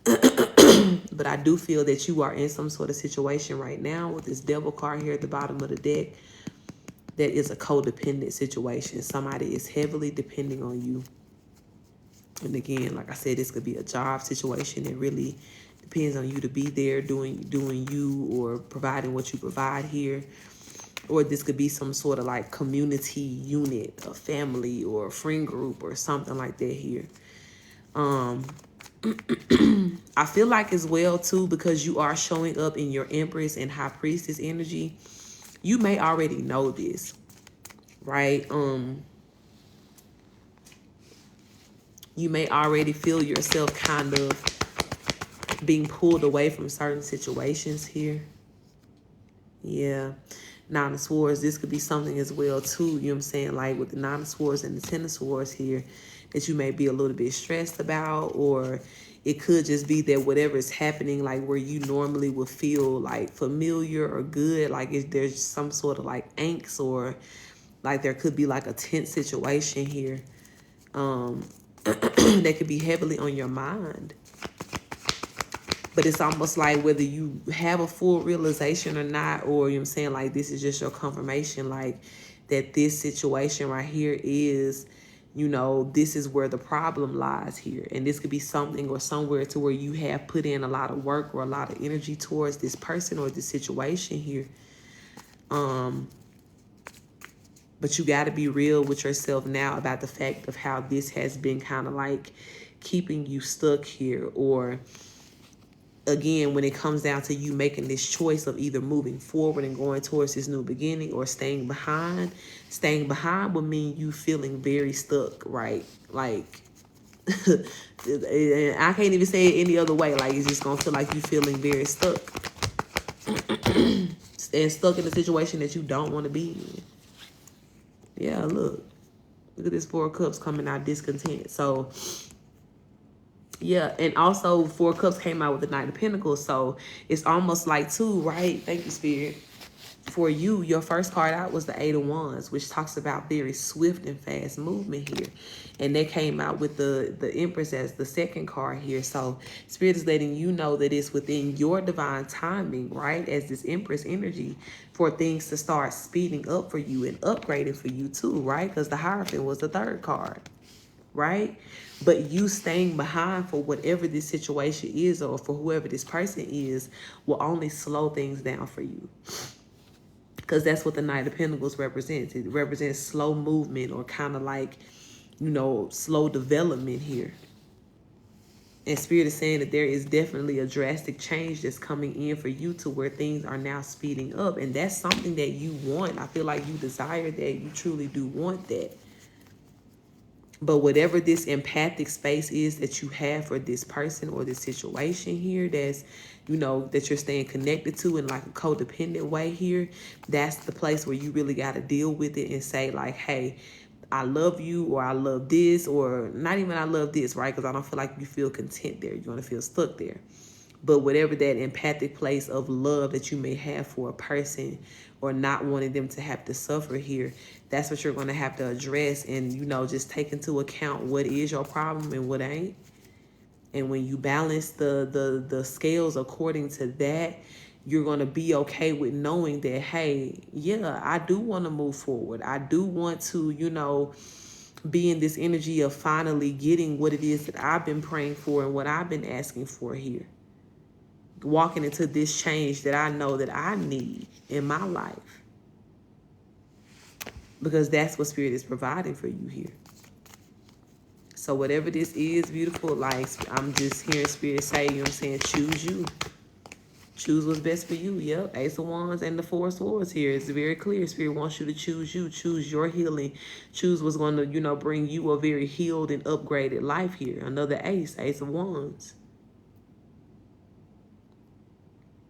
But I do feel that you are in some sort of situation right now with this devil card here at the bottom of the deck that is a codependent situation. Somebody is heavily depending on you. And again, like I said, this could be a job situation that really depends on you to be there doing you or providing what you provide here. Or this could be some sort of like community unit, a family or a friend group or something like that here. I feel like as well too, because you are showing up in your Empress and High Priestess energy, you may already know this, right? You may already feel yourself kind of being pulled away from certain situations here. Yeah. Nine of Swords, this could be something as well too, you know what I'm saying? Like with the Nine of Swords and the Ten of Swords here, that you may be a little bit stressed about, or it could just be that whatever is happening, like where you normally would feel like familiar or good, like if there's some sort of like angst, or like there could be like a tense situation here that could be heavily on your mind. But it's almost like whether you have a full realization or not, or you know what I'm saying, like this is just your confirmation, like that this situation right here is, you know, this is where the problem lies here. And this could be something or somewhere to where you have put in a lot of work or a lot of energy towards this person or this situation here. But you got to be real with yourself now about the fact of how this has been kind of like keeping you stuck here. Or again, when it comes down to you making this choice of either moving forward and going towards this new beginning or staying behind would mean you feeling very stuck, right? Like, I can't even say it any other way. Like, it's just going to feel like you feeling very stuck. And stuck in a situation that you don't want to be in. Yeah, look at this Four of Cups coming out, discontent. So yeah, and also Four of Cups came out with the Knight of Pentacles. So it's almost like too, right? Thank you, Spirit. For you, your first card out was the Eight of Wands, which talks about very swift and fast movement here. And they came out with the Empress as the second card here. So Spirit is letting you know that it's within your divine timing, right? As this Empress energy, for things to start speeding up for you and upgrading for you too, right? Because the Hierophant was the third card, right? But you staying behind for whatever this situation is, or for whoever this person is, will only slow things down for you. Because that's what the Knight of Pentacles represents. It represents slow movement, or kind of like, you know, slow development here. And Spirit is saying that there is definitely a drastic change that's coming in for you to where things are now speeding up. And that's something that you want. I feel like you desire that. You truly do want that. But whatever this empathic space is that you have for this person or this situation here, that's, you know, that you're staying connected to in like a codependent way here, that's the place where you really got to deal with it and say like, hey, I love you, or I love this, or not even I love this, right? Because I don't feel like you feel content there. You're going to feel stuck there. But whatever that empathic place of love that you may have for a person, or not wanting them to have to suffer here, that's what you're going to have to address. And, you know, just take into account what is your problem and what ain't. And when you balance the scales according to that, you're going to be okay with knowing that, hey, yeah, I do want to move forward. I do want to, you know, be in this energy of finally getting what it is that I've been praying for and what I've been asking for here. Walking into this change that I know that I need in my life. Because that's what Spirit is providing for you here. So whatever this is, beautiful, like I'm just hearing Spirit say, you know what I'm saying, choose you. Choose what's best for you. Yep. Ace of Wands and the Four of Swords here. It's very clear. Spirit wants you to choose you. Choose your healing. Choose what's going to, bring you a very healed and upgraded life here. Another ace. Ace of Wands.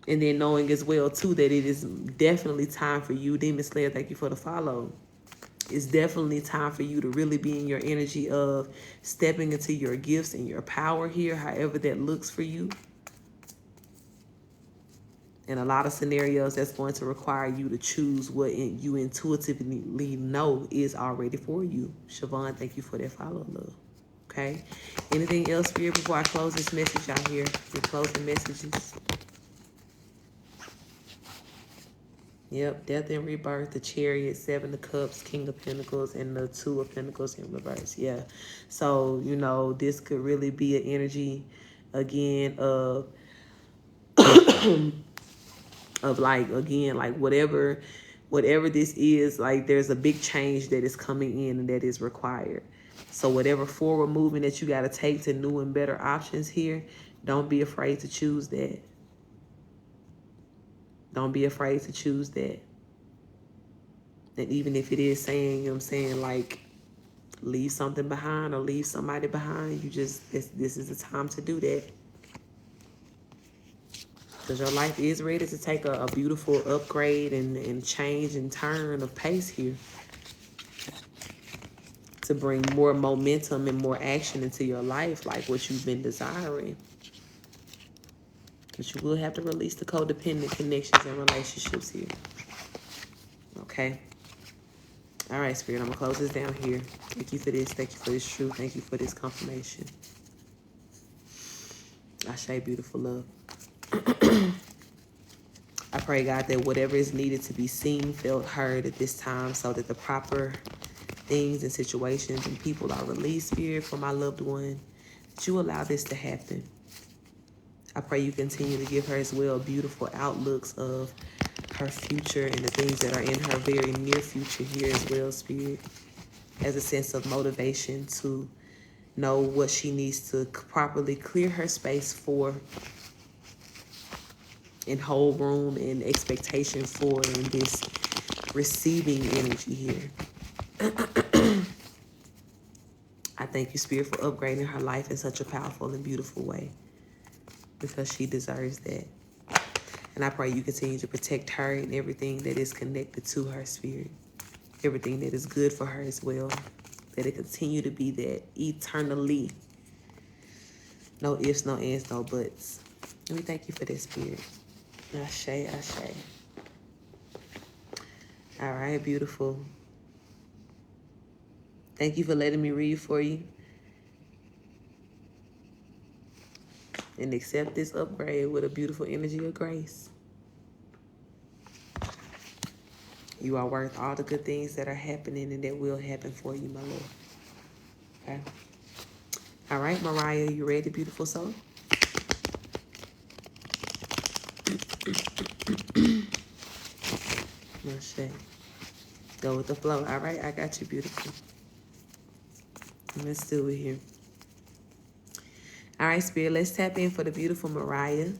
And then knowing as well, too, that it is definitely time for you. Demon Slayer, thank you for the follow. It's definitely time for you to really be in your energy of stepping into your gifts and your power here, however that looks for you. In a lot of scenarios, that's going to require you to choose what you intuitively know is already for you. Siobhan, thank you for that follow, love. Okay. Anything else, Spirit, before I close this message out here? Your closing messages. Yep, Death and Rebirth, the Chariot, Seven of Cups, King of Pentacles, and the Two of Pentacles in reverse. Yeah. So, this could really be an energy, again, of whatever this is, like there's a big change that is coming in and that is required. So whatever forward movement that you got to take to new and better options here, don't be afraid to choose that. Don't be afraid to choose that. And even if it is saying, like, leave something behind or leave somebody behind, this is the time to do that. Because your life is ready to take a beautiful upgrade and change and turn of pace here. To bring more momentum and more action into your life, like what you've been desiring. But you will have to release the codependent connections and relationships here. Okay. All right, Spirit, I'm going to close this down here. Thank you for this. Thank you for this truth. Thank you for this confirmation. Ashe, beautiful love. I pray, God, that whatever is needed to be seen, felt, heard at this time, so that the proper things and situations and people are released, Spirit, for my loved one, that you allow this to happen. I pray you continue to give her as well beautiful outlooks of her future and the things that are in her very near future here as well, Spirit, as a sense of motivation to know what she needs to properly clear her space for and hold room and expectation for in this receiving energy here. I thank you, Spirit, for upgrading her life in such a powerful and beautiful way, because she deserves that. And I pray you continue to protect her and everything that is connected to her, Spirit. Everything that is good for her as well. That it continue to be that eternally. No ifs, no ands, no buts. And we thank you for this, Spirit. Ashe, ashe. All right, beautiful. Thank you for letting me read for you. And accept this upgrade with a beautiful energy of grace. You are worth all the good things that are happening and that will happen for you, my love. Okay? All right, Mariah, you ready, beautiful soul? Ashe. Go with the flow. All right, I got you, beautiful. Let's do it here. All right, Spirit, let's tap in for the beautiful Mariah.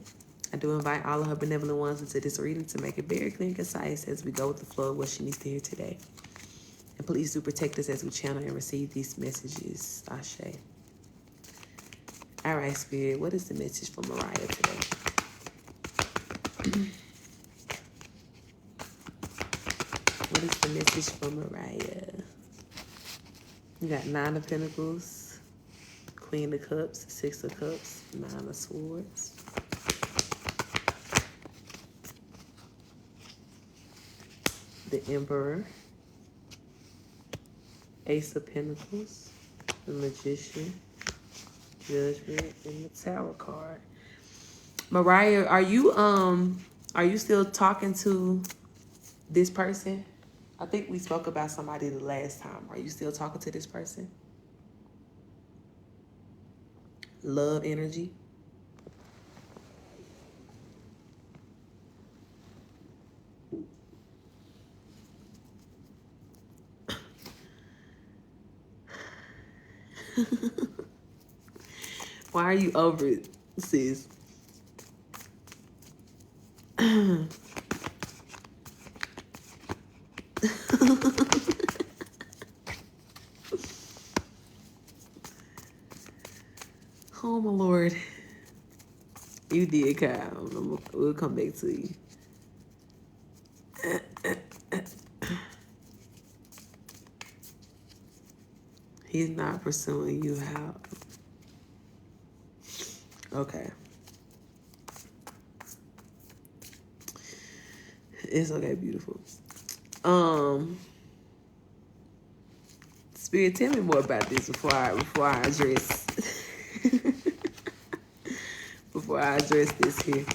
I do invite all of her benevolent ones into this reading to make it very clear and concise as we go with the flow of what she needs to hear today. And please do protect us as we channel and receive these messages. Ashe. All right, Spirit, what is the message for Mariah today? What is the message for Mariah? You got Nine of Pentacles, Queen of Cups, Six of Cups, Nine of Swords. The Emperor, Ace of Pentacles, the Magician, Judgment, and the Tower card. Mariah, are you still talking to this person? I think we spoke about somebody the last time. Are you still talking to this person? Love energy. Why are you over it, sis? Oh, my Lord. You did, Kyle. We'll come back to you. He's not pursuing you. How? Okay. It's okay, beautiful. Spirit, tell me more about this before I address before I address this here.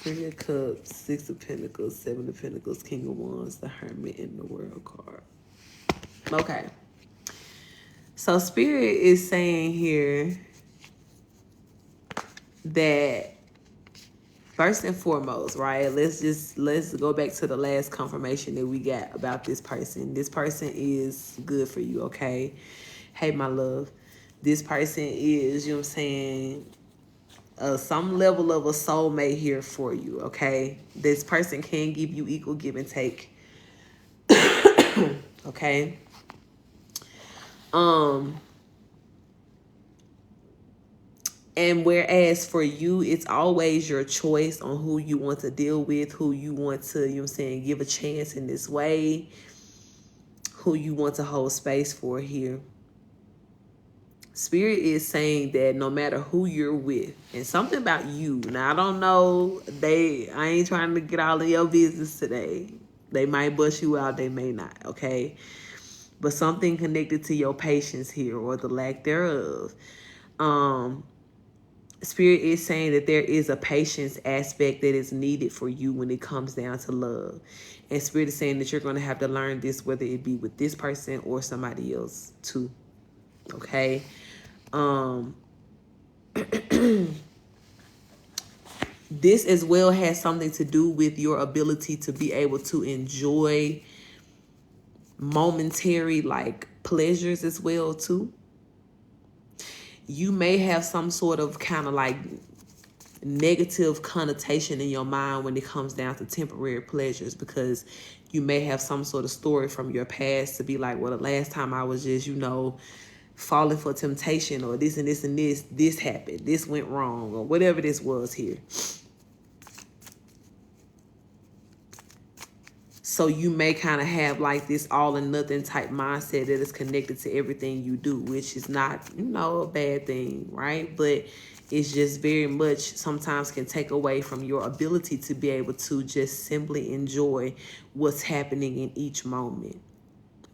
Three of Cups, Six of Pentacles, Seven of Pentacles, King of Wands, the Hermit, and the World card. Okay. So Spirit is saying here that first and foremost, right? Let's go back to the last confirmation that we got about this person. This person is good for you, okay? Hey, my love. This person is, you know what I'm saying, some level of a soulmate here for you, okay? This person can give you equal give and take. Okay? And whereas for you, it's always your choice on who you want to deal with, who you want to, you know what I'm saying, give a chance in this way, who you want to hold space for here. Spirit is saying that no matter who you're with, and something about you, now I don't know, I ain't trying to get all of your business today. They might bust you out, they may not, okay? But something connected to your patience here or the lack thereof. Spirit is saying that there is a patience aspect that is needed for you when it comes down to love. And Spirit is saying that you're going to have to learn this, whether it be with this person or somebody else too. Okay? This as well has something to do with your ability to be able to enjoy momentary like pleasures as well too. You may have some sort of kind of like negative connotation in your mind when it comes down to temporary pleasures, because you may have some sort of story from your past to be like, well, the last time I was just, you know, falling for temptation, or this and this and this happened, this went wrong, or whatever this was here. So you may kind of have like this all or nothing type mindset that is connected to everything you do, which is not, you know, a bad thing, right? But it's just very much sometimes can take away from your ability to be able to just simply enjoy what's happening in each moment,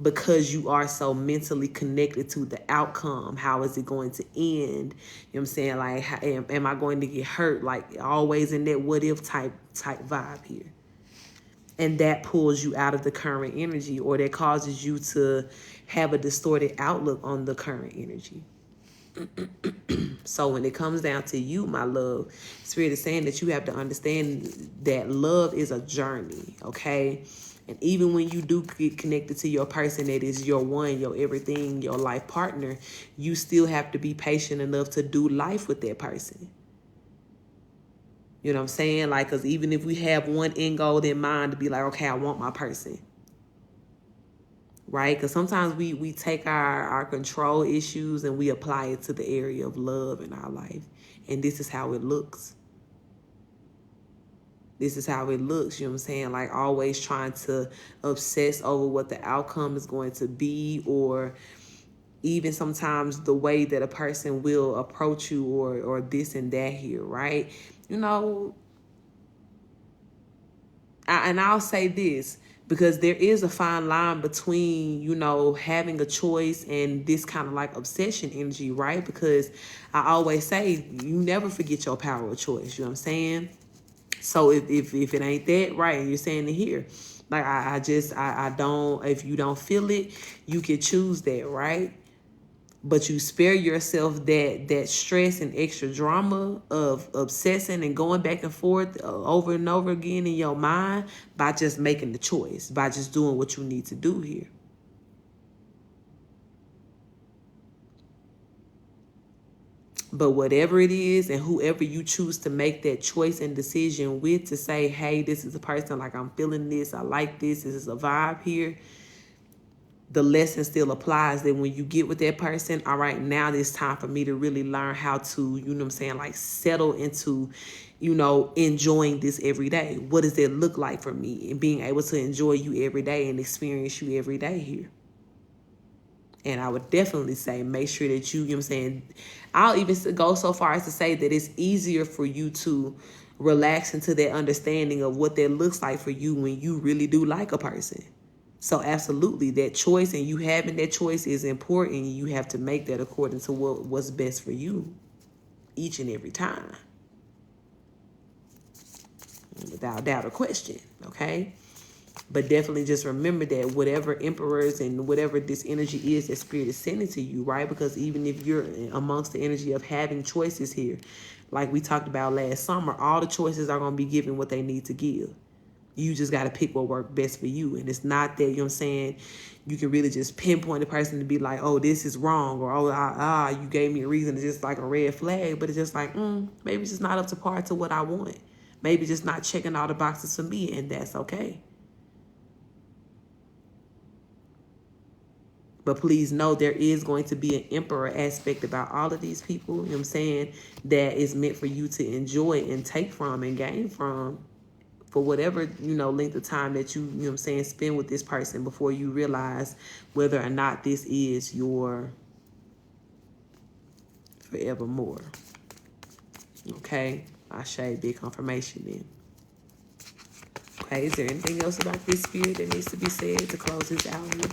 because you are so mentally connected to the outcome. How is it going to end? You know what I'm saying? Like, am I going to get hurt? Like, always in that what if type vibe here. And that pulls you out of the current energy, or that causes you to have a distorted outlook on the current energy. So when it comes down to you, my love, Spirit is saying that you have to understand that love is a journey, okay? And even when you do get connected to your person that is your one, your everything, your life partner, you still have to be patient enough to do life with that person. You know what I'm saying? Like, because even if we have one end goal in mind to be like, okay, I want my person. Right? Because sometimes we take our control issues and we apply it to the area of love in our life. And this is how it looks. This is how it looks, you know what I'm saying? Like, always trying to obsess over what the outcome is going to be, or even sometimes the way that a person will approach you, or this and that here, right? You know, and I'll say this, because there is a fine line between, you know, having a choice and this kind of like obsession energy, right? Because I always say, you never forget your power of choice, you know what I'm saying? So if it ain't that, right, and you're saying it here, like I don't, if you don't feel it, you can choose that, right? But you spare yourself that stress and extra drama of obsessing and going back and forth over and over again in your mind by just making the choice, by just doing what you need to do here. But whatever it is, and whoever you choose to make that choice and decision with, to say, hey, this is a person, like, I'm feeling this, I like this is a vibe here, the lesson still applies that when you get with that person, all right, now it's time for me to really learn how to, you know what I'm saying, like, settle into, you know, enjoying this every day. What does that look like for me? And being able to enjoy you every day and experience you every day here. And I would definitely say, make sure that you know what I'm saying, I'll even go so far as to say that it's easier for you to relax into that understanding of what that looks like for you when you really do like a person. So absolutely, that choice and you having that choice is important. You have to make that according to what's best for you each and every time, without doubt or question, okay? But definitely just remember that whatever emperors and whatever this energy is that spirit is sending to you, right? Because even if you're amongst the energy of having choices here, like we talked about last summer, all the choices are going to be given what they need to give. You just got to pick what works best for you. And it's not that, you know what I'm saying, you can really just pinpoint the person to be like, oh, this is wrong, or oh, you gave me a reason. It's just like a red flag. But it's just like, maybe it's just not up to par to what I want. Maybe just not checking all the boxes for me, and that's okay. But please know there is going to be an emperor aspect about all of these people, you know what I'm saying, that is meant for you to enjoy and take from and gain from for whatever, you know, length of time that you know what I'm saying, spend with this person before you realize whether or not this is your forevermore. Okay? Ashe, big confirmation then. Okay, is there anything else about this spirit that needs to be said to close this out here?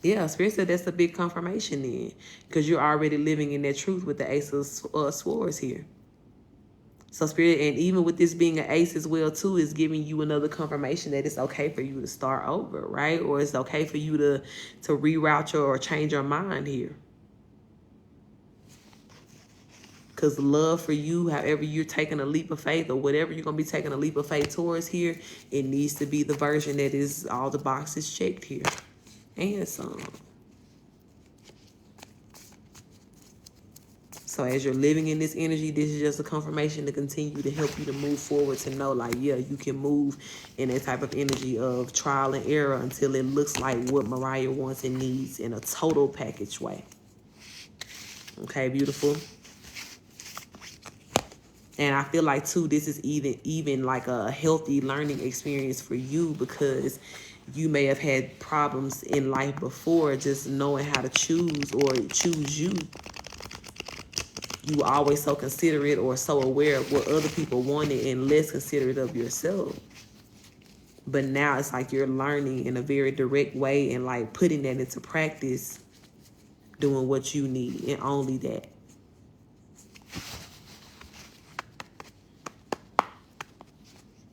Yeah, Spirit said that's a big confirmation then, because you're already living in that truth with the Ace of Swords here. So Spirit, and even with this being an ace as well too, is giving you another confirmation that it's okay for you to start over, right? Or it's okay for you to reroute your or change your mind here. Because love for you, however you're taking a leap of faith or whatever you're going to be taking a leap of faith towards here, it needs to be the version that is all the boxes checked here. And some. So as you're living in this energy, this is just a confirmation to continue to help you to move forward, to know like, yeah, you can move in that type of energy of trial and error until it looks like what Mariah wants and needs in a total package way. Okay, beautiful. And I feel like too, this is even like a healthy learning experience for you, because you may have had problems in life before just knowing how to choose or choose you. You were always so considerate or so aware of what other people wanted and less considerate of yourself. But now it's like you're learning in a very direct way and like putting that into practice, doing what you need and only that.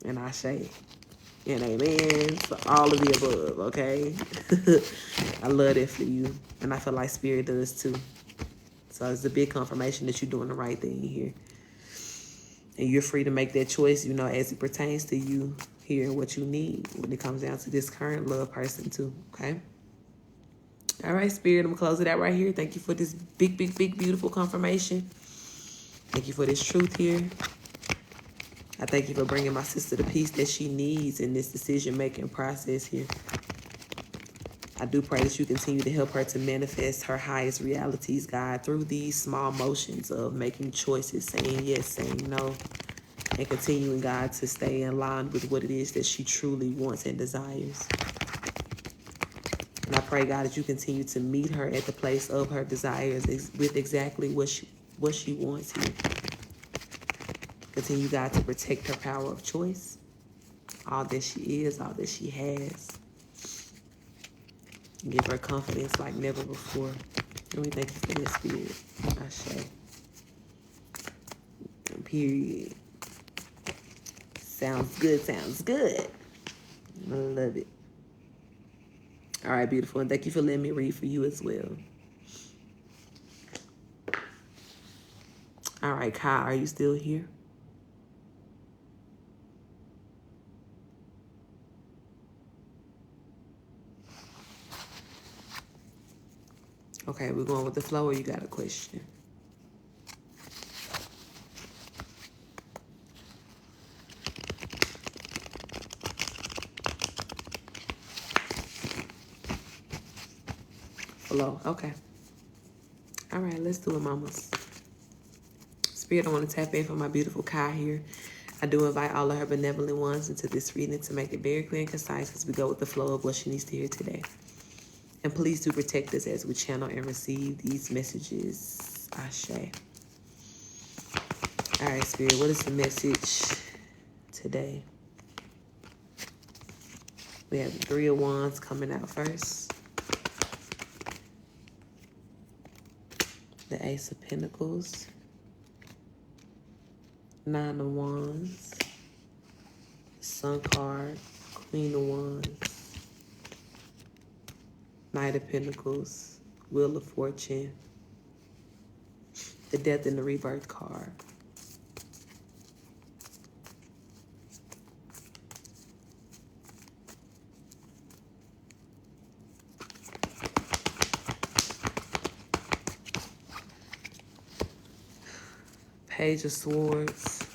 And I say, and amen for all of the above, okay? I love that for you. And I feel like Spirit does too. So it's a big confirmation that you're doing the right thing here. And you're free to make that choice, you know, as it pertains to you here and what you need when it comes down to this current love person too, okay? All right, Spirit, I'm going to close it out right here. Thank you for this big, big, big, beautiful confirmation. Thank you for this truth here. I thank you for bringing my sister the peace that she needs in this decision-making process here. I do pray that you continue to help her to manifest her highest realities, God, through these small motions of making choices, saying yes, saying no, and continuing, God, to stay in line with what it is that she truly wants and desires. And I pray, God, that you continue to meet her at the place of her desires with exactly what she wants here. Continue, God, to protect her power of choice, all that she is, all that she has. Give her confidence like never before. And we thank you for this, Spirit. Ashe. Period. Sounds good, sounds good. I love it. All right, beautiful. And thank you for letting me read for you as well. All right, Kai, are you still here? Okay. Okay, we're going with the flow, or you got a question? Flow. Okay. All right, let's do it, mamas. Spirit, I want to tap in for my beautiful Kai here. I do invite all of her benevolent ones into this reading to make it very clear and concise as we go with the flow of what she needs to hear today. And please do protect us as we channel and receive these messages. Ashe. All right, Spirit, what is the message today? We have the Three of Wands coming out first. The Ace of Pentacles. Nine of Wands. Sun card. Queen of Wands. Knight of Pentacles. Wheel of Fortune. The Death and the Rebirth card. Page of Swords.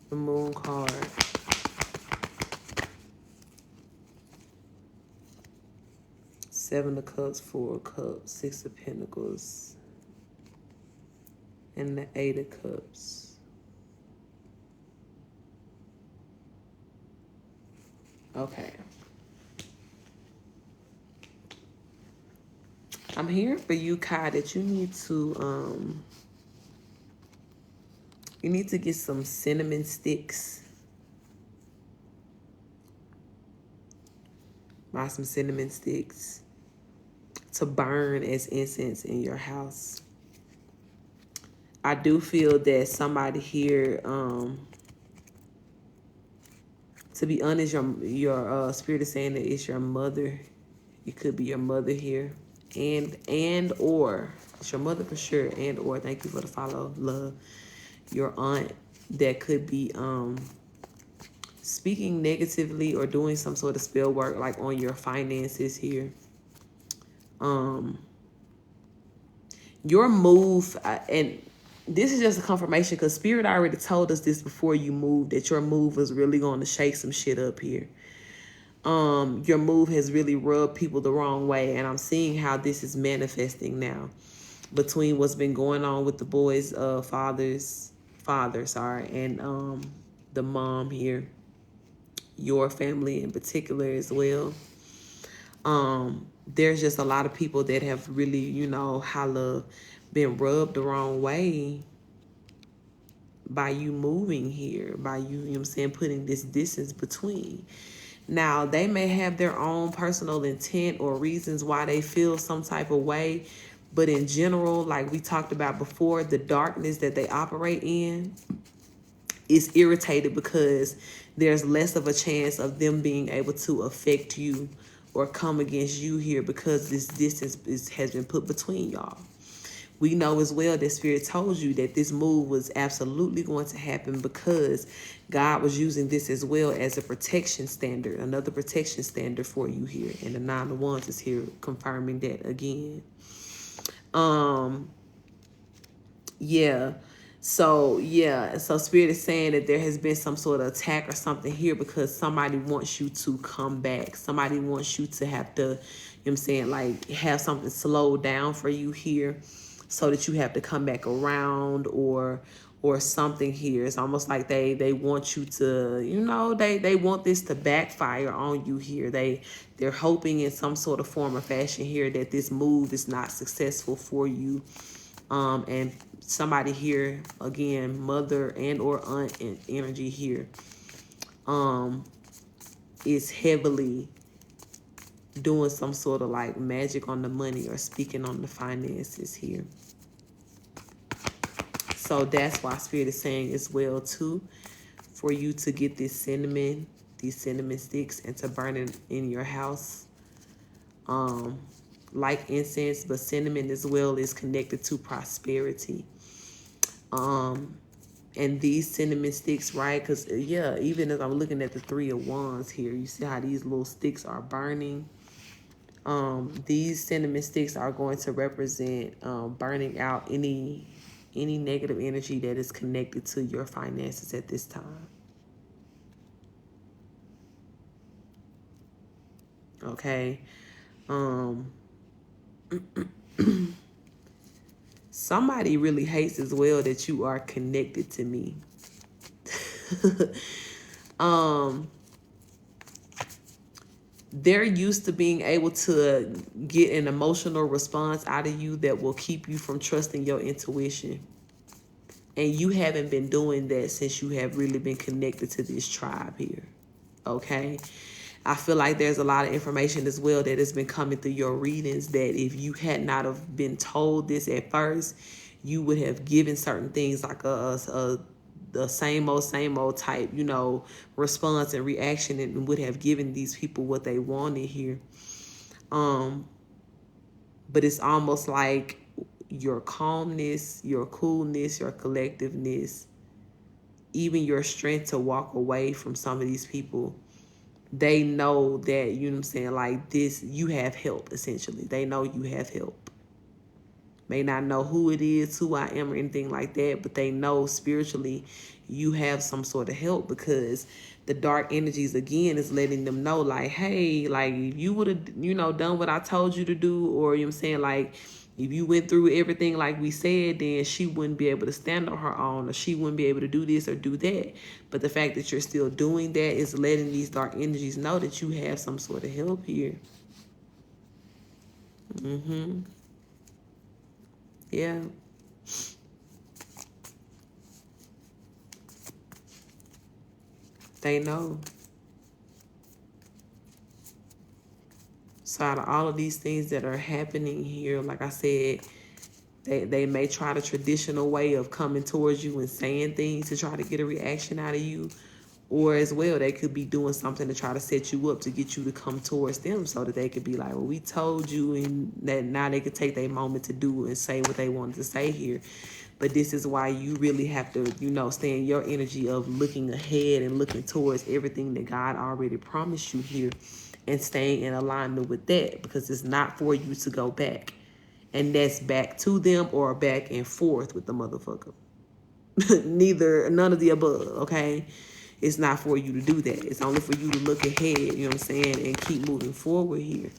The Moon card. Seven of Cups, Four of Cups, Six of Pentacles, and the Eight of Cups. Okay. I'm hearing for you, Kai, that you need to get some cinnamon sticks. Buy some cinnamon sticks to burn as incense in your house. I do feel that somebody here, to be honest, your spirit is saying that it's your mother. It could be your mother here. And or it's your mother for sure, and or thank you for the follow, love. Your aunt that could be speaking negatively or doing some sort of spell work like on your finances here. Your move, and this is just a confirmation because Spirit already told us this before you moved, that your move was really going to shake some shit up here. Your move has really rubbed people the wrong way, and I'm seeing how this is manifesting now between what's been going on with the boys' father, and the mom here, your family in particular as well. There's just a lot of people that have really, been rubbed the wrong way by you moving here, by you, putting this distance between. Now, they may have their own personal intent or reasons why they feel some type of way, but in general, like we talked about before, the darkness that they operate in is irritated because there's less of a chance of them being able to affect you or come against you here because this distance has been put between y'all. We know as well that Spirit told you that this move was absolutely going to happen because God was using this as well as a protection standard, another protection standard for you here. And the Nine of Wands is here confirming that again. So Spirit is saying that there has been some sort of attack or something here because somebody wants you to come back. Somebody wants you to have to, have something slowed down for you here so that you have to come back around or something here. It's almost like they want you to, they want this to backfire on you here. They're hoping in some sort of form or fashion here that this move is not successful for you. And somebody here, again, mother and or aunt and energy here, is heavily doing some sort of like magic on the money or speaking on the finances here. So that's why Spirit is saying as well too, for you to get these cinnamon sticks and to burn it in your house. Like incense, but cinnamon as well is connected to prosperity. And these cinnamon sticks, right? Because, even as I'm looking at the Three of Wands here, you see how these little sticks are burning. These cinnamon sticks are going to represent burning out any negative energy that is connected to your finances at this time. Okay. Somebody really hates as well that you are connected to me. They're used to being able to get an emotional response out of you that will keep you from trusting your intuition. And you haven't been doing that since you have really been connected to this tribe here. Okay? I feel like there's a lot of information as well that has been coming through your readings that if you had not have been told this at first, you would have given certain things like the same old type, response and reaction, and would have given these people what they wanted here. But it's almost like your calmness, your coolness, your collectiveness, even your strength to walk away from some of these people, they know that, you know what I'm saying, like this, you have help, essentially. They know you have help. May not know who it is, who I am, or anything like that, but they know spiritually you have some sort of help, because the dark energies, again, is letting them know, like, hey, like, if you would have, done what I told you to do, or, you know what I'm saying, like, if you went through everything like we said, then she wouldn't be able to stand on her own, or she wouldn't be able to do this or do that. But the fact that you're still doing that is letting these dark energies know that you have some sort of help here. Yeah. They know. So out of all of these things that are happening here, like I said, they may try the traditional way of coming towards you and saying things to try to get a reaction out of you. Or as well, they could be doing something to try to set you up to get you to come towards them so that they could be like, well, we told you, and that now they could take their moment to do and say what they wanted to say here. But this is why you really have to, stay in your energy of looking ahead and looking towards everything that God already promised you here, and staying in alignment with that, because it's not for you to go back. And that's back to them or back and forth with the motherfucker. None of the above, okay? It's not for you to do that. It's only for you to look ahead, you know what I'm saying, and keep moving forward here.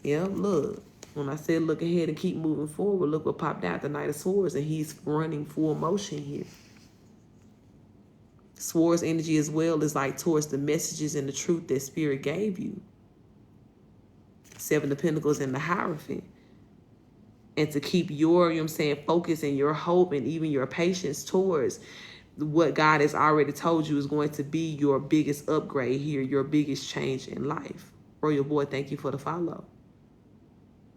Yeah, look. When I said look ahead and keep moving forward, look what popped out, the Knight of Swords, and he's running full motion here. Swords energy as well is like towards the messages and the truth that Spirit gave you. Seven of Pentacles and the Hierophant. And to keep your, focus and your hope and even your patience towards what God has already told you is going to be your biggest upgrade here, your biggest change in life. Royal Boy, thank you for the follow.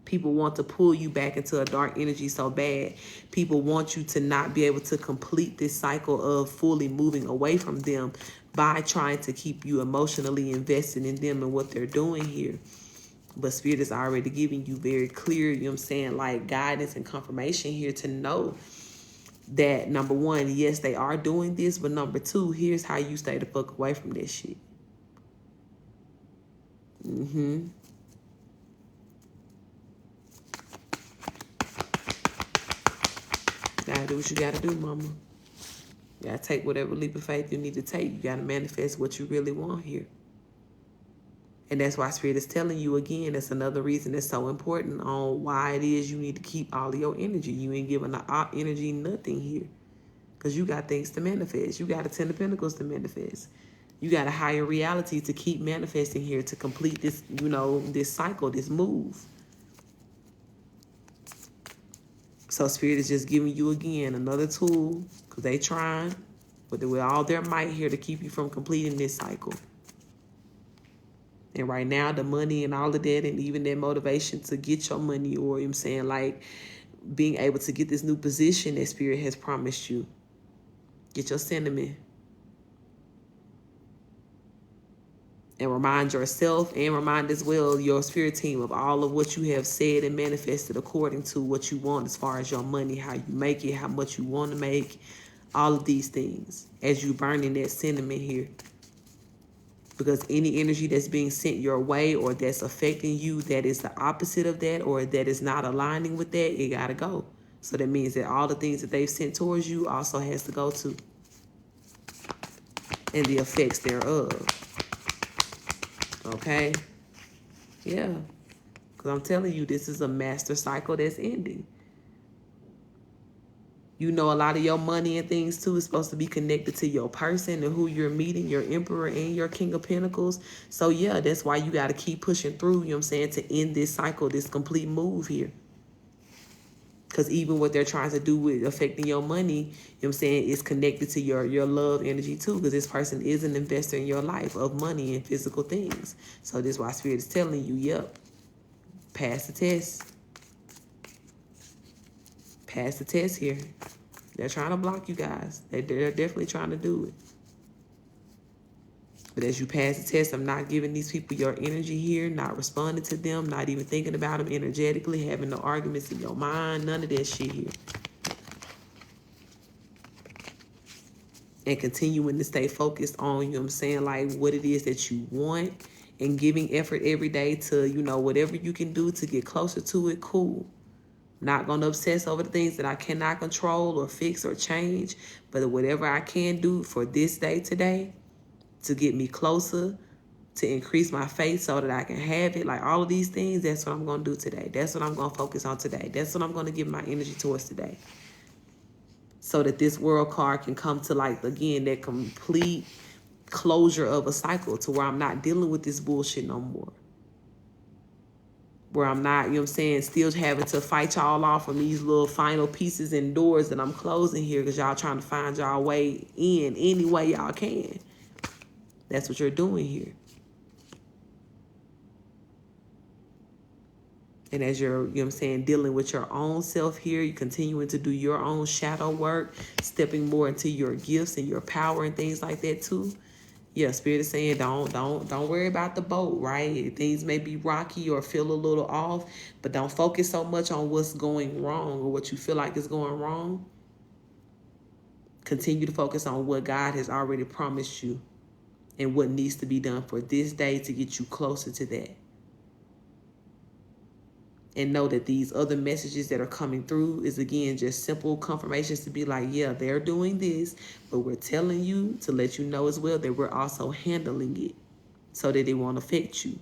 People want to pull you back into a dark energy so bad. People want you to not be able to complete this cycle of fully moving away from them by trying to keep you emotionally invested in them and what they're doing here. But Spirit is already giving you very clear, like guidance and confirmation here to know that, number one, yes, they are doing this, but number two, here's how you stay the fuck away from this shit. Gotta do what you gotta do, mama. You gotta take whatever leap of faith you need to take. You gotta manifest what you really want here. And that's why Spirit is telling you again, that's another reason that's so important on why it is you need to keep all of your energy. You ain't giving the energy nothing here. Because you got things to manifest. You got a 10 of Pentacles to manifest. You got a higher reality to keep manifesting here to complete this, this cycle, this move. So Spirit is just giving you, again, another tool, because they trying with all their might here to keep you from completing this cycle. And right now, the money and all of that, and even that motivation to get your money, or like being able to get this new position that Spirit has promised you. Get your cinnamon. And remind yourself and remind as well your spirit team of all of what you have said and manifested according to what you want as far as your money, how you make it, how much you want to make, all of these things as you burning that cinnamon here. Because any energy that's being sent your way or that's affecting you that is the opposite of that or that is not aligning with that, it got to go. So that means that all the things that they've sent towards you also has to go to, and the effects thereof. Okay? Yeah. Because I'm telling you, this is a master cycle that's ending. You know, a lot of your money and things too is supposed to be connected to your person and who you're meeting, your Emperor and your King of Pentacles. So yeah, that's why you got to keep pushing through, you know what I'm saying, to end this cycle, this complete move here. Because even what they're trying to do with affecting your money, you know what I'm saying, is connected to your love energy too. Because this person is an investor in your life of money and physical things. So this is why Spirit is telling you, yep, pass the test. Pass the test here. They're trying to block you guys. They're definitely trying to do it. But as you pass the test, I'm not giving these people your energy here, not responding to them, not even thinking about them energetically, having no arguments in your mind, none of that shit here. And continuing to stay focused on, you know what I'm saying, like what it is that you want and giving effort every day to, you know, whatever you can do to get closer to it, cool. Not going to obsess over the things that I cannot control or fix or change, but whatever I can do for this day today to get me closer, to increase my faith so that I can have it, like all of these things, that's what I'm going to do today. That's what I'm going to focus on today. That's what I'm going to give my energy towards today. So that this world card can come to, like, again, that complete closure of a cycle to where I'm not dealing with this bullshit no more. Where I'm not, you know what I'm saying, still having to fight y'all off from these little final pieces and doors that I'm closing here because y'all trying to find y'all way in any way y'all can. That's what you're doing here. And as you're, you know what I'm saying, dealing with your own self here, you're continuing to do your own shadow work, stepping more into your gifts and your power and things like that too. Yeah, Spirit is saying don't worry about the boat, right? Things may be rocky or feel a little off, but don't focus so much on what's going wrong or what you feel like is going wrong. Continue to focus on what God has already promised you and what needs to be done for this day to get you closer to that. And know that these other messages that are coming through is, again, just simple confirmations to be like, yeah, they're doing this, but we're telling you to let you know as well that we're also handling it so that it won't affect you.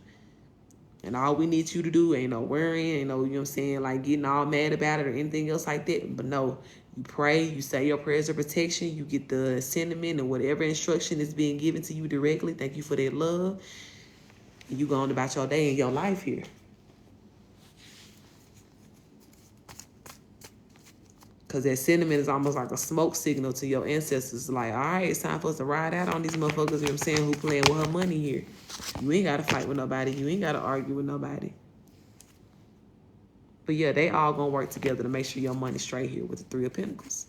And all we need you to do ain't no worrying, ain't no, you know what I'm saying, like getting all mad about it or anything else like that. But no, you pray, you say your prayers of protection, you get the sentiment and whatever instruction is being given to you directly. Thank you for that love. And you go on about your day and your life here. Because that sentiment is almost like a smoke signal to your ancestors. Like, all right, it's time for us to ride out on these motherfuckers, you know what I'm saying, who playing with her money here. You ain't got to fight with nobody. You ain't got to argue with nobody. But yeah, they all going to work together to make sure your money's straight here with the Three of Pentacles.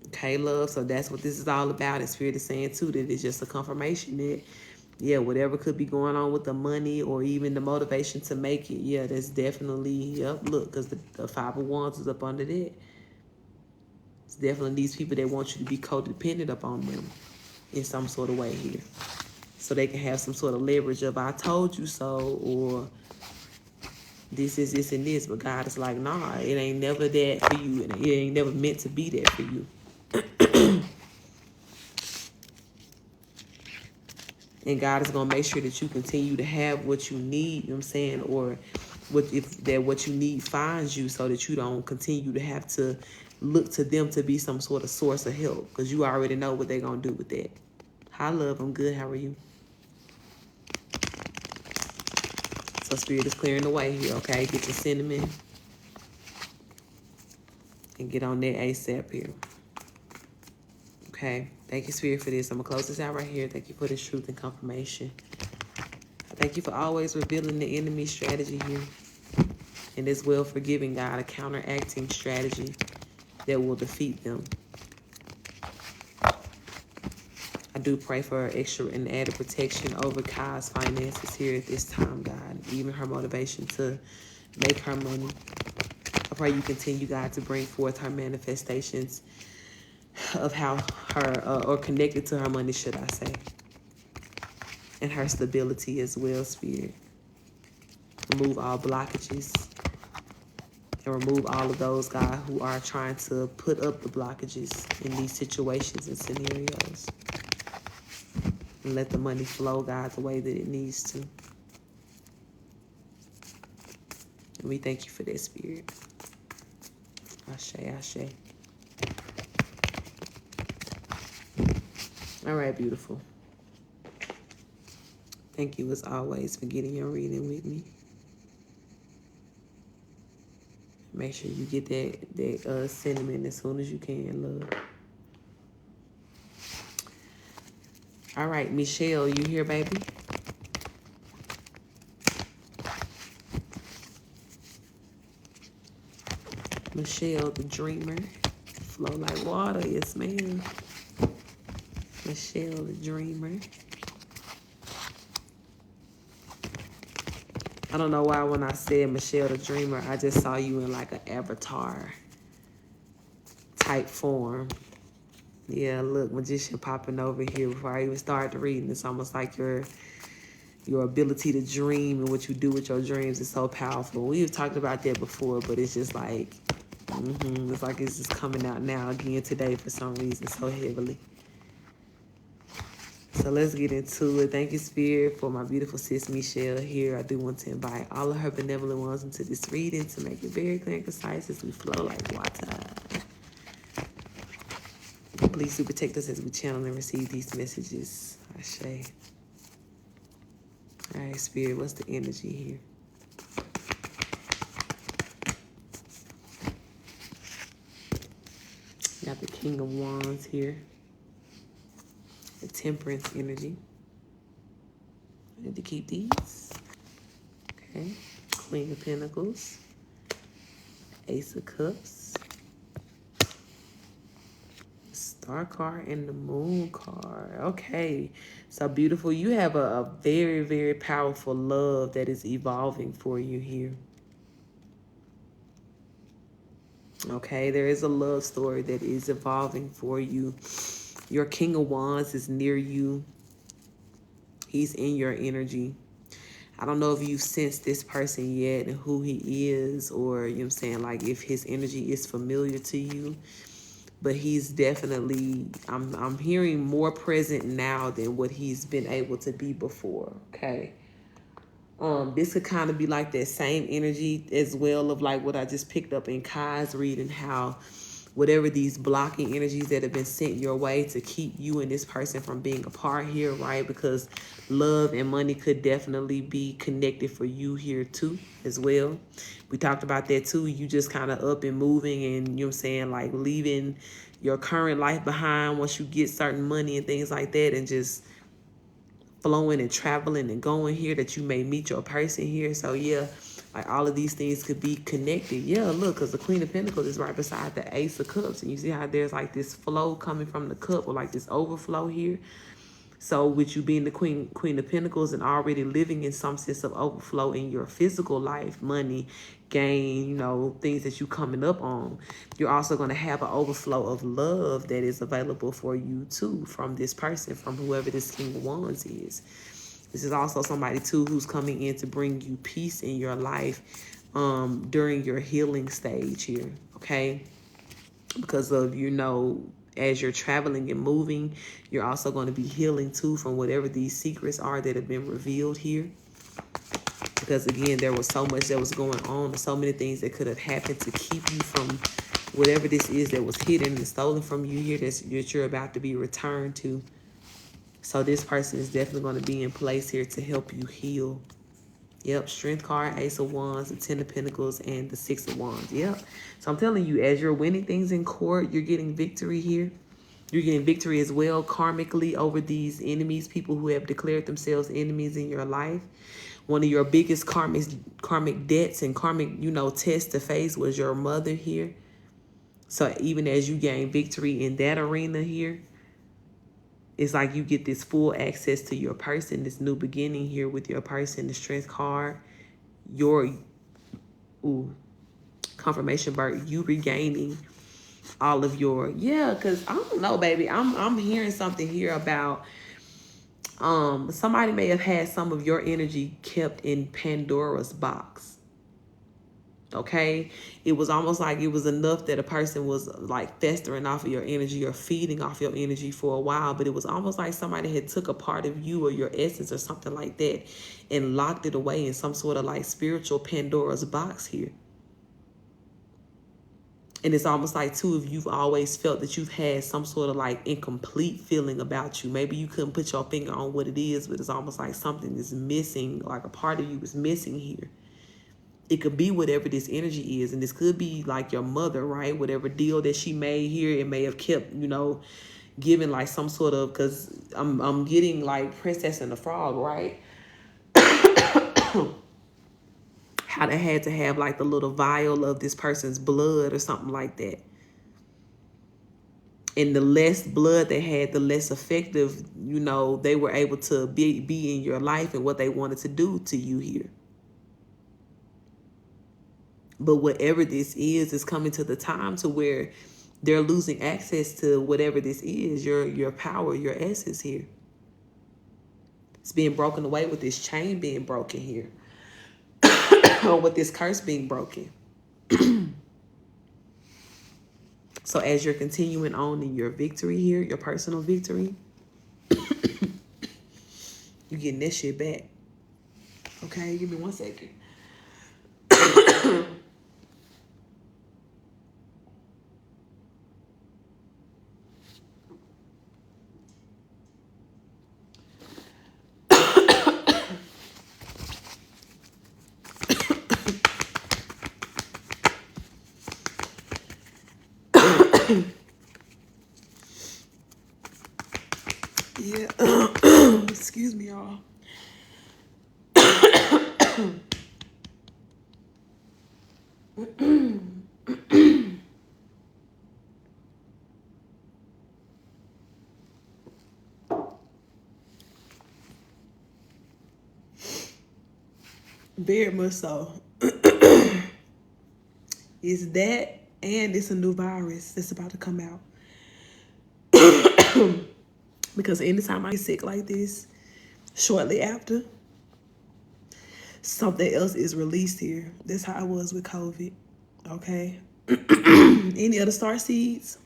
Okay, love. So that's what this is all about. And Spirit is saying, too, that it's just a confirmation that, yeah, whatever could be going on with the money or even the motivation to make it, yeah, that's definitely, yep, look, because the Five of Wands is up under that. It's definitely these people that want you to be codependent upon them in some sort of way here. So they can have some sort of leverage of, I told you so, or this is this and this. But God is like, nah, it ain't never that for you. And it ain't never meant to be that for you. And God is going to make sure that you continue to have what you need, you know what I'm saying, or what you need finds you so that you don't continue to have to look to them to be some sort of source of help because you already know what they're going to do with that. Hi, love. I'm good. How are you? So Spirit is clearing the way here, okay? Get your cinnamon and get on that ASAP here. Okay? Thank you, Spirit, for this. I'm going to close this out right here. Thank you for this truth and confirmation. Thank you for always revealing the enemy's strategy here. And as well for giving God a counteracting strategy that will defeat them. I do pray for extra and added protection over Kai's finances here at this time, God. Even her motivation to make her money. I pray you continue, God, to bring forth her manifestations of how her, or connected to her money, should I say, and her stability as well, Spirit. Remove all blockages and remove all of those, God, who are trying to put up the blockages in these situations and scenarios. And let the money flow, God, the way that it needs to. And we thank you for that, Spirit. Ashe, ashe. All right, beautiful. Thank you as always for getting your reading with me. Make sure you get that cinnamon as soon as you can, love. All right, Michelle, you here, baby? Michelle, the dreamer. Flow like water, yes, ma'am. Michelle, the dreamer. I don't know why when I said Michelle, the dreamer, I just saw you in like an avatar type form. Yeah, look, magician popping over here before I even start the reading. It's almost like your ability to dream and what you do with your dreams is so powerful. We've talked about that before, but it's just like, it's like it's just coming out now again today for some reason so heavily. So let's get into it. Thank you, Spirit, for my beautiful sis Michelle here. I do want to invite all of her benevolent ones into this reading to make it very clear and concise as we flow like water. Please do protect us as we channel and receive these messages. Ashe. All right, Spirit, what's the energy here? Got the King of Wands here. The Temperance energy. I need to keep these. Okay. Queen of Pentacles. Ace of Cups. Star card and the Moon card. Okay. So beautiful. You have a very, very powerful love that is evolving for you here. Okay. There is a love story that is evolving for you. Your King of Wands is near you. He's in your energy. I don't know if you've sensed this person yet and who he is, or, you know what I'm saying, like if his energy is familiar to you. But he's definitely, I'm hearing more present now than what he's been able to be before, okay? This could kind of be like that same energy as well of like what I just picked up in Kai's reading, how whatever these blocking energies that have been sent your way to keep you and this person from being apart here, right? Because love and money could definitely be connected for you here too as well. We talked about that too. You just kind of up and moving and, you know what I'm saying, like leaving your current life behind once you get certain money and things like that, and just flowing and traveling and going here, that you may meet your person here. So yeah, like all of these things could be connected. Yeah, look, because the Queen of Pentacles is right beside the Ace of Cups. And you see how there's like this flow coming from the cup, or like this overflow here. So with you being the Queen of Pentacles and already living in some sense of overflow in your physical life, money, gain, you know, things that you coming up on, you're also going to have an overflow of love that is available for you too from this person, from whoever this King of Wands is. This is also somebody too who's coming in to bring you peace in your life during your healing stage here, okay? Because of, you know, as you're traveling and moving, you're also going to be healing too from whatever these secrets are that have been revealed here. Because again, there was so much that was going on, so many things that could have happened to keep you from whatever this is that was hidden and stolen from you here that you're about to be returned to. So this person is definitely going to be in place here to help you heal. Yep, Strength card, Ace of Wands, the Ten of Pentacles, and the Six of Wands. Yep. So I'm telling you, as you're winning things in court, you're getting victory here. You're getting victory as well karmically over these enemies, people who have declared themselves enemies in your life. One of your biggest karmic debts and karmic, you know, tests to face was your mother here. So even as you gain victory in that arena here, it's like you get this full access to your person, this new beginning here with your person, the Strength card, your confirmation bird, you regaining all of your, yeah, because I don't know, baby. I'm hearing something here about somebody may have had some of your energy kept in Pandora's box. Okay, it was almost like it was enough that a person was like festering off of your energy or feeding off your energy for a while, but it was almost like somebody had took a part of you or your essence or something like that and locked it away in some sort of like spiritual Pandora's box here. And it's almost like too, if you've always felt that you've had some sort of like incomplete feeling about you. Maybe you couldn't put your finger on what it is, but it's almost like something is missing, like a part of you is missing here. It could be whatever this energy is, and this could be like your mother, right? Whatever deal that she made here, it may have kept, you know, giving like some sort of, because I'm getting like Princess and the Frog, right? How they had to have like the little vial of this person's blood or something like that. And the less blood they had, the less effective, you know, they were able to be in your life and what they wanted to do to you here. But whatever this is coming to the time to where they're losing access to whatever this is, your power, your essence here. It's being broken away with this chain being broken here. Or with this curse being broken. So as you're continuing on in your victory here, your personal victory, you're getting that shit back. Okay, give me 1 second. Yeah. Excuse me, y'all. Very much so. It's that, and it's a new virus that's about to come out. Because anytime I get sick like this, shortly after, something else is released here. That's how it was with COVID. Okay? Any other star seeds?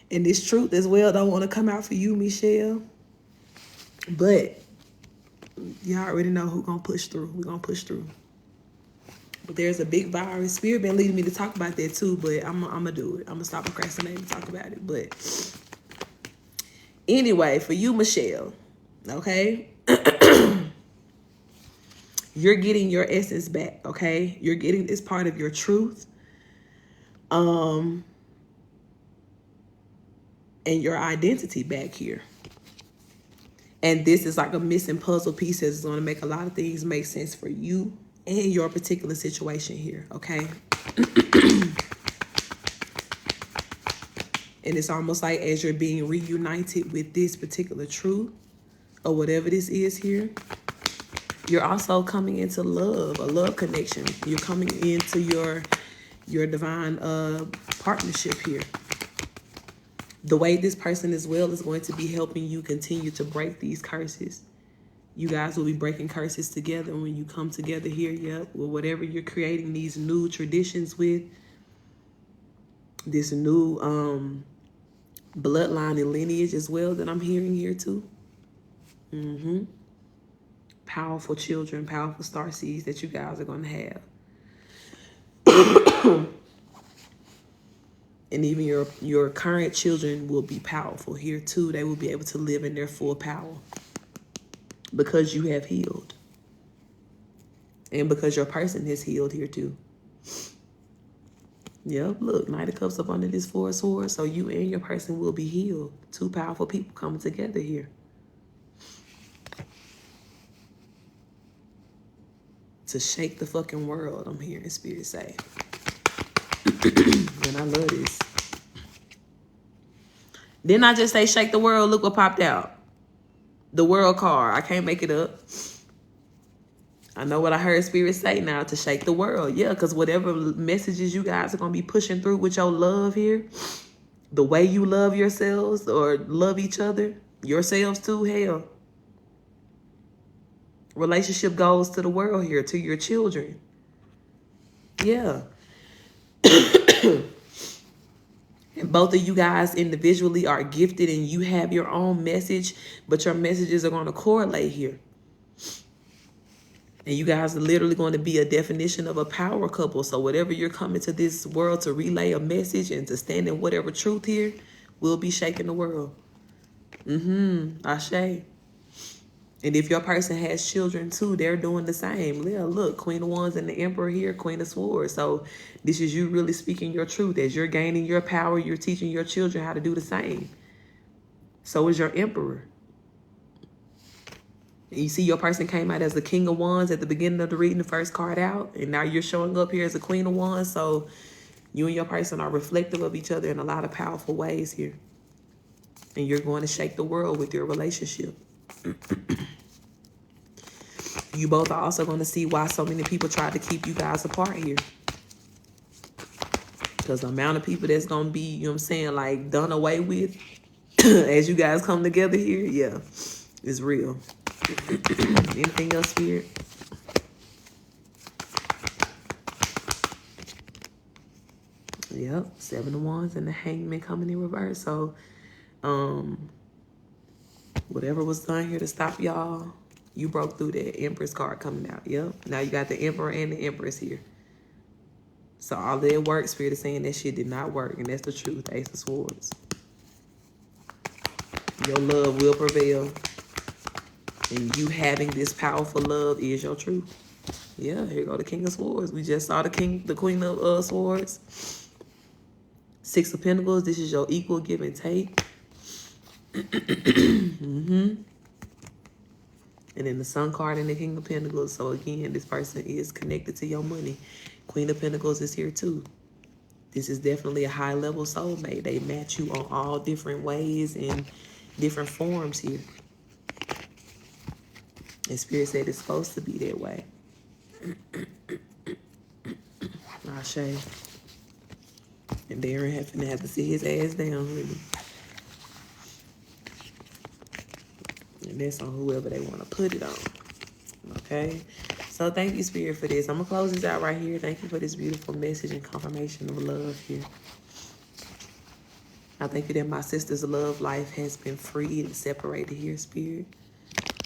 And this truth as well don't want to come out for you, Michelle. But y'all already know who's going to push through. We're going to push through. But there's a big virus. Spirit been leading me to talk about that too, but I'm going to do it. I'm going to stop procrastinating and talk about it. But anyway, for you, Michelle, okay? You're getting your essence back, okay? You're getting this part of your truth. And your identity back here. And this is like a missing puzzle piece that's going to make a lot of things make sense for you and your particular situation here, okay? And it's almost like as you're being reunited with this particular truth or whatever this is here, you're also coming into love, a love connection. You're coming into your divine partnership here. The way this person as well is going to be helping you continue to break these curses. You guys will be breaking curses together when you come together here, yep, or whatever you're creating these new traditions with. This new bloodline and lineage as well that I'm hearing here too. Powerful children, powerful star seeds that you guys are going to have. And even your current children will be powerful here too. They will be able to live in their full power because you have healed. And because your person has healed here too. Yep, look, Knight of Cups up under this Four of Swords. So you and your person will be healed. Two powerful people coming together here. To shake the fucking world, I'm hearing Spirit say. And I love this. Didn't I just say shake the world? Look what popped out. The world card. I can't make it up. I know what I heard Spirit say now, to shake the world. Yeah, because whatever messages you guys are going to be pushing through with your love here, the way you love yourselves or love each other, yourselves too, hell. Relationship goes to the world here, to your children. Yeah. And both of you guys individually are gifted and you have your own message, but your messages are going to correlate here. And you guys are literally going to be a definition of a power couple. So whatever you're coming to this world to relay a message and to stand in whatever truth here, will be shaking the world. Ashe. And if your person has children too, they're doing the same. Yeah, look, Queen of Wands and the Emperor here, Queen of Swords. So this is you really speaking your truth. As you're gaining your power, you're teaching your children how to do the same. So is your Emperor. And you see your person came out as the King of Wands at the beginning of the reading, the first card out. And now you're showing up here as the Queen of Wands. So you and your person are reflective of each other in a lot of powerful ways here. And you're going to shake the world with your relationship. You both are also going to see why so many people try to keep you guys apart here. Because the amount of people that's going to be, you know what I'm saying, like done away with as you guys come together here, yeah, it's real. Anything else, Spirit? Yep, 7 of Wands and the Hangman coming in reverse. So, whatever was done here to stop y'all, you broke through that Empress card coming out. Yep. Now you got the Emperor and the Empress here. So all that work, Spirit is saying that shit did not work. And that's the truth. Ace of Swords. Your love will prevail. And you having this powerful love is your truth. Yeah, here go the King of Swords. We just saw the Queen of Swords. 6 of Pentacles. This is your equal give and take. And then the Sun card and the King of Pentacles. So again, this person is connected to your money. Queen of Pentacles is here too. This is definitely a high level soulmate. They match you on all different ways and different forms here. And Spirit said it's supposed to be that way. Ashe. And Darren having to have to sit his ass down, really. And that's on whoever they want to put it on. Okay? So thank you, Spirit, for this. I'm going to close this out right here. Thank you for this beautiful message and confirmation of love here. I thank you that my sister's love life has been freed and separated here, Spirit,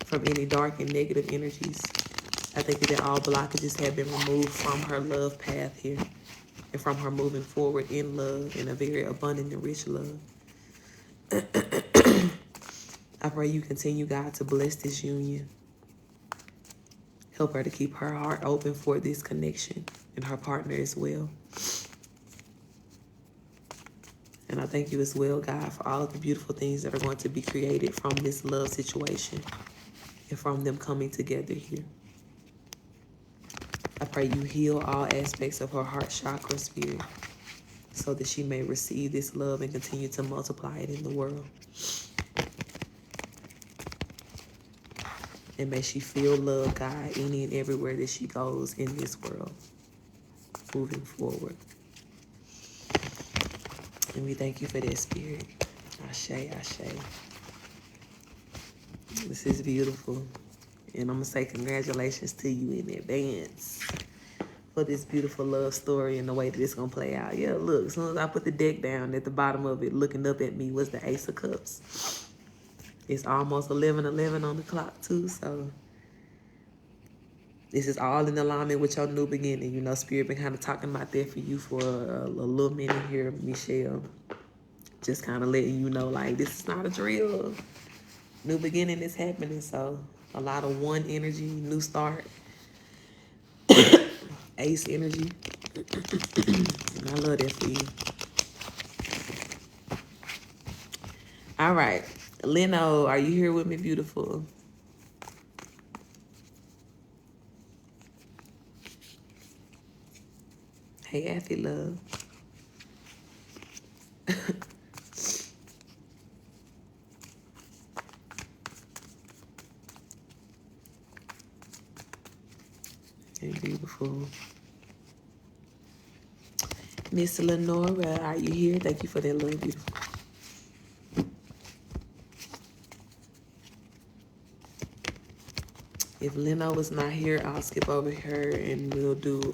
from any dark and negative energies. I thank you that all blockages have been removed from her love path here and from her moving forward in love, in a very abundant and rich love. I pray you continue, God, to bless this union. Help her to keep her heart open for this connection and her partner as well. And I thank you as well, God, for all of the beautiful things that are going to be created from this love situation and from them coming together here. I pray you heal all aspects of her heart chakra, Spirit, so that she may receive this love and continue to multiply it in the world. And may she feel love, God, any and everywhere that she goes in this world, moving forward. And we thank you for that, Spirit. Ashe, ashe. This is beautiful. And I'm going to say congratulations to you in advance for this beautiful love story and the way that it's going to play out. Yeah, look, as soon as I put the deck down, at the bottom of it, looking up at me, was the Ace of Cups. It's almost 11:11 on the clock, too, so this is all in alignment with your new beginning. You know, Spirit been kind of talking about that for you for a little minute here, Michelle. Just kind of letting you know, like, this is not a drill. New beginning is happening, so a lot of one energy, new start. Ace energy. And I love that for you. All right. Leno, are you here with me, beautiful? Hey, Effie, love. beautiful. Miss Lenora, are you here? Thank you for that love, beautiful. If Leno is not here, I'll skip over her and we'll do,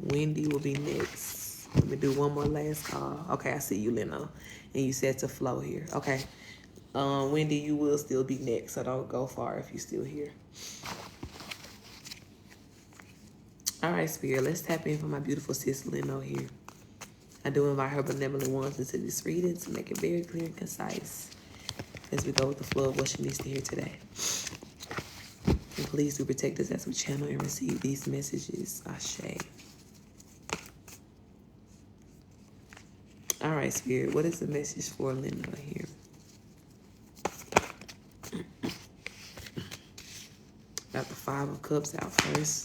Wendy will be next. Let me do one more last call. Okay, I see you, Leno. And you said to flow here. Okay. Wendy, you will still be next, so don't go far if you're still here. All right, Spirit, let's tap in for my beautiful sis Leno here. I do invite her benevolent ones into this reading to make it very clear and concise as we go with the flow of what she needs to hear today. And please do protect us as we channel and receive these messages. Ashe. All right, Spirit, what is the message for Leno here? Got the Five of Cups out first.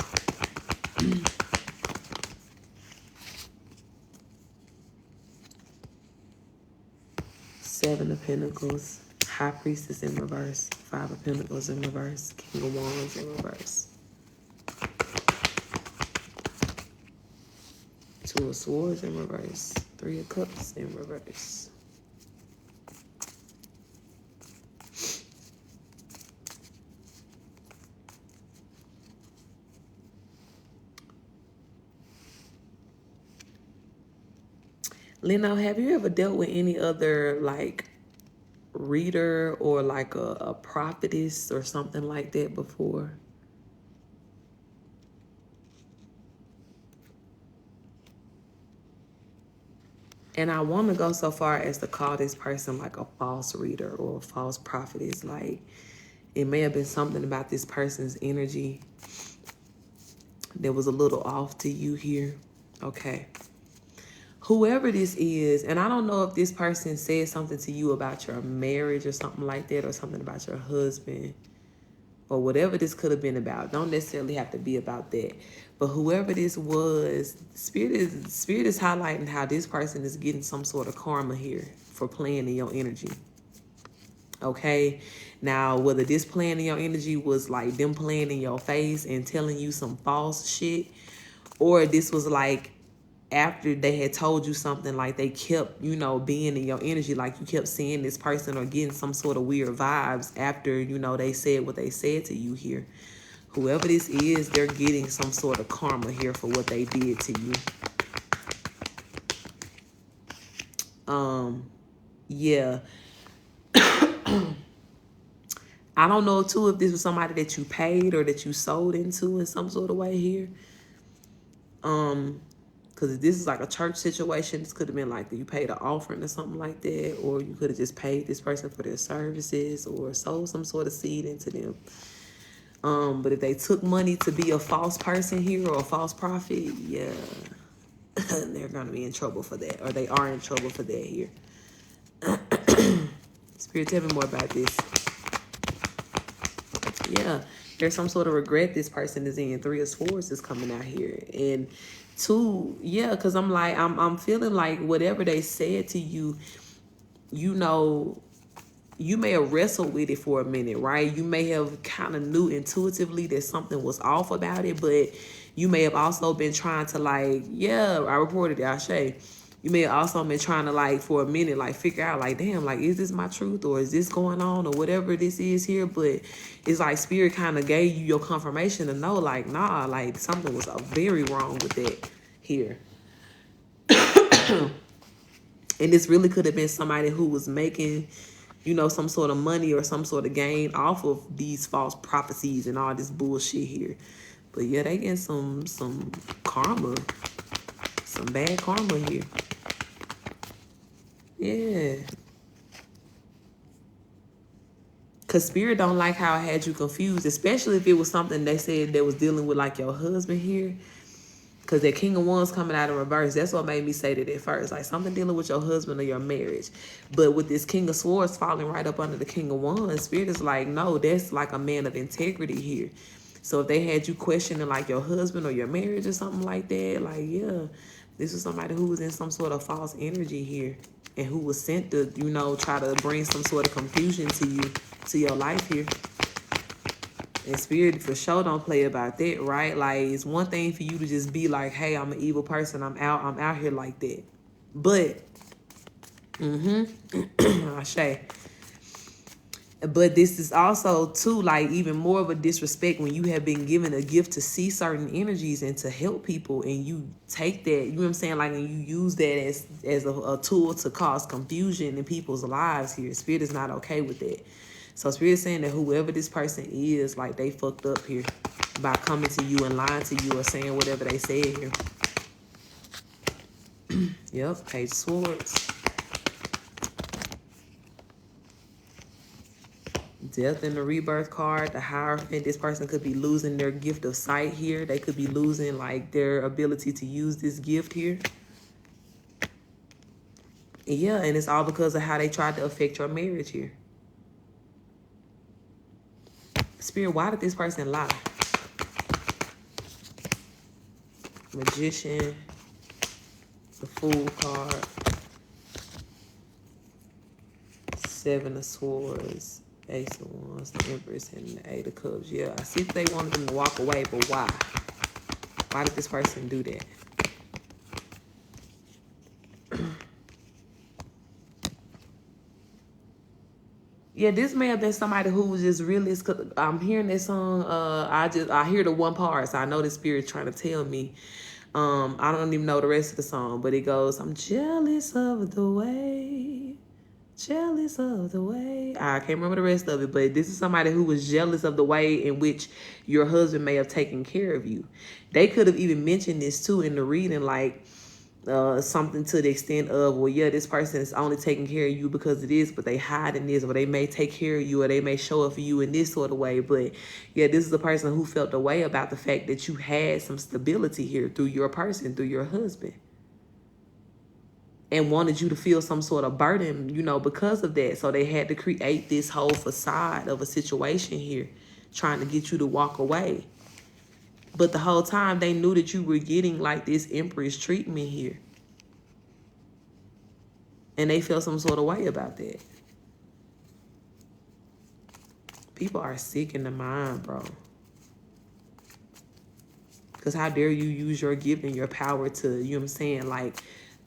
Seven of Pentacles, High Priestess in reverse, Five of Pentacles in reverse, King of Wands in reverse. Two of Swords in reverse, Three of Cups in reverse. Leno, have you ever dealt with any other like reader or like a prophetess or something like that before? And I want to go so far as to call this person like a false reader or a false prophetess. Like, it may have been something about this person's energy that was a little off to you here. Okay. Whoever this is, and I don't know if this person said something to you about your marriage or something like that, or something about your husband, or whatever this could have been about. Don't necessarily have to be about that. But whoever this was, Spirit is highlighting how this person is getting some sort of karma here for playing in your energy. Okay? Now, whether this playing in your energy was like them playing in your face and telling you some false shit, or this was like after they had told you something, like they kept, you know, being in your energy, like you kept seeing this person or getting some sort of weird vibes after, you know, they said what they said to you here. Whoever this is, they're getting some sort of karma here for what they did to you. Yeah. I don't know, too, if this was somebody that you paid or that you sold into in some sort of way here. Because if this is like a church situation, this could have been like that you paid an offering or something like that, or you could have just paid this person for their services or sold some sort of seed into them. But if they took money to be a false person here or a false prophet, yeah, they're going to be in trouble for that, or they are in trouble for that here. Spirit, tell me more about this. Yeah, there's some sort of regret this person is in. Three of Swords is coming out here. And two, yeah, because I'm like, I'm feeling like whatever they said to you, you know, you may have wrestled with it for a minute, right? You may have kind of knew intuitively that something was off about it, but you may have also been trying to like, yeah, I reported it, Ashe. You may have also been trying to like, for a minute, like figure out like, damn, like, is this my truth or is this going on or whatever this is here? But it's like Spirit kind of gave you your confirmation to know like, nah, like something was very wrong with that here. And this really could have been somebody who was making, you know, some sort of money or some sort of gain off of these false prophecies and all this bullshit here. But yeah, they getting some karma, some bad karma here. Yeah. Because Spirit don't like how I had you confused, especially if it was something they said that was dealing with like your husband here. Because that King of Wands coming out in reverse, that's what made me say that at first. Like something dealing with your husband or your marriage. But with this King of Swords falling right up under the King of Wands, Spirit is like, no, that's like a man of integrity here. So if they had you questioning like your husband or your marriage or something like that, like, yeah, this was somebody who was in some sort of false energy here. And who was sent to, you know, try to bring some sort of confusion to you, to your life here. And Spirit for sure don't play about that, right? Like, it's one thing for you to just be like, hey, I'm an evil person. I'm out here like that. But, I say. But this is also, too, like, even more of a disrespect when you have been given a gift to see certain energies and to help people, and you take that, you know what I'm saying, like, and you use that as a tool to cause confusion in people's lives here. Spirit is not okay with that. So Spirit is saying that whoever this person is, like, they fucked up here by coming to you and lying to you or saying whatever they said here. Yep, Page of Swords. Death in the Rebirth card, the Hierophant. This person could be losing their gift of sight here. They could be losing, like, their ability to use this gift here. Yeah, and it's all because of how they tried to affect your marriage here. Spirit, why did this person lie? Magician, the Fool card, Seven of Swords, Ace of Wands, the Empress, and the Eight of Cups. Yeah, I see that they wanted them to walk away, but why? Why did this person do that? Yeah, this may have been somebody who was just really, I'm hearing this song, I hear the one part, so I know the Spirit's trying to tell me. I don't even know the rest of the song, but it goes, I'm jealous of the way, jealous of the way. I can't remember the rest of it, but this is somebody who was jealous of the way in which your husband may have taken care of you. They could have even mentioned this too in the reading, like, something to the extent of, well, yeah, this person is only taking care of you because it is, but they hide in this, or they may take care of you, or they may show up for you in this sort of way. But yeah, this is a person who felt the way about the fact that you had some stability here through your person, through your husband, and wanted you to feel some sort of burden, you know, because of that. So they had to create this whole facade of a situation here, trying to get you to walk away. But the whole time they knew that you were getting like this Empress treatment here. And they feel some sort of way about that. People are sick in the mind, bro. Because how dare you use your gift and your power to, you know what I'm saying, like,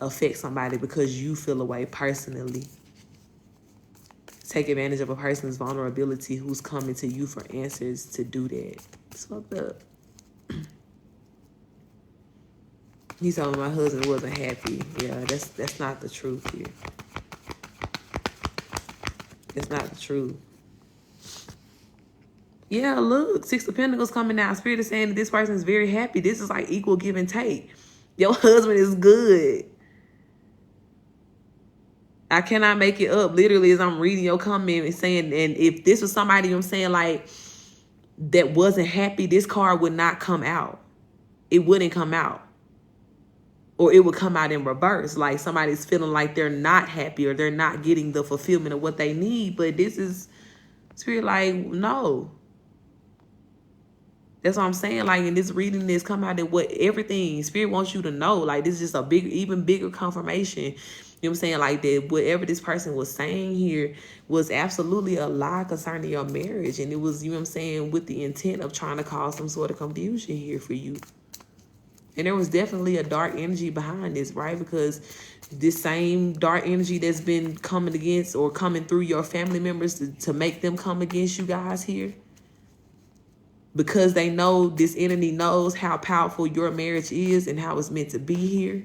affect somebody because you feel away personally. Take advantage of a person's vulnerability who's coming to you for answers to do that. It's fucked up. He told me my husband wasn't happy. Yeah, that's not the truth here. It's not the truth. Yeah, look, Six of Pentacles coming out. Spirit is saying that this person is very happy. This is like equal give and take. Your husband is good. I cannot make it up. Literally, as I'm reading your comment and saying, and if this was somebody, you know what I'm saying, like, that wasn't happy, this card would not come out. It wouldn't come out. Or it would come out in reverse. Like somebody's feeling like they're not happy or they're not getting the fulfillment of what they need. But this is Spirit like, no. That's what I'm saying. Like, in this reading, this come out that what everything Spirit wants you to know. Like, this is just a big, even bigger confirmation. You know what I'm saying? Like, that whatever this person was saying here was absolutely a lie concerning your marriage. And it was, you know what I'm saying, with the intent of trying to cause some sort of confusion here for you. And there was definitely a dark energy behind this, right? Because this same dark energy that's been coming against or coming through your family members to make them come against you guys here. Because they know, this entity knows how powerful your marriage is and how it's meant to be here.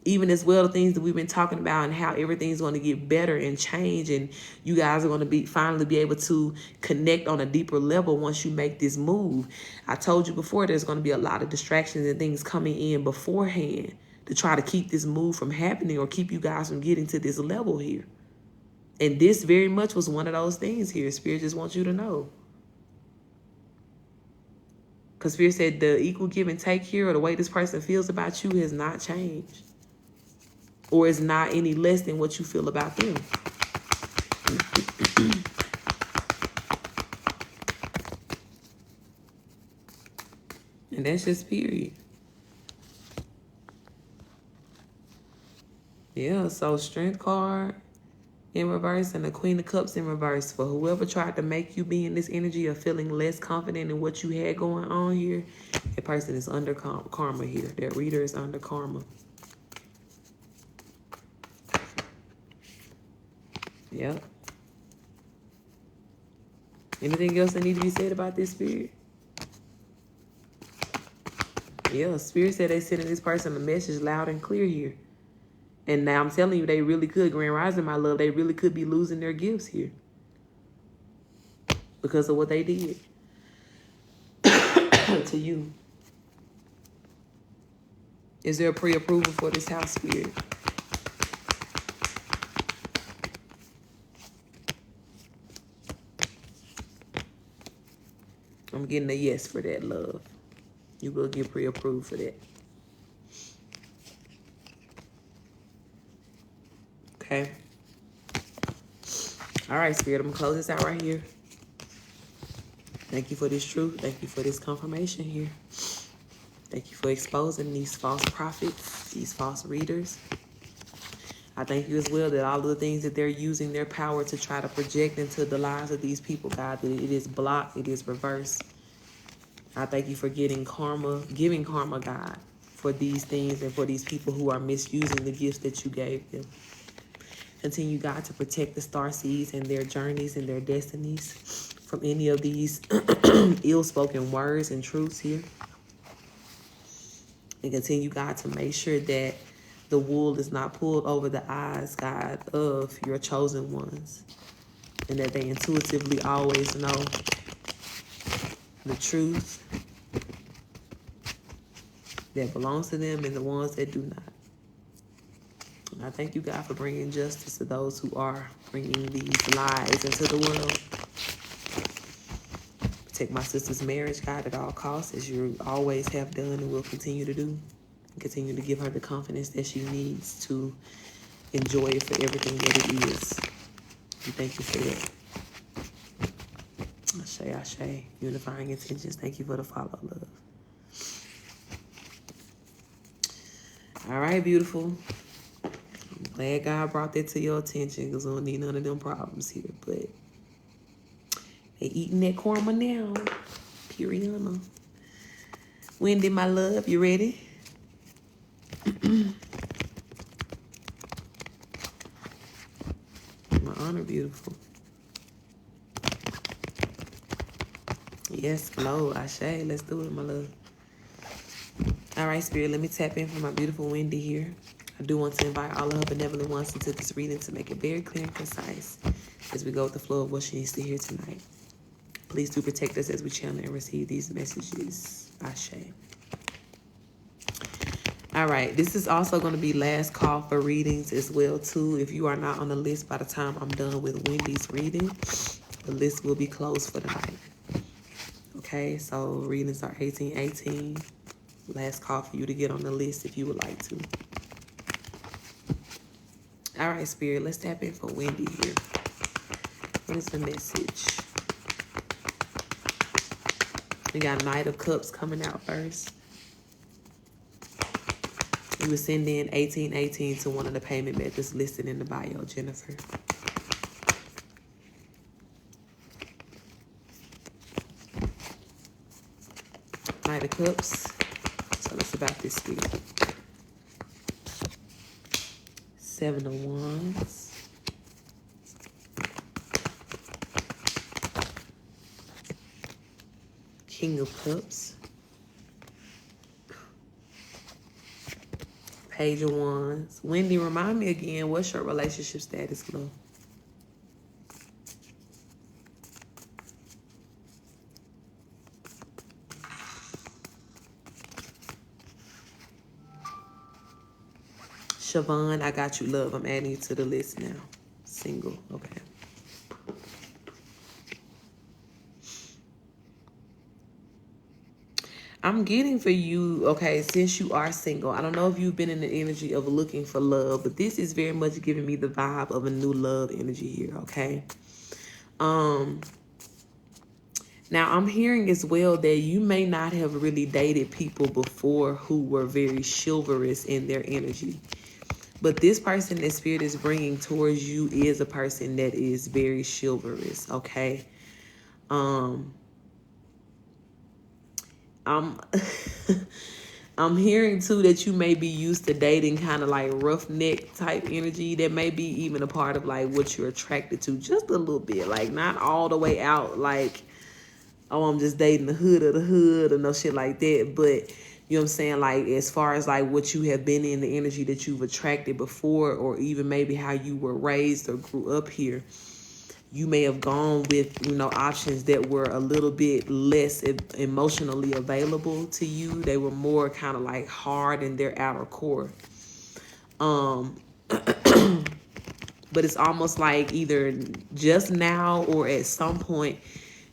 Even as well, the things that we've been talking about and how everything's going to get better and change. And you guys are going to finally be able to connect on a deeper level once you make this move. I told you before, there's going to be a lot of distractions and things coming in beforehand to try to keep this move from happening or keep you guys from getting to this level here. And this very much was one of those things here. Spirit just wants you to know. Because Spirit said the equal give and take here, or the way this person feels about you, has not changed. Or is not any less than what you feel about them. And that's just period. Yeah, so Strength card in reverse and the Queen of Cups in reverse. For whoever tried to make you be in this energy of feeling less confident in what you had going on here, that person is under karma here. That reader is under karma. Yep. Anything else that need to be said about this, Spirit? Yeah, Spirit said they sending this person a message loud and clear here. And now I'm telling you, they really could, Grand Rising, my love, they really could be losing their gifts here because of what they did to you. Is there a pre-approval for this house, Spirit? I'm getting a yes for that, love. You will get pre-approved for that. Okay. All right, Spirit, I'm going to close this out right here. Thank you for this truth. Thank you for this confirmation here. Thank you for exposing these false prophets, these false readers. I thank you as well that all of the things that they're using their power to try to project into the lives of these people, God, that it is blocked, it is reversed. I thank you for giving karma, God, for these things and for these people who are misusing the gifts that you gave them. Continue, God, to protect the starseeds and their journeys and their destinies from any of these ill-spoken words and truths here. And continue, God, to make sure that the wool is not pulled over the eyes, God, of your chosen ones. And that they intuitively always know the truth that belongs to them and the ones that do not. And I thank you, God, for bringing justice to those who are bringing these lies into the world. Protect my sister's marriage, God, at all costs, as you always have done and will continue to do. And continue to give her the confidence that she needs to enjoy it for everything that it is. We thank you for that. Ashe, Ashe. Unifying intentions. Thank you for the follow, love. All right, beautiful. I'm glad God brought that to your attention because we don't need none of them problems here. But they eating that karma now. Puriana. Wendy, my love, you ready? My honor, beautiful. Yes, hello, Ashe. Let's do it, my love. All right, Spirit, let me tap in for my beautiful Wendy here. I do want to invite all of her benevolent ones into this reading to make it very clear and concise as we go with the flow of what she needs to hear tonight. Please do protect us as we channel and receive these messages. Ashe. All right, this is also going to be last call for readings as well, too. If you are not on the list by the time I'm done with Wendy's reading, the list will be closed for the night. Okay, so readings are 1818. Last call for you to get on the list if you would like to. All right, Spirit, let's tap in for Wendy here. What is the message? We got Knight of Cups coming out first. You would send in 1818 to one of the payment methods listed in the bio, Jennifer. Knight of Cups. Tell us about this Spirit. 7 of Wands. King of Cups. Page of Wands. Wendy, remind me again, what's your relationship status, love? Siobhan, I got you, love. I'm adding you to the list now. Single, okay. I'm getting for you, okay, since you are single, I don't know if you've been in the energy of looking for love, but this is very much giving me the vibe of a new love energy here, okay? Now, I'm hearing as well that you may not have really dated people before who were very chivalrous in their energy. But this person that spirit is bringing towards you is a person that is very chivalrous, okay? I'm I'm hearing too that you may be used to dating kind of like roughneck type energy. That may be even a part of like what you're attracted to, just a little bit, like not all the way out like, oh, I'm just dating the hood of the hood or no shit like that. But you know what I'm saying? Like as far as like what you have been in, the energy that you've attracted before, or even maybe how you were raised or grew up here, you may have gone with, options that were a little bit less emotionally available to you. They were more kind of like hard in their outer core. Um, but it's almost like either just now or at some point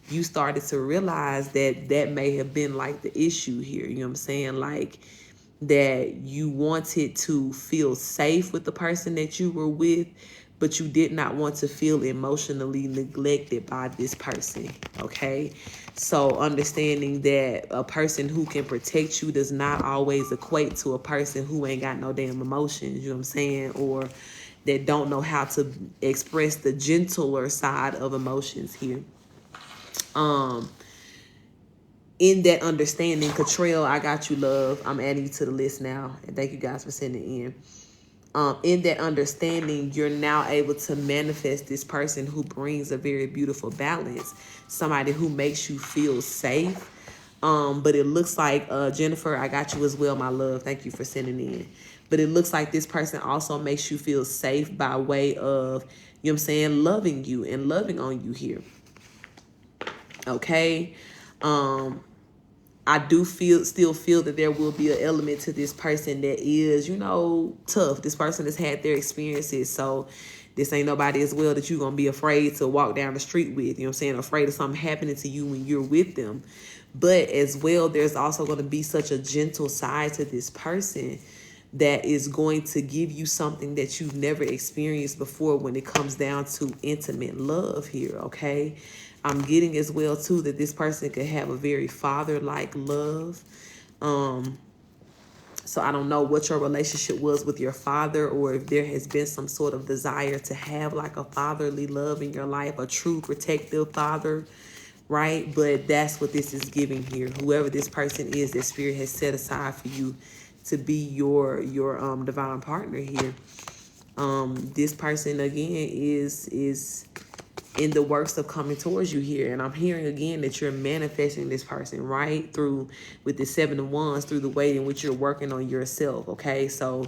you started to realize that that may have been like the issue here. You know what I'm saying? Like that you wanted to feel safe with the person that you were with, but you did not want to feel emotionally neglected by this person. Okay. So understanding that a person who can protect you does not always equate to a person who ain't got no damn emotions, you know what I'm saying? Or that don't know how to express the gentler side of emotions here. In that understanding, Catrell, I got you, love. I'm adding you to the list now. And thank you guys for sending in. In that understanding, you're now able to manifest this person who brings a very beautiful balance. Somebody who makes you feel safe. But it looks like, Jennifer, I got you as well, my love. Thank you for sending in. But it looks like this person also makes you feel safe by way of, you know what I'm saying, loving you and loving on you here. Okay. I do still feel that there will be an element to this person that is, tough. This person has had their experiences. So this ain't nobody as well that you're going to be afraid to walk down the street with, you know what I'm saying? Afraid of something happening to you when you're with them. But as well, there's also going to be such a gentle side to this person that is going to give you something that you've never experienced before when it comes down to intimate love here, okay? I'm getting as well, too, that this person could have a very father-like love. So I don't know what your relationship was with your father, or if there has been some sort of desire to have like a fatherly love in your life, a true protective father, right? But that's what this is giving here. Whoever this person is that spirit has set aside for you to be your divine partner here. This person again is in the works of coming towards you here. And I'm hearing again that you're manifesting this person, right? Through with the 7 of Wands, through the way in which you're working on yourself. Okay. So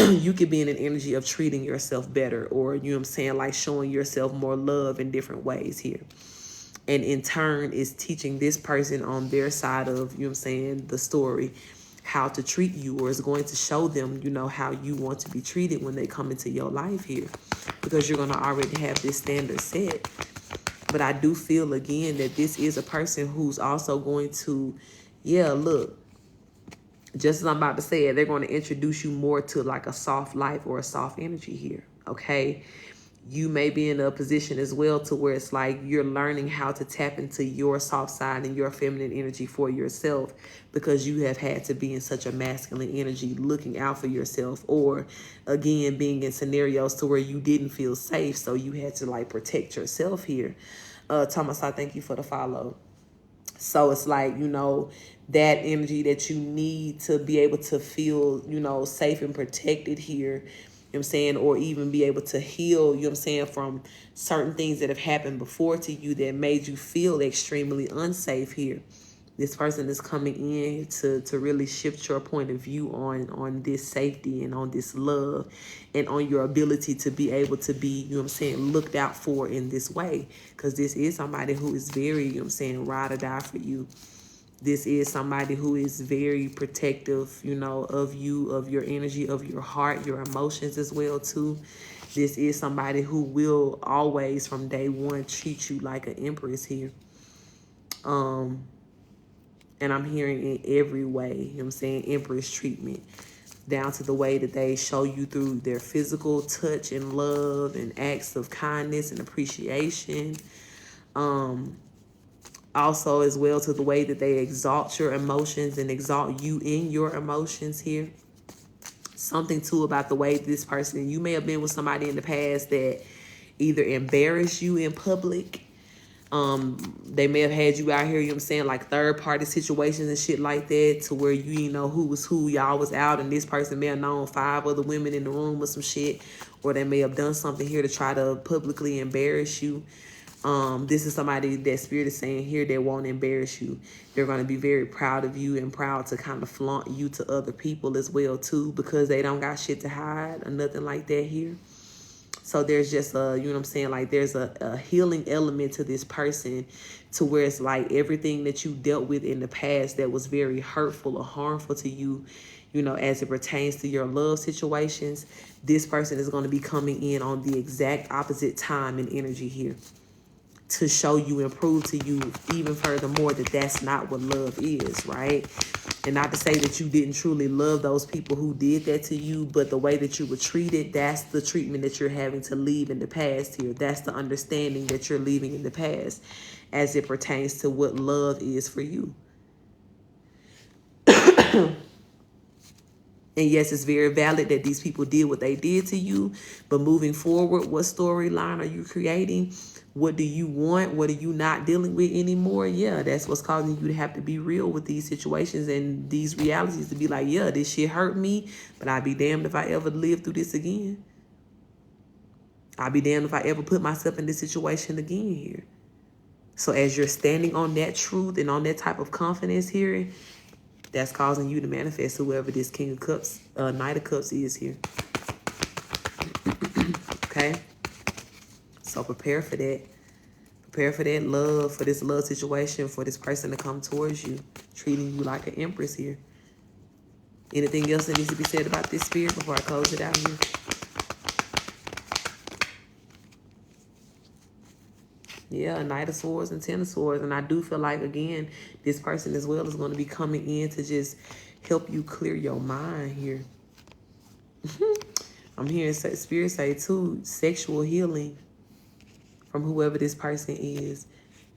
you could be in an energy of treating yourself better, or, you know what I'm saying, like showing yourself more love in different ways here. And in turn is teaching this person on their side of, you know what I'm saying, the story, how to treat you, or is going to show them, how you want to be treated when they come into your life here, because you're going to already have this standard set. But I do feel again that this is a person who's also going to, look, just as I'm about to say it, they're going to introduce you more to like a soft life or a soft energy here. Okay. You may be in a position as well to where it's like you're learning how to tap into your soft side and your feminine energy for yourself, because you have had to be in such a masculine energy looking out for yourself, or again being in scenarios to where you didn't feel safe, so you had to like protect yourself here. Thomas, I thank you for the follow. So it's like, that energy that you need to be able to feel, safe and protected here, you know what I'm saying, or even be able to heal, you know what I'm saying, from certain things that have happened before to you that made you feel extremely unsafe here. This person is coming in to really shift your point of view on this safety and on this love and on your ability to be able to be, you know what I'm saying, looked out for in this way. Because this is somebody who is very, you know what I'm saying, ride or die for you. This is somebody who is very protective, of you, of your energy, of your heart, your emotions as well, too. This is somebody who will always, from day one, treat you like an empress here. And I'm hearing in every way, you know what I'm saying, empress treatment, down to the way that they show you through their physical touch and love and acts of kindness and appreciation. Also, as well, to the way that they exalt your emotions and exalt you in your emotions here. something too about the way this person, you may have been with somebody in the past that either embarrassed you in public. They may have had you out here, you know what I'm saying, like third party situations and shit like that, to where you didn't know who was who. Y'all was out and this person may have known 5 other women in the room or some shit, or they may have done something here to try to publicly embarrass you. This is somebody that Spirit is saying here that won't embarrass you. They're going to be very proud of you and proud to kind of flaunt you to other people as well too, because they don't got shit to hide or nothing like that here. So there's just a, you know what I'm saying, like there's a healing element to this person, to where it's like everything that you dealt with in the past that was very hurtful or harmful to you, you know, as it pertains to your love situations, this person is going to be coming in on the exact opposite time and energy here, to show you and prove to you even furthermore that that's not what love is, right? And not to say that you didn't truly love those people who did that to you, but the way that you were treated, that's the treatment that you're having to leave in the past here. That's the understanding that you're leaving in the past as it pertains to what love is for you. And yes, it's very valid that these people did what they did to you. But moving forward, what storyline are you creating? What do you want? What are you not dealing with anymore? Yeah, that's what's causing you to have to be real with these situations and these realities, to be like, yeah, this shit hurt me, but I'd be damned if I ever live through this again. I'd be damned if I ever put myself in this situation again here. So as you're standing on that truth and on that type of confidence here, that's causing you to manifest whoever this King of Cups, Knight of Cups is here. Okay? So prepare for that. Prepare for that love, for this love situation, for this person to come towards you, treating you like an empress here. Anything else that needs to be said about this Spirit before I close it out here? Yeah, Knight of Swords and Ten of Swords. And I do feel like, again, this person as well is going to be coming in to just help you clear your mind here. I'm hearing Spirit say, too, sexual healing from whoever this person is.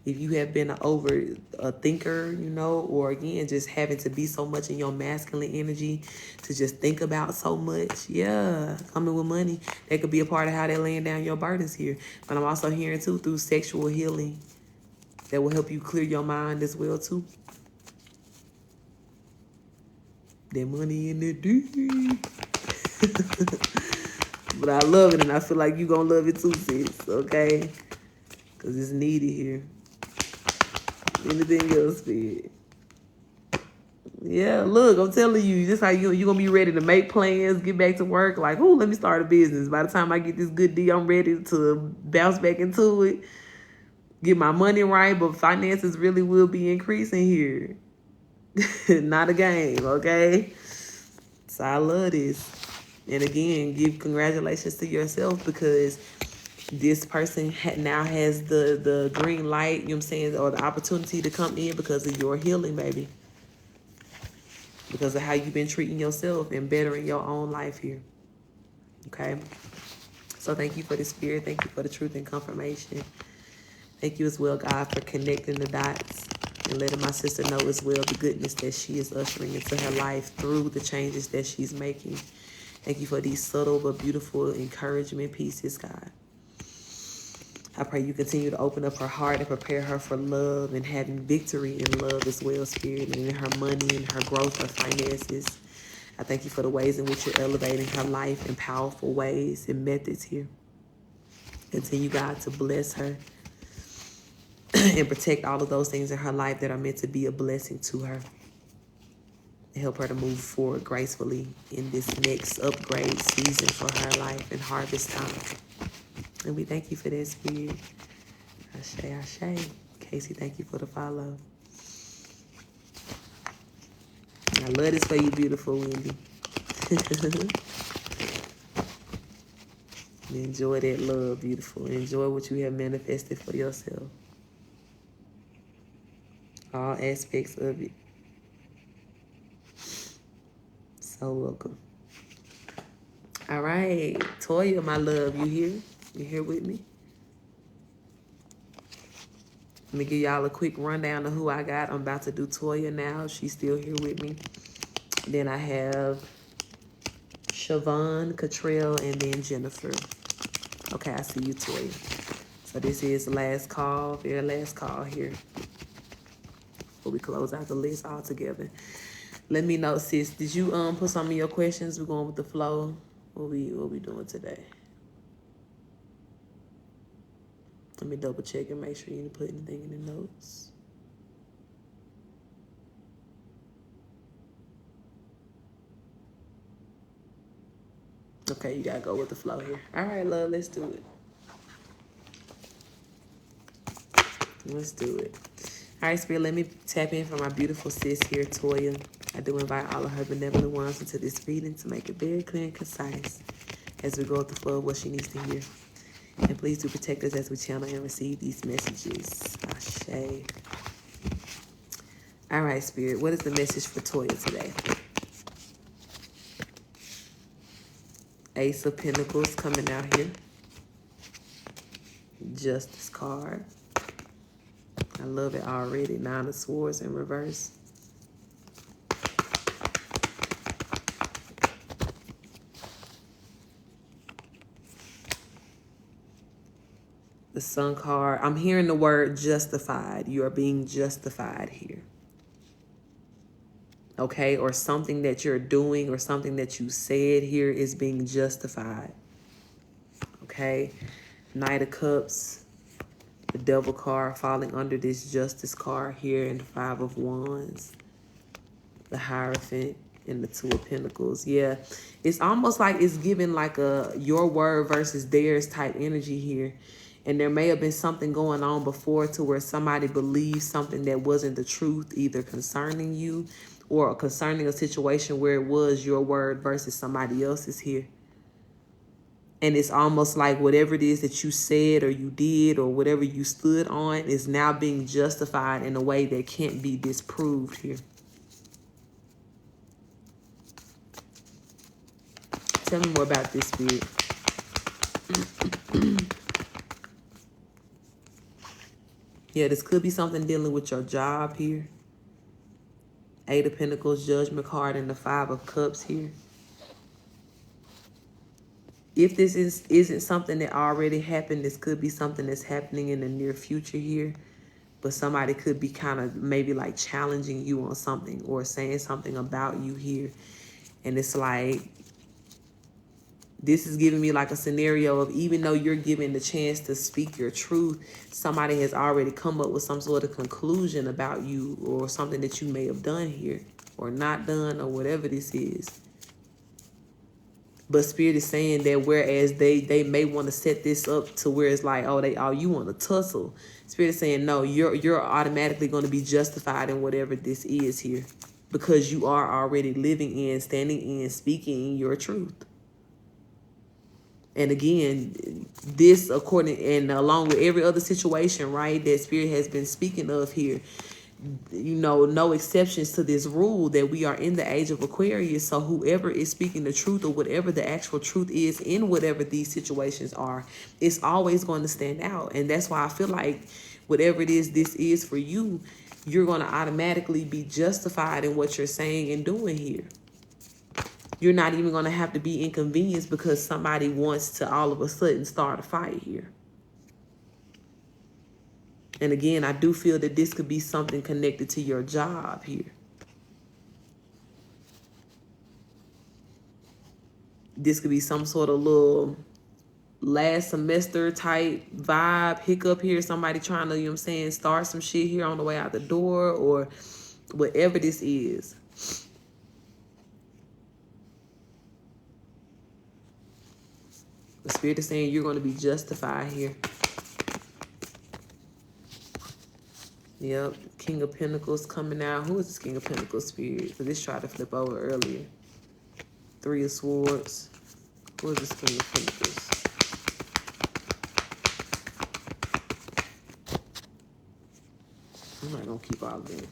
If you have been a thinker, you know, or again, just having to be so much in your masculine energy to just think about so much. Yeah, coming with money. That could be a part of how they're laying down your burdens here. But I'm also hearing, too, through sexual healing, that will help you clear your mind as well, too. That money in the deep. But I love it, and I feel like you're going to love it, too, sis, okay? Because it's needed here. Anything else, Spirit? Yeah, look, I'm telling you, this how you're going to be ready to make plans, get back to work. Like, oh, let me start a business. By the time I get this good deal, I'm ready to bounce back into it, get my money right, but finances really will be increasing here. Not a game, okay? So I love this. And again, give congratulations to yourself, because this person now has the green light, you know what I'm saying, or the opportunity to come in because of your healing, baby. Because of how you've been treating yourself and bettering your own life here. Okay? So thank you for the Spirit. Thank you for the truth and confirmation. Thank you as well, God, for connecting the dots and letting my sister know as well the goodness that she is ushering into her life through the changes that she's making. Thank you for these subtle but beautiful encouragement pieces, God. I pray you continue to open up her heart and prepare her for love and having victory in love as well, Spirit, and in her money and her growth, her finances. I thank you for the ways in which you're elevating her life in powerful ways and methods here. Continue, God, to bless her and protect all of those things in her life that are meant to be a blessing to her. Help her to move forward gracefully in this next upgrade season for her life and harvest time. And we thank you for that, Spirit. Ashe, Ashe. Casey, thank you for the follow. I love this for you, beautiful Wendy. Enjoy that love, beautiful. Enjoy what you have manifested for yourself. All aspects of it. So welcome. All right. Toya, my love, you here? You here with me? Let me give y'all a quick rundown of who I got. I'm about to do Toya now. She's still here with me. Then I have Siobhan, Catrell, and then Jennifer. Okay, I see you, Toya. So this is the last call, very last call here. Before we close out the list altogether. Let me know, sis. Did you put some of your questions? We're going with the flow. What we doing today? Let me double check and make sure you didn't put anything in the notes. Okay, you gotta go with the flow here. All right, love, let's do it. Let's do it. All right, Spirit, let me tap in for my beautiful sis here, Toya. I do invite all of her benevolent ones into this reading to make it very clear and concise as we go with the flow of what she needs to hear. And please do protect us as we channel and receive these messages. Ashe. All right, Spirit, what is the message for Toya today? Ace of Pentacles coming out here. Justice card. I love it already. Nine of Swords in reverse. The Sun card. I'm hearing the word justified. You are being justified here. Okay? Or something that you're doing or something that you said here is being justified. Okay? Knight of Cups. The Devil card falling under this Justice card here, and the Five of Wands. The Hierophant and the Two of Pentacles. Yeah, it's almost like it's giving like a your word versus theirs type energy here. And there may have been something going on before to where somebody believed something that wasn't the truth, either concerning you or concerning a situation where it was your word versus somebody else's here. And it's almost like whatever it is that you said or you did or whatever you stood on is now being justified in a way that can't be disproved here. Tell me more about this, Spirit. Yeah, this could be something dealing with your job here. Eight of Pentacles, Judgment card, and the Five of Cups here. If this isn't something that already happened, this could be something that's happening in the near future here. But somebody could be kind of maybe like challenging you on something or saying something about you here. And it's like, this is giving me like a scenario of even though you're given the chance to speak your truth, somebody has already come up with some sort of conclusion about you or something that you may have done here or not done or whatever this is. But Spirit is saying that whereas they may want to set this up to where it's like, oh, you want to tussle. Spirit is saying, no, you're automatically going to be justified in whatever this is here because you are already living in, standing in, speaking your truth. And again, this according and along with every other situation, right, that Spirit has been speaking of here, you know, no exceptions to this rule that we are in the age of Aquarius. So whoever is speaking the truth or whatever the actual truth is in whatever these situations are, it's always going to stand out. And that's why I feel like whatever it is this is for you, you're going to automatically be justified in what you're saying and doing here. You're not even going to have to be inconvenienced because somebody wants to all of a sudden start a fight here. And again, I do feel that this could be something connected to your job here. This could be some sort of little last semester type vibe, hiccup here. Somebody trying to, you know what I'm saying, start some shit here on the way out the door or whatever this is. The Spirit is saying you're going to be justified here. Yep. King of Pentacles coming out. Who is this King of Pentacles, Spirit? Because this tried to flip over earlier. Three of Swords. Who is this King of Pentacles? I'm not going to keep all of them.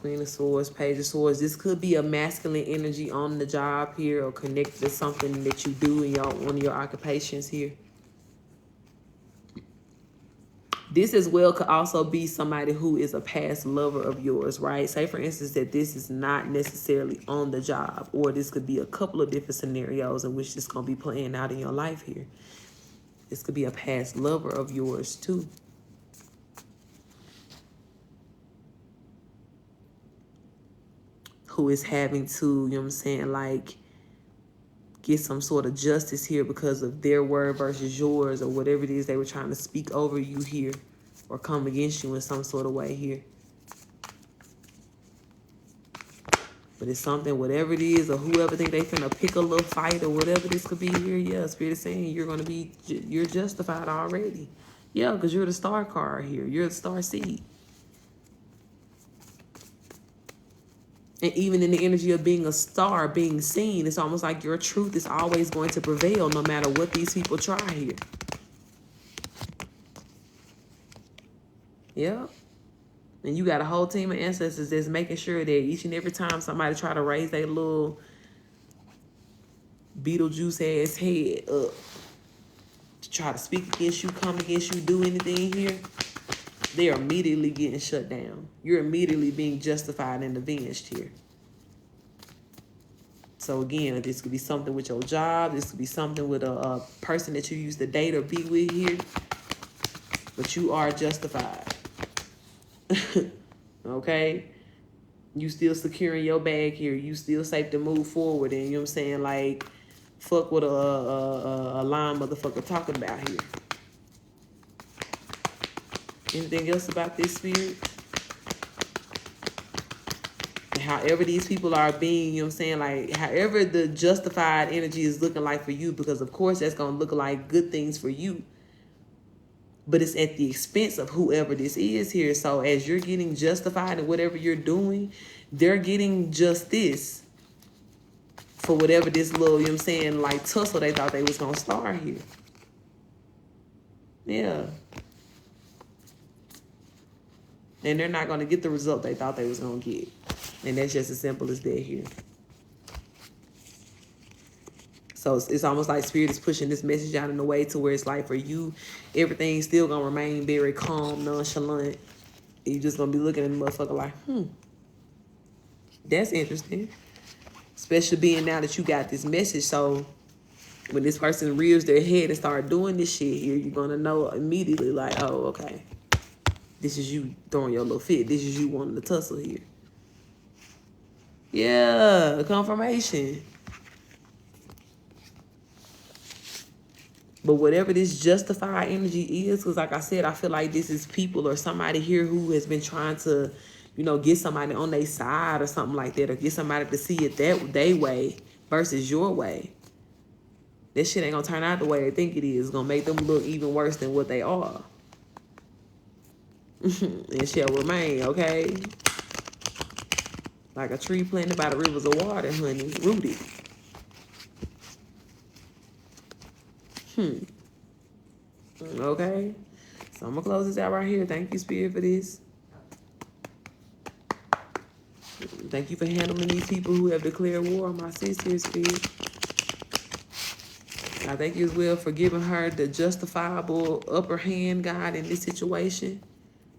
Queen of Swords, Page of Swords. This could be a masculine energy on the job here or connected to something that you do in one of your occupations here. This as well could also be somebody who is a past lover of yours, right? Say, for instance, that this is not necessarily on the job, or this could be a couple of different scenarios in which this is going to be playing out in your life here. This could be a past lover of yours too. Who is having to, you know what I'm saying, like, get some sort of justice here because of their word versus yours, or whatever it is they were trying to speak over you here, or come against you in some sort of way here. But it's something, whatever it is, or whoever think they finna pick a little fight or whatever this could be here, yeah, Spirit is saying you're justified already. Yeah, because you're the star card here. You're the star seed. And even in the energy of being a star, being seen, it's almost like your truth is always going to prevail no matter what these people try here. Yeah. And you got a whole team of ancestors that's making sure that each and every time somebody try to raise their little Beetlejuice ass head up to try to speak against you, come against you, do anything here, they are immediately getting shut down. You're immediately being justified and avenged here. So again, this could be something with your job. This could be something with a person that you used to date or be with here. But you are justified. Okay? You still securing your bag here. You still safe to move forward. And you know what I'm saying? Like, fuck what a lying motherfucker talking about here. Anything else about this, Spirit? And however these people are being, you know what I'm saying? Like, however the justified energy is looking like for you, because of course that's going to look like good things for you. But it's at the expense of whoever this is here. So as you're getting justified in whatever you're doing, they're getting justice for whatever this little, you know what I'm saying, like tussle they thought they was going to start here. Yeah. And they're not going to get the result they thought they was going to get. And that's just as simple as that here. So it's almost like Spirit is pushing this message out in a way to where it's like for you, everything's still going to remain very calm, nonchalant. You're just going to be looking at the motherfucker like, that's interesting. Especially being now that you got this message. So when this person rears their head and start doing this shit here, you're going to know immediately like, oh, okay. This is you throwing your little fit. This is you wanting to tussle here. Yeah, confirmation. But whatever this justified energy is, because like I said, I feel like this is people or somebody here who has been trying to, you know, get somebody on their side or something like that, or get somebody to see it their way versus your way. This shit ain't gonna turn out the way they think it is. It's gonna make them look even worse than what they are. It shall remain, okay? Like a tree planted by the rivers of water, honey, rooted. Okay? So I'm gonna close this out right here. Thank you, Spirit, for this. Thank you for handling these people who have declared war on my sis here, Spirit. I thank you as well for giving her the justifiable upper hand, God, in this situation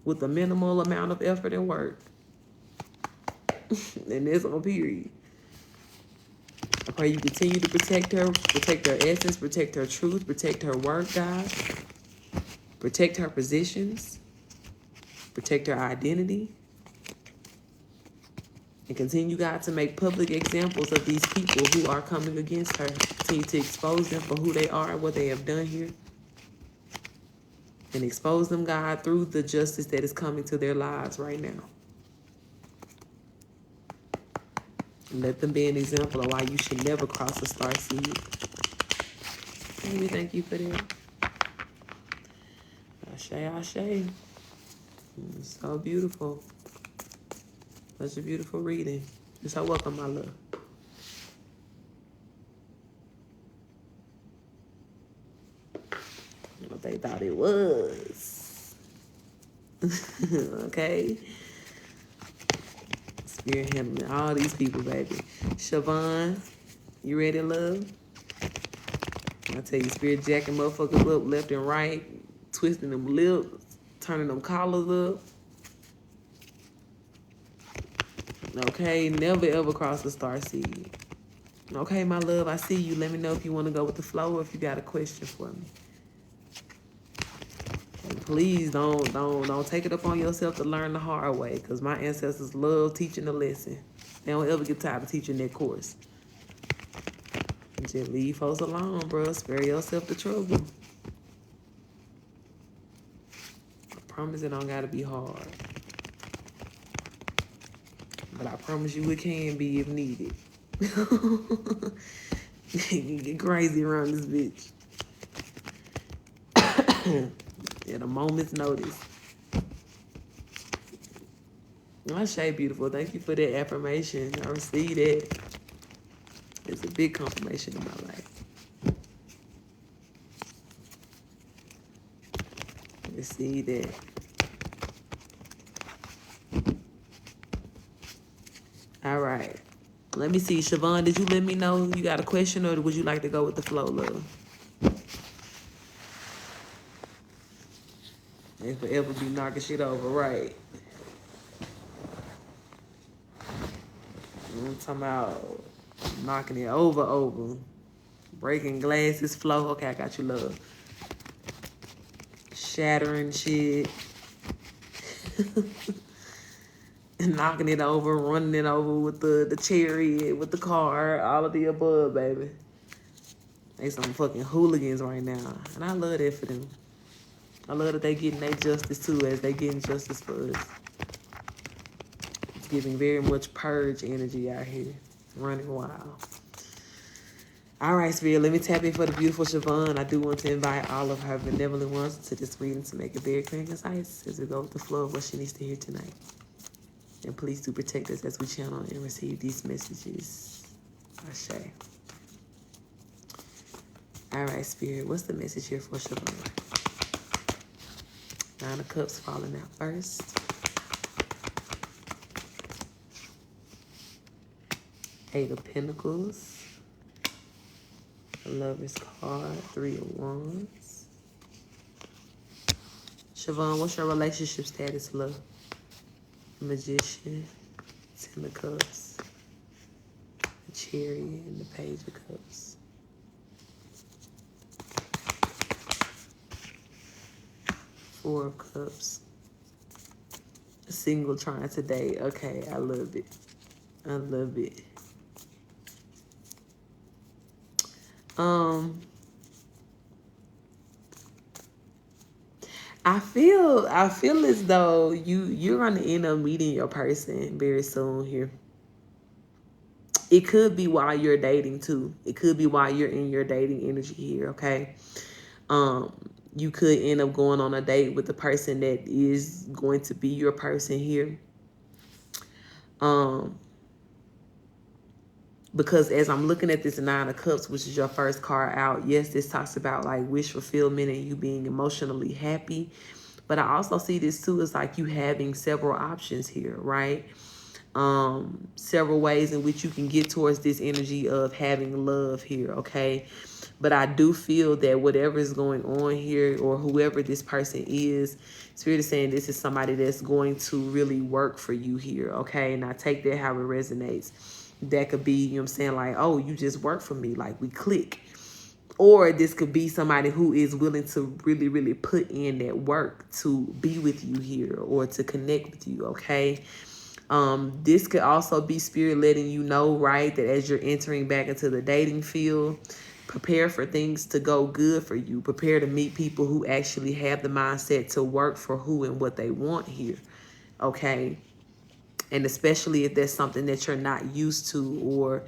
with a minimal amount of effort and work. And that's on period. I pray you continue to protect her essence, protect her truth, protect her work, God. Protect her positions, protect her identity. And continue, God, to make public examples of these people who are coming against her. Continue to expose them for who they are and what they have done here. And expose them, God, through the justice that is coming to their lives right now. And let them be an example of why you should never cross a star seed. And we thank you for that. Ashe, ashe. So beautiful. Such a beautiful reading. You're so welcome, my love. What they thought it was. Okay. Spirit handling all these people, baby. Siobhan, you ready, love? I tell you, Spirit jacking motherfuckers up left and right, twisting them lips. Turning them collars up. Okay, never ever cross the star seed. Okay, my love, I see you. Let me know if you want to go with the flow or if you got a question for me. And please don't take it upon yourself to learn the hard way, because my ancestors love teaching the lesson. They don't ever get tired of teaching that course. Just leave folks alone, bro. Spare yourself the trouble. I promise it don't gotta be hard. But I promise you it can be if needed. You can get crazy around this bitch. At a moment's notice. Ashe, beautiful. Thank you for that affirmation. I received it. It's a big confirmation in my life. Receive that. All right. Let me see. Siobhan, did you let me know you got a question, or would you like to go with the flow, love? They forever be knocking shit over, right? I'm talking about knocking it over. Breaking glasses, flow. Okay, I got you, love. Shattering shit. Knocking it over, running it over with the chariot, with the car, all of the above, baby. They some fucking hooligans right now. And I love that for them. I love that they getting their justice too, as they getting justice for us. It's giving very much purge energy out here. Running wild. All right, Spirit, let me tap in for the beautiful Siobhan. I do want to invite all of her benevolent ones to this reading to make it very clear and concise as we go with the flow of what she needs to hear tonight. And please do protect us as we channel and receive these messages. Ashe. All right, Spirit, what's the message here for Siobhan? 9 of Cups falling out first. Eight of Pentacles. The Lover's card. 3 of Wands. Siobhan, what's your relationship status, love? Magician. 10 of Cups. The Chariot and the Page of Cups. Four of Cups. A single trying to date. Okay, I love it. I love it. I feel as though you're gonna end up meeting your person very soon here. It could be while you're dating too. It could be while you're in your dating energy here, okay? You could end up going on a date with the person that is going to be your person here. Because as I'm looking at this 9 of Cups, which is your first card out, yes, this talks about like wish fulfillment and you being emotionally happy. But I also see this too as like you having several options here, right? Several ways in which you can get towards this energy of having love here, okay? But I do feel that whatever is going on here, or whoever this person is, Spirit is saying this is somebody that's going to really work for you here, okay? And I take that how it resonates. That could be, you know what I'm saying, like, oh, you just work for me, like we click. Or this could be somebody who is willing to really, really put in that work to be with you here or to connect with you, okay? This could also be Spirit letting you know, right, that as you're entering back into the dating field, prepare for things to go good for you. Prepare to meet people who actually have the mindset to work for who and what they want here, okay? And especially if there's something that you're not used to, or, you know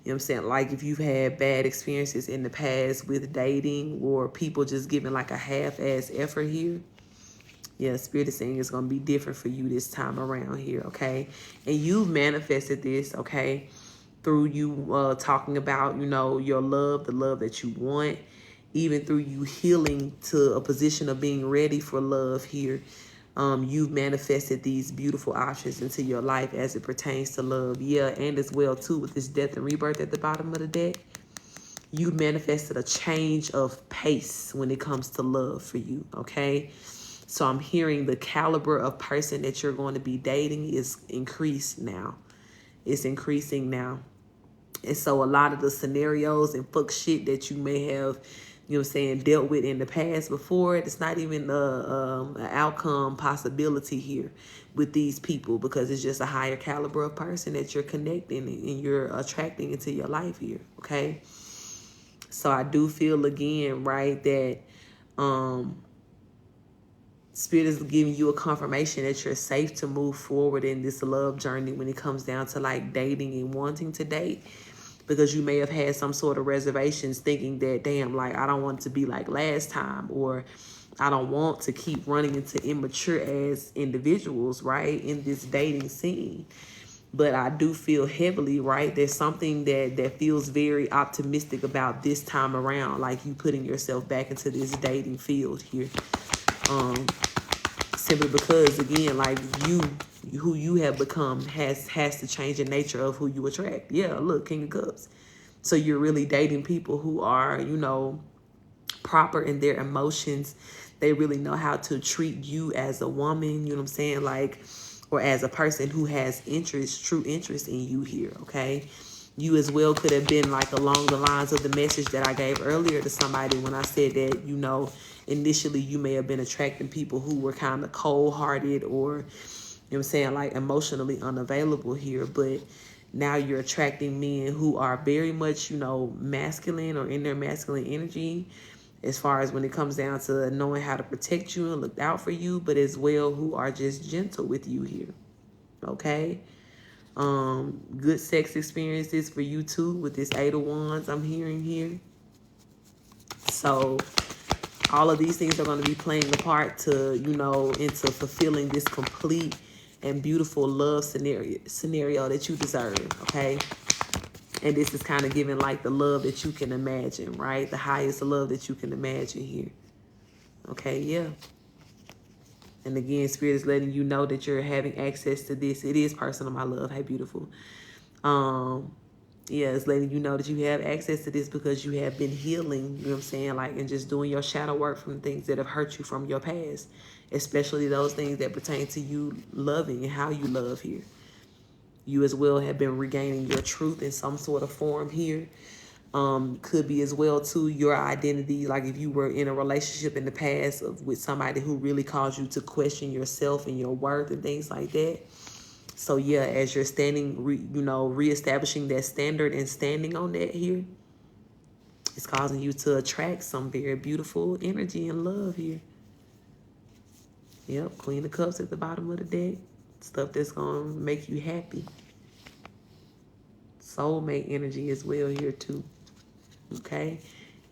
what I'm saying, like if you've had bad experiences in the past with dating or people just giving like a half-ass effort here. Yeah, Spirit is saying it's going to be different for you this time around here, okay? And you've manifested this, okay, through you talking about, you know, your love, the love that you want, even through you healing to a position of being ready for love here. You've manifested these beautiful options into your life as it pertains to love. Yeah, and as well, too, with this death and rebirth at the bottom of the deck, you manifested a change of pace when it comes to love for you, okay? So I'm hearing the caliber of person that you're going to be dating is increased now. It's increasing now. And so a lot of the scenarios and fuck shit that you may have, you know what I'm saying, dealt with in the past before, it's not even an outcome possibility here with these people, because it's just a higher caliber of person that you're connecting and you're attracting into your life here, okay? So I do feel again, right, that Spirit is giving you a confirmation that you're safe to move forward in this love journey when it comes down to like dating and wanting to date, because you may have had some sort of reservations thinking that, damn, like I don't want it to be like last time, or I don't want to keep running into immature as individuals, right, in this dating scene. But I do feel heavily, right, there's something that feels very optimistic about this time around, like you putting yourself back into this dating field here. Simply because, again, like who you have become has to change the nature of who you attract. Yeah, look, King of Cups. So you're really dating people who are, you know, proper in their emotions. They really know how to treat you as a woman, you know what I'm saying? Like, or as a person who has interest, true interest in you here, okay? You as well could have been like along the lines of the message that I gave earlier to somebody when I said that, you know, initially you may have been attracting people who were kind of cold-hearted or, you know what I'm saying, like emotionally unavailable here. But now you're attracting men who are very much, you know, masculine or in their masculine energy, as far as when it comes down to knowing how to protect you and look out for you, but as well who are just gentle with you here, okay? Good sex experiences for you too with this 8 of Wands I'm hearing here. So all of these things are going to be playing a part to, you know, into fulfilling this complete and beautiful love scenario that you deserve, okay? And this is kind of giving like the love that you can imagine, right? The highest love that you can imagine here. Okay, yeah. And again, Spirit is letting you know that you're having access to this. It is personal, my love. Hey, beautiful. Yeah, it's letting you know that you have access to this because you have been healing, you know what I'm saying? Like, and just doing your shadow work from things that have hurt you from your past, especially those things that pertain to you loving and how you love here. You as well have been regaining your truth in some sort of form here. Could be as well too your identity, like if you were in a relationship in the past with somebody who really caused you to question yourself and your worth and things like that. So yeah, as you're standing, reestablishing that standard and standing on that here, it's causing you to attract some very beautiful energy and love here. Yep, Queen of Cups at the bottom of the deck. Stuff that's going to make you happy. Soulmate energy as well here too. Okay?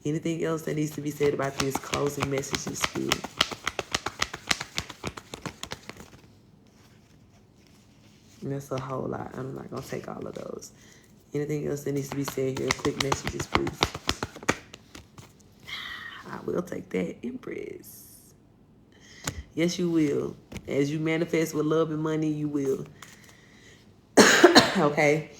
Anything else that needs to be said about this closing message is Spirit? And that's a whole lot. I'm not going to take all of those. Anything else that needs to be said here? Quick messages, please. I will take that, Empress. Yes, you will. As you manifest with love and money, you will. Okay?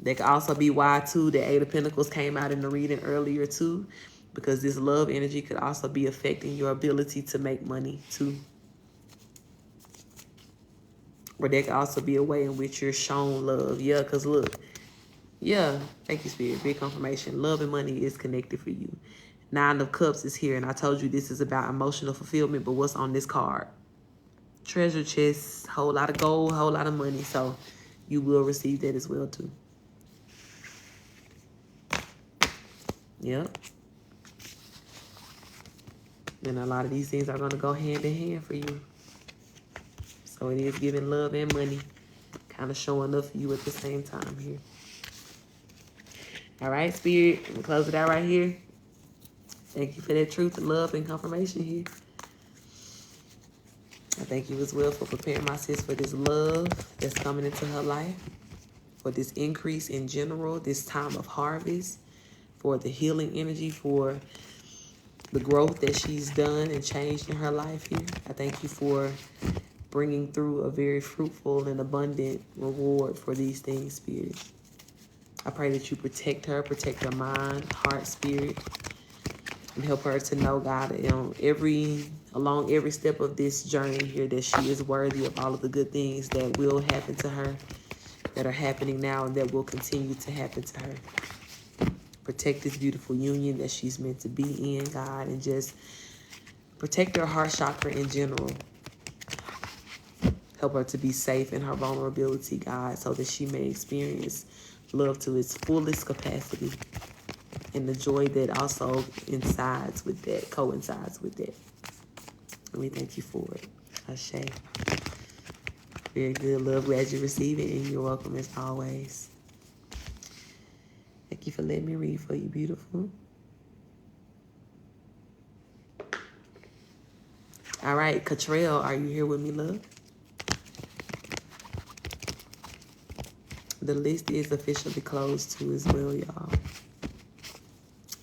That could also be why, too, the 8 of Pentacles came out in the reading earlier, too. Because this love energy could also be affecting your ability to make money, too. Or there could also be a way in which you're shown love. Yeah, because look. Yeah, thank you, Spirit. Big confirmation. Love and money is connected for you. 9 of Cups is here. And I told you this is about emotional fulfillment. But what's on this card? Treasure chest. Whole lot of gold. Whole lot of money. So you will receive that as well, too. Yep. And a lot of these things are going to go hand in hand for you. So it is giving love and money. Kind of showing up for you at the same time here. All right, Spirit. I'm going to close it out right here. Thank you for that truth and love and confirmation here. I thank you as well for preparing my sis for this love that's coming into her life. For this increase in general, this time of harvest. For the healing energy, for the growth that she's done and changed in her life here. I thank you for bringing through a very fruitful and abundant reward for these things, Spirit. I pray that you protect her mind, heart, spirit, and help her to know, God, every along every step of this journey here, that she is worthy of all of the good things that will happen to her, that are happening now, and that will continue to happen to her. Protect this beautiful union that she's meant to be in, God, and just protect her heart chakra in general. Help her to be safe in her vulnerability, God, so that she may experience love to its fullest capacity, and the joy that also coincides with that. And we thank you for it. Ashe. Very good, love. Glad you receive it, and you're welcome as always. Thank you for letting me read for you, beautiful. All right, Catrell, are you here with me, love? The list is officially closed too as well, y'all.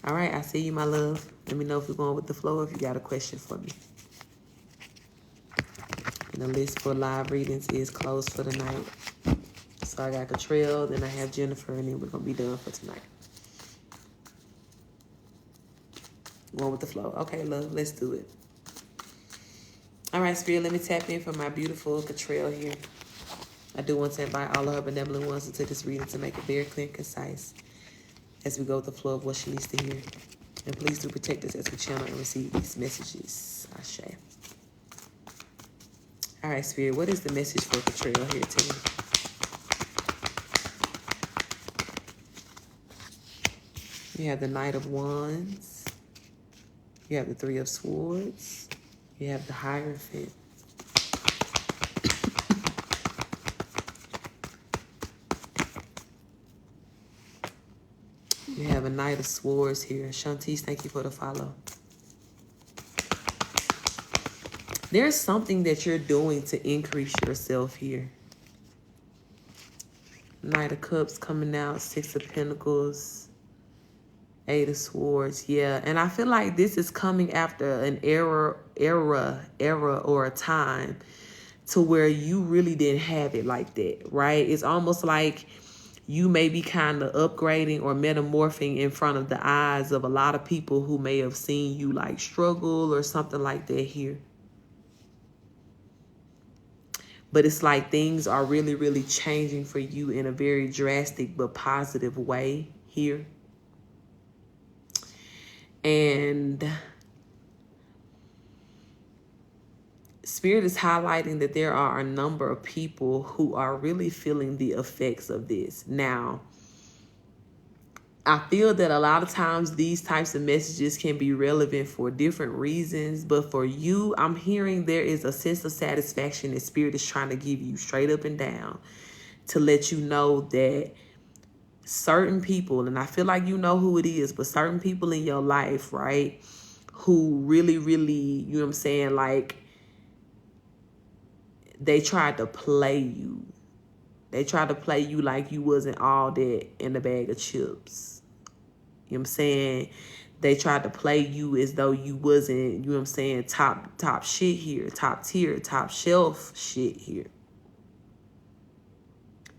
All right, I see you, my love. Let me know if you're going with the flow, if you got a question for me. And the list for live readings is closed for the night. So I got Catrell, then I have Jennifer, and then we're going to be done for tonight. Going with the flow. Okay, love, let's do it. All right, Spirit, let me tap in for my beautiful Catrell here. I do want to invite all of her benevolent ones into this reading to make it very clear and concise as we go with the flow of what she needs to hear. And please do protect us as we channel and receive these messages. Ashe. All right, Spirit, what is the message for Catrell here today? You have the Knight of Wands. You have the Three of Swords. You have the Hierophant. You have a Knight of Swords here. Shantice, thank you for the follow. There's something that you're doing to increase yourself here. Knight of Cups coming out. Six of Pentacles. Eight of Swords. Yeah, and I feel like this is coming after an era or a time to where you really didn't have it like that, right? It's almost like you may be kind of upgrading or metamorphing in front of the eyes of a lot of people who may have seen you like struggle or something like that here. But it's like things are really, really changing for you in a very drastic but positive way here. And Spirit is highlighting that there are a number of people who are really feeling the effects of this. Now, I feel that a lot of times these types of messages can be relevant for different reasons. But for you, I'm hearing there is a sense of satisfaction that Spirit is trying to give you straight up and down to let you know that certain people, and I feel like you know who it is, but certain people in your life, right, who really, really, you know what I'm saying, like, they tried to play you. They tried to play you like you wasn't all that in a bag of chips. You know what I'm saying? They tried to play you as though you wasn't, you know what I'm saying, top shit here, top tier, top shelf shit here.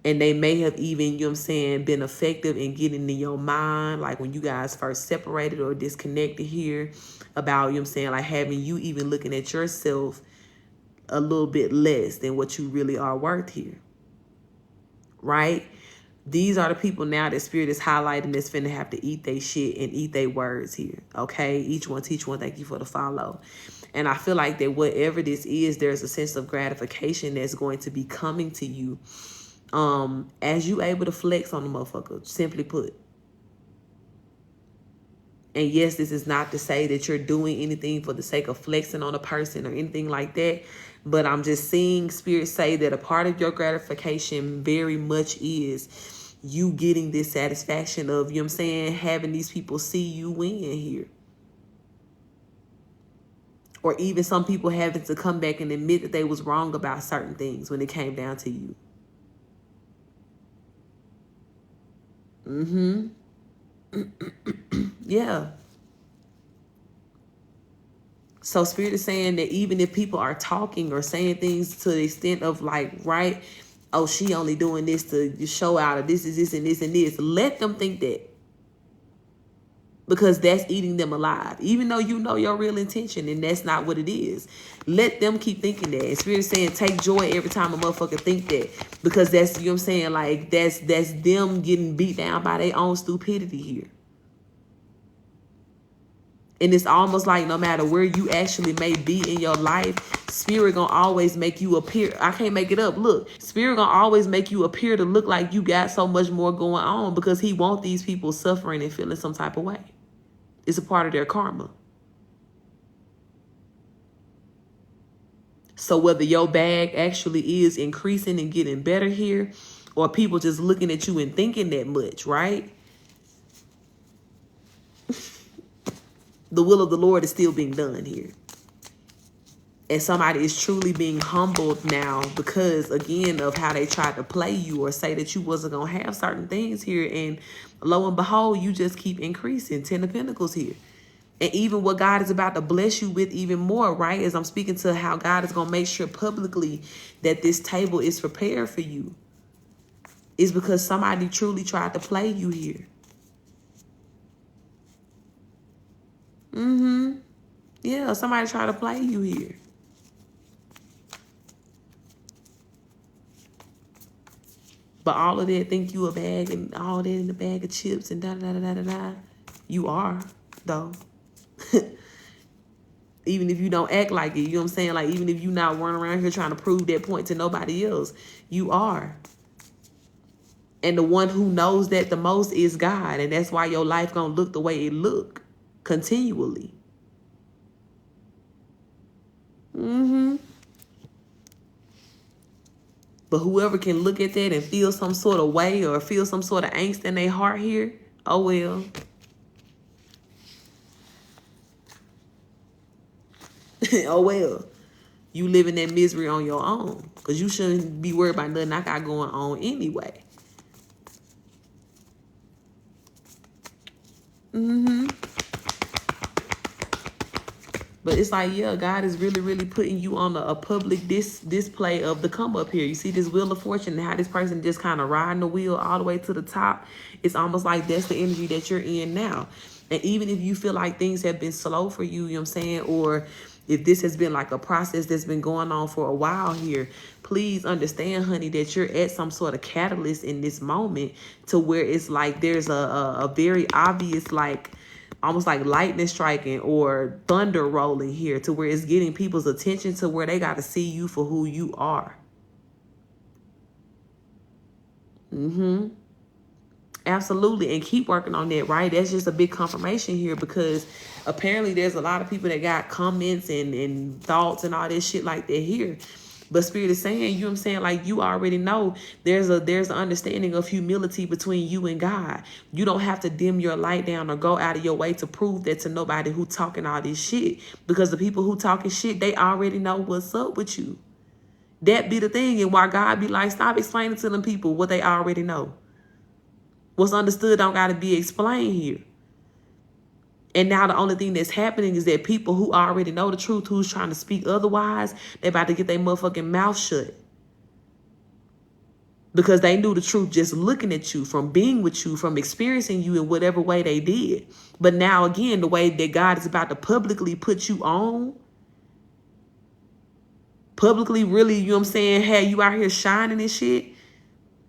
And they may have even, you know what I'm saying, been effective in getting in your mind, like when you guys first separated or disconnected here, about, you know what I'm saying, like having you even looking at yourself a little bit less than what you really are worth here, right? These are the people now that Spirit is highlighting that's finna have to eat they shit and eat they words here, okay? Each one teach one. Thank you for the follow. And I feel like that whatever this is, there's a sense of gratification that's going to be coming to you as you able to flex on the motherfucker, simply put. And yes, this is not to say that you're doing anything for the sake of flexing on a person or anything like that. But I'm just seeing Spirit say that a part of your gratification very much is you getting this satisfaction of, you know what I'm saying, having these people see you win here. Or even some people having to come back and admit that they was wrong about certain things when it came down to you. Yeah. So Spirit is saying that even if people are talking or saying things to the extent of like, right, oh, she only doing this to show out of this is this and this and this, let them think that. because that's eating them alive. Even though you know your real intention and that's not what it is. Let them keep thinking that. And Spirit is saying take joy every time a motherfucker think that. Because that's, you know what I'm saying, like that's them getting beat down by their own stupidity here. And it's almost like no matter where you actually may be in your life, Spirit gonna always make you appear. I can't make it up. Look, Spirit gonna always make you appear to look like you got so much more going on because he wants these people suffering and feeling some type of way. It's a part of their karma. So whether your bag actually is increasing and getting better here, or people just looking at you and thinking that much, right? The will of the Lord is still being done here. And somebody is truly being humbled now because, again, of how they tried to play you or say that you wasn't going to have certain things here. And lo and behold, you just keep increasing. 10 of Pentacles here. And even what God is about to bless you with even more, right? As I'm speaking to how God is going to make sure publicly that this table is prepared for you. Is because somebody truly tried to play you here. Yeah, somebody tried to play you here. But all of that, think you a bag and all that in a bag of chips and da-da-da-da-da-da. You are, though. Even if you don't act like it, you know what I'm saying? Like, even if you not running around here trying to prove that point to nobody else, you are. And the one who knows that the most is God. And that's why your life gonna look the way it look continually. But whoever can look at that and feel some sort of way or feel some sort of angst in their heart here, oh well. Oh well. You live in that misery on your own. Because you shouldn't be worried about nothing I got going on anyway. But it's like, yeah, God is really, really putting you on a public display of the come up here. You see this Wheel of Fortune and how this person just kind of riding the wheel all the way to the top. It's almost like that's the energy that you're in now. And even if you feel like things have been slow for you, you know what I'm saying, or if this has been like a process that's been going on for a while here, please understand, honey, that you're at some sort of catalyst in this moment to where it's like there's a very obvious, like, almost like lightning striking or thunder rolling here to where it's getting people's attention to where they got to see you for who you are. Absolutely. And keep working on that, right? That's just a big confirmation here because apparently there's a lot of people that got comments and thoughts and all this shit like that here. But Spirit is saying, you know what I'm saying? Like, you already know there's an understanding of humility between you and God. You don't have to dim your light down or go out of your way to prove that to nobody who talking all this shit. Because the people who talking shit, they already know what's up with you. That be the thing. And why God be like, stop explaining to them people what they already know. What's understood don't got to be explained here. And now the only thing that's happening is that people who already know the truth, who's trying to speak otherwise, they about to get their motherfucking mouth shut. Because they knew the truth just looking at you, from being with you, from experiencing you in whatever way they did. But now again, the way that God is about to publicly put you on, publicly really, you know what I'm saying, hey, you out here shining and shit,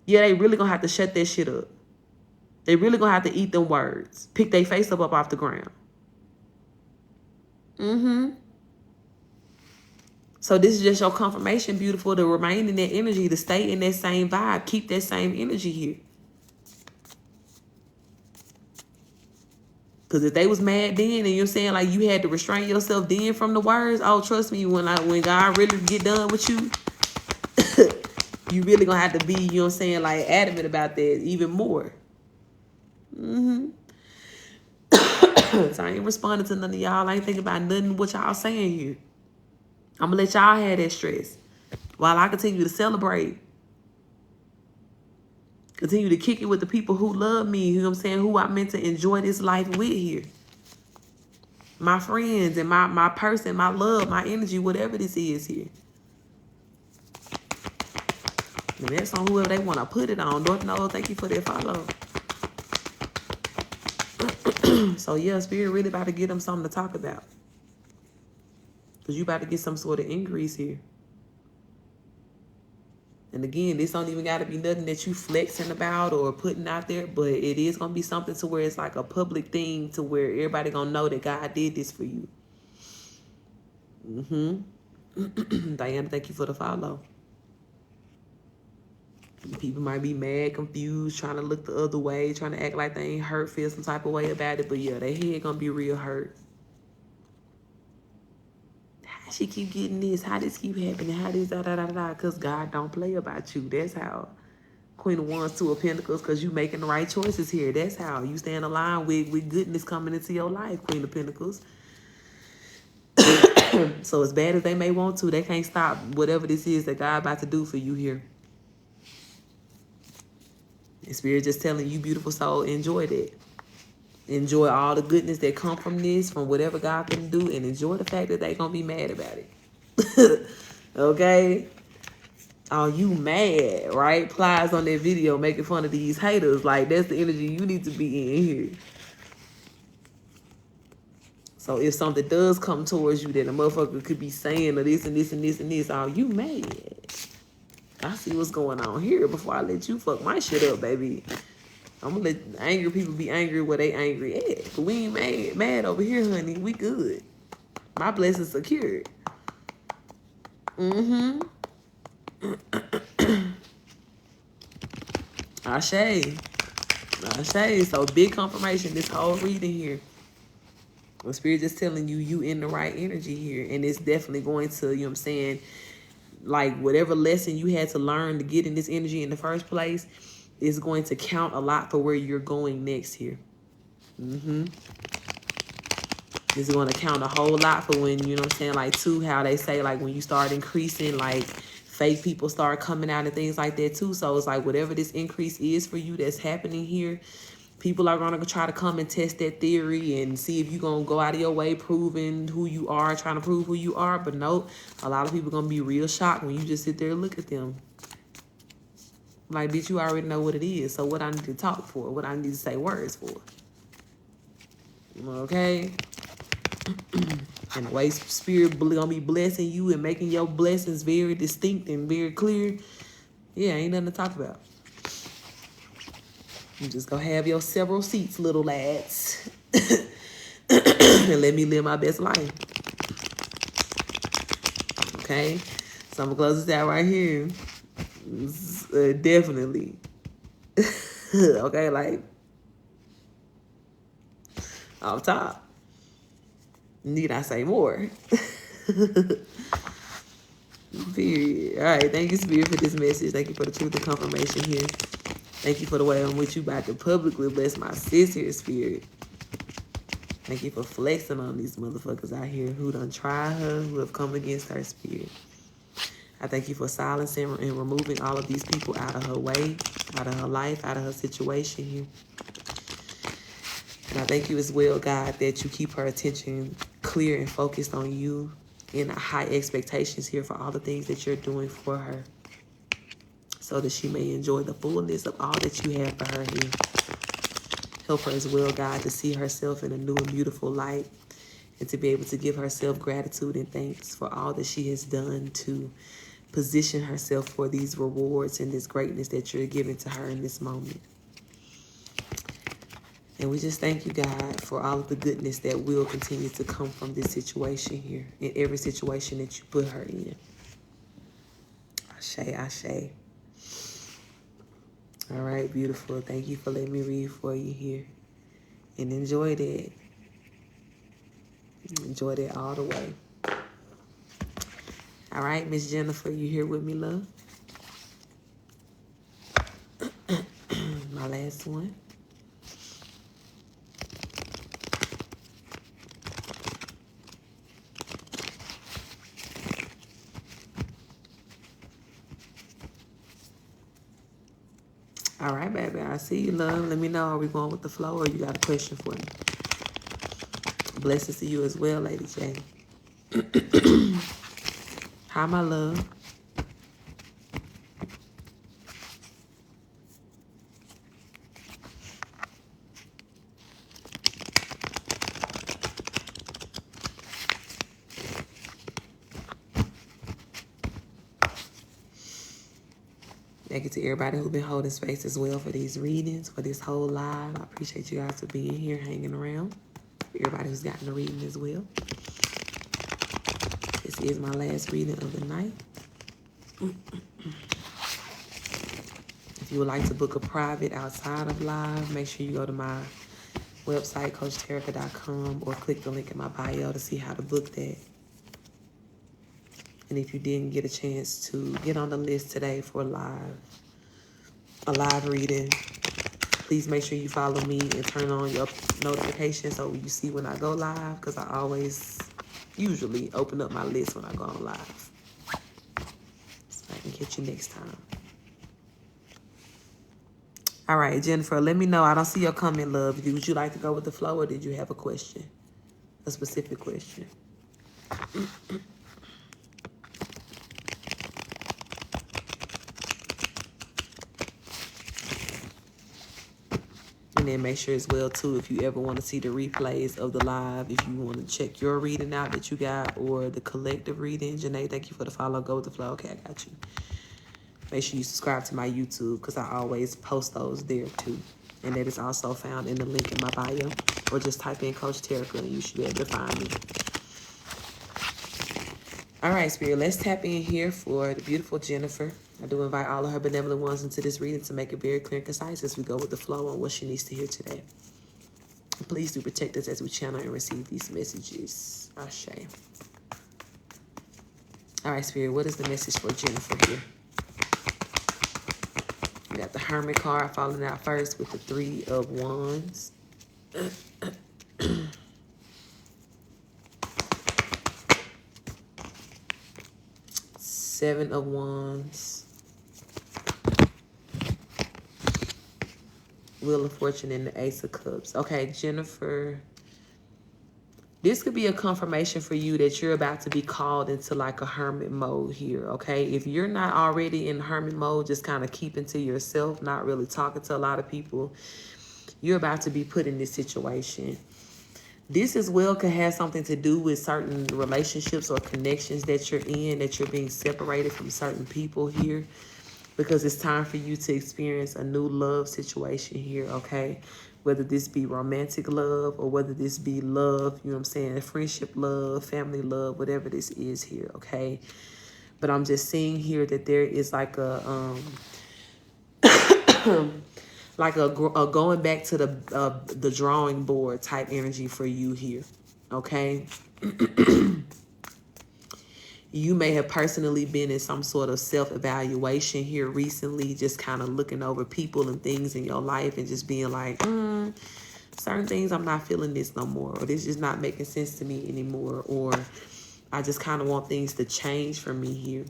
yeah, they really gonna have to shut that shit up. They really gonna have to eat them words. Pick their face up off the ground. So this is just your confirmation, beautiful, to remain in that energy, to stay in that same vibe. Keep that same energy here. Because if they was mad then, and you're saying like you had to restrain yourself then from the words, oh, trust me, when God really get done with you, you really gonna have to be, you know what I'm saying, like adamant about that even more. So I ain't responding to none of y'all. I ain't thinking about nothing what y'all saying here. I'm gonna let y'all have that stress while I continue to celebrate. Continue to kick it with the people who love me, you know what I'm saying, who I meant to enjoy this life with here. My friends and my person, my love, my energy, whatever this is here. And that's on whoever they want to put it on. North Node, thank you for that follow. So yeah, Spirit really about to get them something to talk about. Because you about to get some sort of increase here. And again, this don't even got to be nothing that you flexing about or putting out there, but it is going to be something to where it's like a public thing to where everybody going to know that God did this for you. Diana, thank you for the follow. People might be mad, confused, trying to look the other way, trying to act like they ain't hurt, feel some type of way about it. But yeah, their head going to be real hurt. How she keep getting this? How this keep happening? How this da-da-da-da? Because God don't play about you. That's how. Queen of Wands, Two of Pentacles, because you making the right choices here. That's how. You stand aligned with goodness coming into your life, Queen of Pentacles. So as bad as they may want to, they can't stop whatever this is that God about to do for you here. And Spirit just telling you, beautiful soul, enjoy that. Enjoy all the goodness that come from this, from whatever God can do, and enjoy the fact that they gonna be mad about it. Okay? Oh, you mad, right? Plies on that video making fun of these haters. Like, that's the energy you need to be in here. So if something does come towards you that a motherfucker could be saying or this and this and this and this, oh, you mad. I see what's going on here before I let you fuck my shit up, baby. I'm gonna let angry people be angry where they angry at. But we ain't mad over here, honey. We good. My blessing's secured. Ashe. So big confirmation this whole reading here. The Spirit just telling you, you in the right energy here. And it's definitely going to, you know what I'm saying, like whatever lesson you had to learn to get in this energy in the first place is going to count a lot for where you're going next here. It's going to count a whole lot for when, you know what I'm saying, like too, how they say like when you start increasing, like fake people start coming out and things like that too. So it's like whatever this increase is for you that's happening here, people are going to try to come and test that theory and see if you're going to go out of your way proving who you are, trying to prove who you are. But nope, a lot of people are going to be real shocked when you just sit there and look at them. Like, bitch, you already know what it is. So what I need to talk for, what I need to say words for. Okay? And the way Spirit going to be blessing you and making your blessings very distinct and very clear. Yeah, ain't nothing to talk about. You just gonna have your several seats, little lads. And let me live my best life. Okay? So I'm gonna close this out right here. Definitely. Okay, like off top. Need I say more? Period. All right, thank you, Spirit, for this message. Thank you for the truth and confirmation here. Thank you for the way in which you about to publicly bless my sis here, Spirit. Thank you for flexing on these motherfuckers out here who done try her, who have come against her, Spirit. I thank you for silencing and removing all of these people out of her way, out of her life, out of her situation here. And I thank you as well, God, that you keep her attention clear and focused on you and high expectations here for all the things that you're doing for her so that she may enjoy the fullness of all that you have for her here. Help her as well, God, to see herself in a new and beautiful light and to be able to give herself gratitude and thanks for all that she has done to position herself for these rewards and this greatness that you're giving to her in this moment. And we just thank you, God, for all of the goodness that will continue to come from this situation here, in every situation that you put her in. Ashe, ashe. All right, beautiful. Thank you for letting me read for you here. And enjoy that. Enjoy that all the way. All right, Miss Jennifer, you here with me, love? My last one. All right, baby. I see you, love. Let me know. Are we going with the flow or you got a question for me? Blessings to you as well, Lady J. Hi, my love. Thank you to everybody who's been holding space as well for these readings, for this whole live. I appreciate you guys for being here, hanging around. Everybody who's gotten the reading as well. This is my last reading of the night. If you would like to book a private outside of live, make sure you go to my website, CoachTerica.com, or click the link in my bio to see how to book that. And if you didn't get a chance to get on the list today for a live reading, please make sure you follow me and turn on your notifications so you see when I go live, because I usually open up my list when I go on live. So I can catch you next time. All right, Jennifer, let me know. I don't see your comment, love. Would you like to go with the flow, or did you have a question? A specific question? And then make sure as well, too, if you ever want to see the replays of the live, if you want to check your reading out that you got, or the collective reading. Janae, thank you for the follow. Go with the flow. Okay, I got you. Make sure you subscribe to my YouTube, because I always post those there, too. And that is also found in the link in my bio. Or just type in Coach Terica and you should be able to find me. All right, Spirit, let's tap in here for the beautiful Jennifer. I do invite all of her benevolent ones into this reading to make it very clear and concise as we go with the flow on what she needs to hear today. Please do protect us as we channel and receive these messages. Ashe. All right, Spirit, what is the message for Jennifer here? We got the Hermit card falling out first with the 3 of Wands. Seven of Wands. Wheel of Fortune and the Ace of Cups. Okay, Jennifer, this could be a confirmation for you that you're about to be called into like a hermit mode here, okay? If you're not already in hermit mode, just kind of keeping to yourself, not really talking to a lot of people, you're about to be put in this situation. This as well could have something to do with certain relationships or connections that you're in, that you're being separated from certain people here, because it's time for you to experience a new love situation here, okay? Whether this be romantic love or whether this be love, you know what I'm saying, friendship love, family love, whatever this is here, okay? But I'm just seeing here that there is like a like a going back to the drawing board type energy for you here, okay? You may have personally been in some sort of self-evaluation here recently, just kind of looking over people and things in your life and just being like, certain things, I'm not feeling this no more, or this is not making sense to me anymore, or I just kind of want things to change for me here.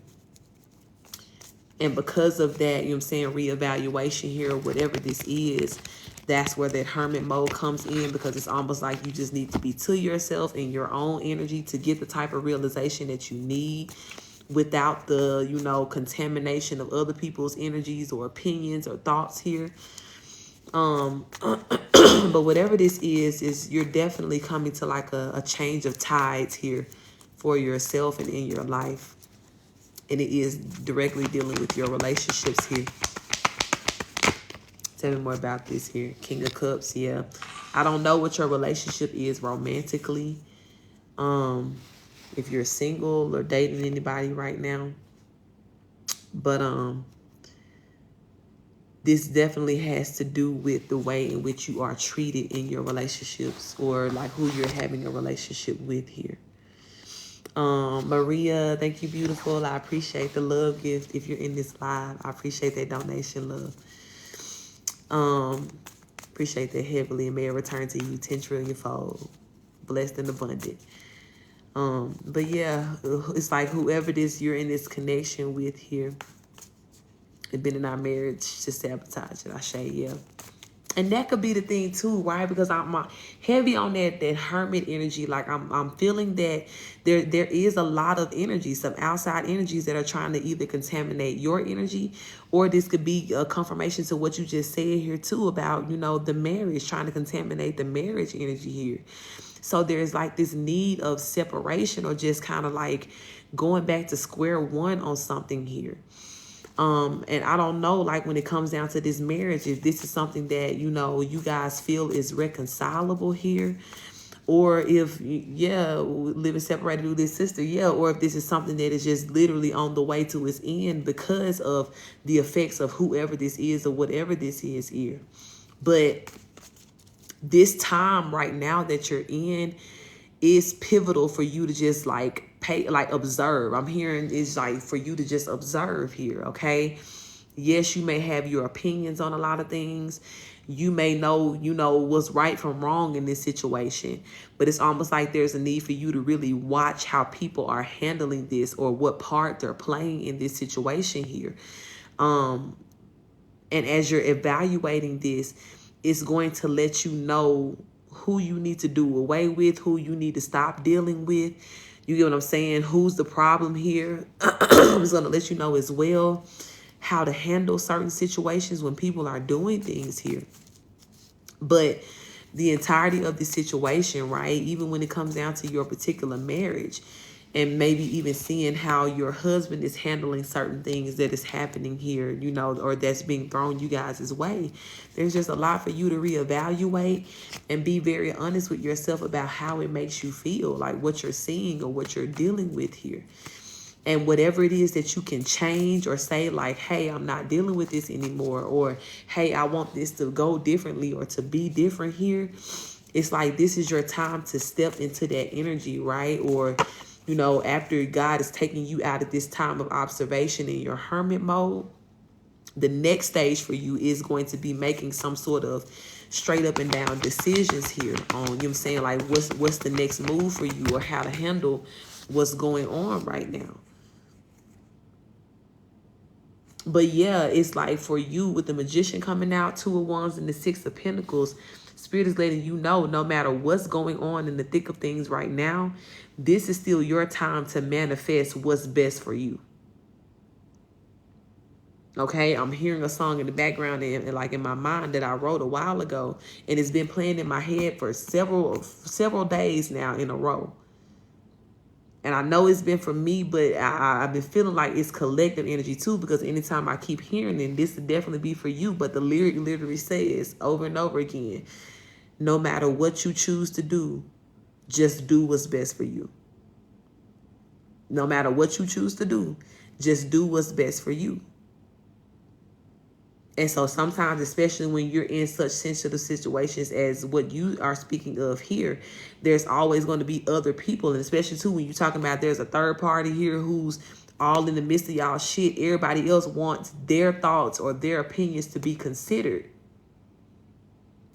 And because of that, you know what I'm saying, reevaluation here, whatever this is, that's where that hermit mode comes in, because it's almost like you just need to be to yourself and your own energy to get the type of realization that you need without the, you know, contamination of other people's energies or opinions or thoughts here. But whatever this is you're definitely coming to like a change of tides here for yourself and in your life. And it is directly dealing with your relationships here. Tell me more about this here. King of Cups, yeah. I don't know what your relationship is romantically. If you're single or dating anybody right now. But this definitely has to do with the way in which you are treated in your relationships, or like who you're having a relationship with here. Maria, thank you, beautiful. I appreciate the love gift. If you're in this live, I appreciate that donation, love. Appreciate that heavily, and may it return to you 10 trillion fold, blessed and abundant. But yeah, it's like whoever this you're in this connection with here, it's been in our marriage to sabotage it. I say, yeah. And that could be the thing too, right? Because I'm heavy on that hermit energy. Like I'm feeling that there is a lot of energy, some outside energies that are trying to either contaminate your energy, or this could be a confirmation to what you just said here too about, you know, the marriage, trying to contaminate the marriage energy here. So there's like this need of separation, or just kind of like going back to square one on something here. And I don't know, like when it comes down to this marriage, if this is something that, you know, you guys feel is reconcilable here, or if, yeah, living separated with this sister, yeah, or if this is something that is just literally on the way to its end because of the effects of whoever this is or whatever this is here. But this time right now that you're in is pivotal for you to just like observe. I'm hearing is like for you to just observe here, okay? Yes, you may have your opinions on a lot of things. You may know, you know, what's right from wrong in this situation, but it's almost like there's a need for you to really watch how people are handling this or what part they're playing in this situation here. And as you're evaluating this, it's going to let you know who you need to do away with, who you need to stop dealing with. You get what I'm saying? Who's the problem here? It's going to let you know as well how to handle certain situations when people are doing things here. But the entirety of the situation, right? Even when it comes down to your particular marriage, and maybe even seeing how your husband is handling certain things that is happening here, you know, or that's being thrown you guys' way. There's just a lot for you to reevaluate and be very honest with yourself about how it makes you feel, like what you're seeing or what you're dealing with here. And whatever it is that you can change or say like, hey, I'm not dealing with this anymore, or hey, I want this to go differently or to be different here. It's like this is your time to step into that energy, right? Or, you know, after God is taking you out of this time of observation in your hermit mode, the next stage for you is going to be making some sort of straight up and down decisions here on, you know what I'm saying, like what's the next move for you or how to handle what's going on right now. But yeah, it's like for you with the Magician coming out, Two of Wands and the Six of Pentacles, Spirit is letting you know no matter what's going on in the thick of things right now, this is still your time to manifest what's best for you. Okay, I'm hearing a song in the background and like in my mind that I wrote a while ago, and it's been playing in my head for several days now in a row. And I know it's been for me, but I've been feeling like it's collective energy too, because anytime I keep hearing it, this would definitely be for you. But the lyric literally says over and over again, no matter what you choose to do, just do what's best for you. No matter what you choose to do, just do what's best for you. And so sometimes, especially when you're in such sensitive situations as what you are speaking of here, there's always going to be other people. And especially too, when you're talking about there's a third party here who's all in the midst of y'all shit. Everybody else wants their thoughts or their opinions to be considered.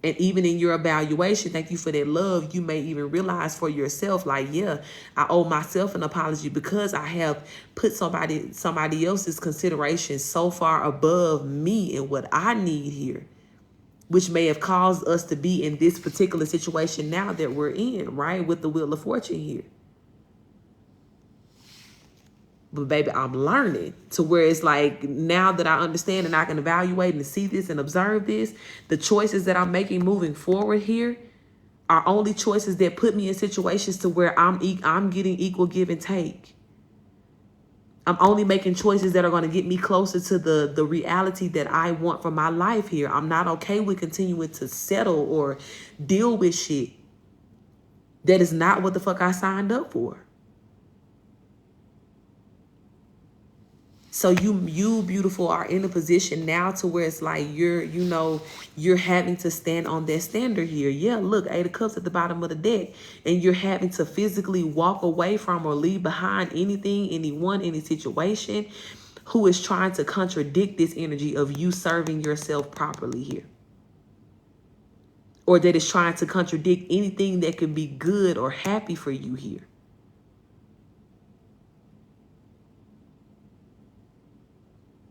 And even in your evaluation, thank you for that love, you may even realize for yourself, like, yeah, I owe myself an apology because I have put somebody else's consideration so far above me and what I need here, which may have caused us to be in this particular situation now that we're in, right? With the Wheel of Fortune here. But baby, I'm learning to where it's like now that I understand and I can evaluate and see this and observe this, the choices that I'm making moving forward here are only choices that put me in situations to where I'm getting equal give and take. I'm only making choices that are going to get me closer to the reality that I want for my life here. I'm not okay with continuing to settle or deal with shit that is not what the fuck I signed up for. So you beautiful are in a position now to where it's like you're having to stand on that standard here. Yeah, look, 8 of Cups at the bottom of the deck, and you're having to physically walk away from or leave behind anything, anyone, any situation who is trying to contradict this energy of you serving yourself properly here. Or that is trying to contradict anything that could be good or happy for you here.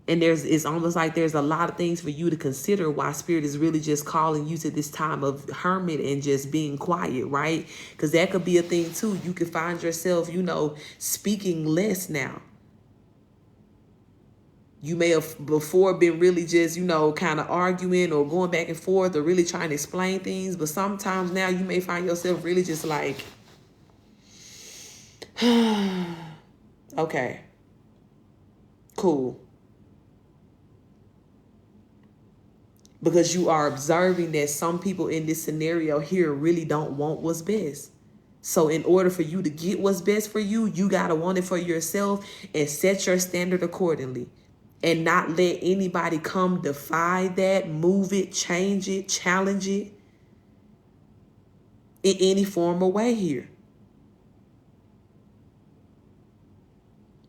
And it's almost like there's a lot of things for you to consider why Spirit is really just calling you to this time of hermit and just being quiet, right? Because that could be a thing too. You could find yourself, speaking less now. You may have before been really just, kind of arguing or going back and forth or really trying to explain things. But sometimes now you may find yourself really just like, okay, cool. because you are observing that some people in this scenario here really don't want what's best. So in order for you to get what's best for you, you got to want it for yourself and set your standard accordingly. And not let anybody come defy that, move it, change it, challenge it in any form or way here.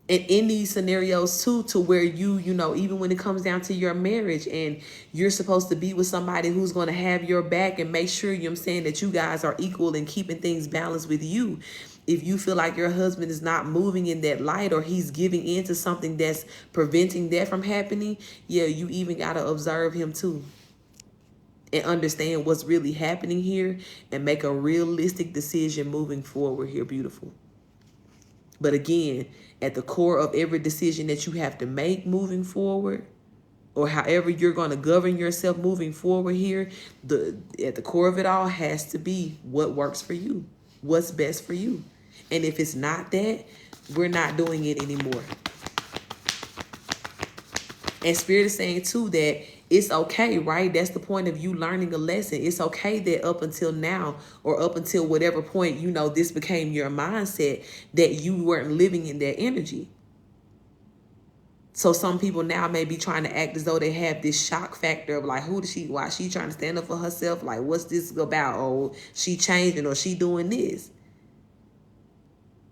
And in these scenarios too, to where you know, even when it comes down to your marriage and you're supposed to be with somebody who's going to have your back and make sure, you know what I'm saying, that you guys are equal and keeping things balanced with you. If you feel like your husband is not moving in that light, or he's giving in to something that's preventing that from happening, yeah, you even got to observe him too and understand what's really happening here and make a realistic decision moving forward here, beautiful. But again, at the core of every decision that you have to make moving forward, or however you're going to govern yourself moving forward here, at the core of it all has to be what works for you, what's best for you. And if it's not that, we're not doing it anymore. And Spirit is saying too that it's okay, right? That's the point of you learning a lesson. It's okay that up until now, or up until whatever point, you know, this became your mindset, that you weren't living in that energy. So some people now may be trying to act as though they have this shock factor of like, why she trying to stand up for herself? Like, what's this about? Oh, she changing, or she doing this.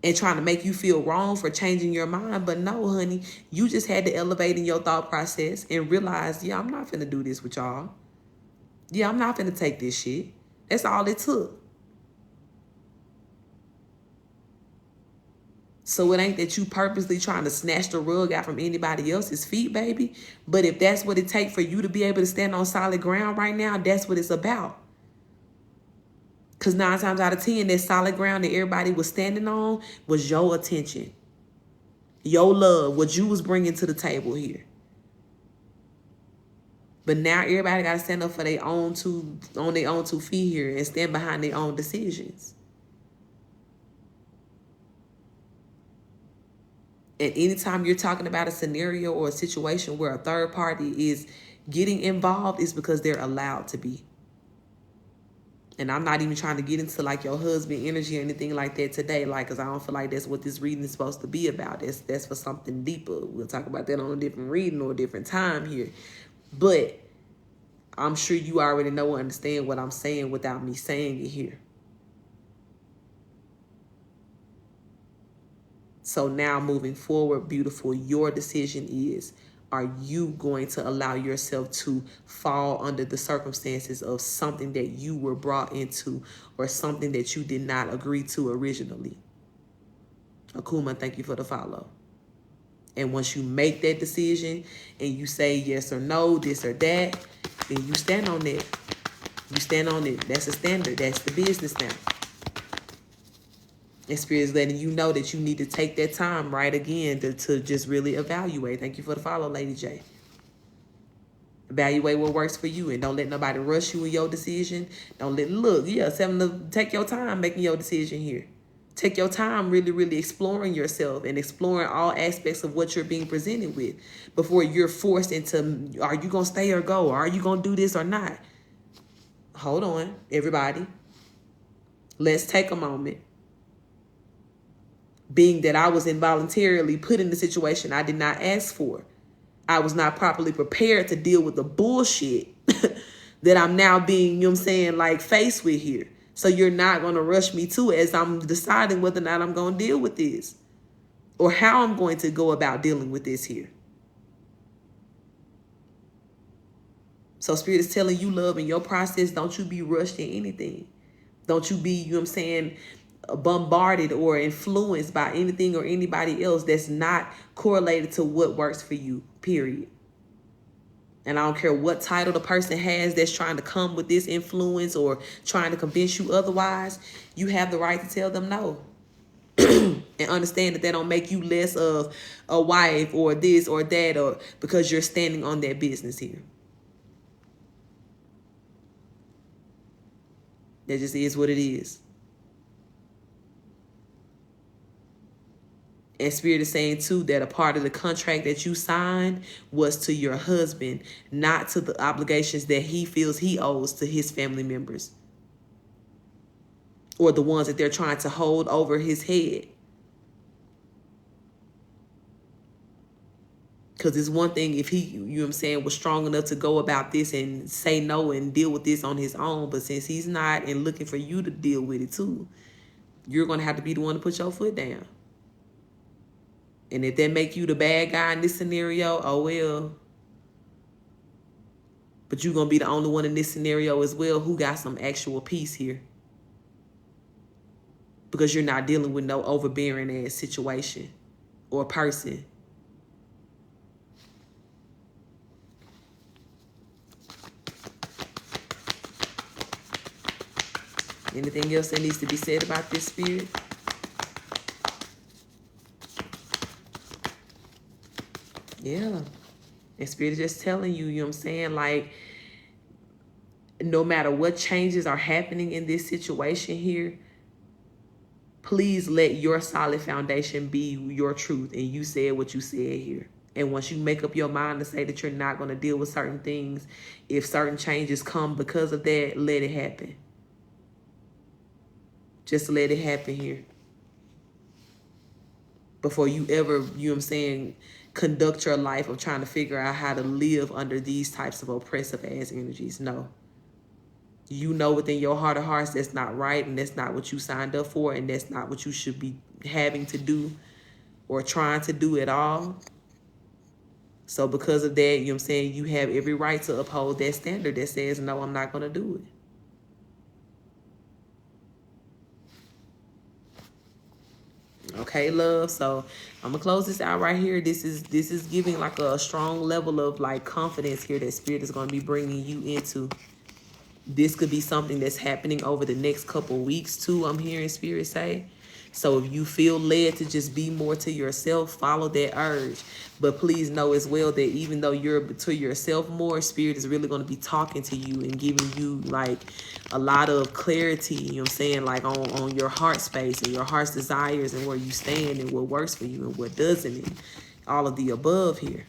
And trying to make you feel wrong for changing your mind. But no, honey, you just had to elevate in your thought process and realize, yeah, I'm not finna do this with y'all. Yeah, I'm not finna take this shit. That's all it took. So it ain't that you purposely trying to snatch the rug out from anybody else's feet, baby. But if that's what it takes for you to be able to stand on solid ground right now, that's what it's about. Because 9 times out of 10, that solid ground that everybody was standing on was your attention, your love, what you was bringing to the table here. But now everybody got to stand up for their own on their own 2 feet here and stand behind their own decisions. And anytime you're talking about a scenario or a situation where a third party is getting involved, is because they're allowed to be. And I'm not even trying to get into like your husband energy or anything like that today, like, because I don't feel like that's what this reading is supposed to be about. That's for something deeper. We'll talk about that on a different reading or a different time here. But I'm sure you already know and understand what I'm saying without me saying it here. So now moving forward, beautiful, your decision is, are you going to allow yourself to fall under the circumstances of something that you were brought into, or something that you did not agree to originally? Akuma, thank you for the follow. And once you make that decision and you say yes or no, this or that, then you stand on it. You stand on it. That's a standard. That's the business now. And Spirit is letting you know that you need to take that time, right, again, to just really evaluate. Thank you for the follow, Lady J. Evaluate what works for you, and don't let nobody rush you in your decision. Don't let, tell them to take your time making your decision here. Take your time really, really exploring yourself and exploring all aspects of what you're being presented with before you're forced into, are you going to stay or go? Or are you going to do this or not? Hold on, everybody. Let's take a moment. Being that I was involuntarily put in the situation I did not ask for. I was not properly prepared to deal with the bullshit that I'm now being, like faced with here. So you're not going to rush me to it as I'm deciding whether or not I'm going to deal with this or how I'm going to go about dealing with this here. So Spirit is telling you, love, in your process, don't you be rushed in anything. Don't you be, bombarded or influenced by anything or anybody else that's not correlated to what works for you, period. And I don't care what title the person has that's trying to come with this influence or trying to convince you otherwise, you have the right to tell them no. And understand that they don't make you less of a wife or this or that, or because you're standing on that business here. That just is what it is. And Spirit is saying too that a part of the contract that you signed was to your husband, not to the obligations that he feels he owes to his family members, or the ones that they're trying to hold over his head. Because it's one thing if he, you know what I'm saying, was strong enough to go about this and say no and deal with this on his own. But since he's not and looking for you to deal with it too, you're going to have to be the one to put your foot down. And if that make you the bad guy in this scenario, oh well. But you're going to be the only one in this scenario as well who got some actual peace here. Because you're not dealing with no overbearing ass situation or person. Anything else that needs to be said about this, Spirit? Yeah. And Spirit is just telling you, you know what I'm saying? Like, no matter what changes are happening in this situation here, please let your solid foundation be your truth. And you said what you said here. And once you make up your mind to say that you're not going to deal with certain things, if certain changes come because of that, let it happen. Just let it happen here. Before you ever, you know what I'm saying, conduct your life of trying to figure out how to live under these types of oppressive ass energies. No. You know within your heart of hearts that's not right, and that's not what you signed up for, and that's not what you should be having to do or trying to do at all. So because of that, you know what I'm saying, you have every right to uphold that standard that says, no, I'm not going to do it. Okay, love. So I'm gonna close this out right here. This is giving like a strong level of like confidence here that Spirit is going to be bringing you into. This could be something that's happening over the next couple weeks too, I'm hearing Spirit say. So if you feel led to just be more to yourself, follow that urge. But please know as well that even though you're to yourself more, Spirit is really going to be talking to you and giving you like a lot of clarity, you know what I'm saying, like on your heart space and your heart's desires and where you stand and what works for you and what doesn't, and all of the above here.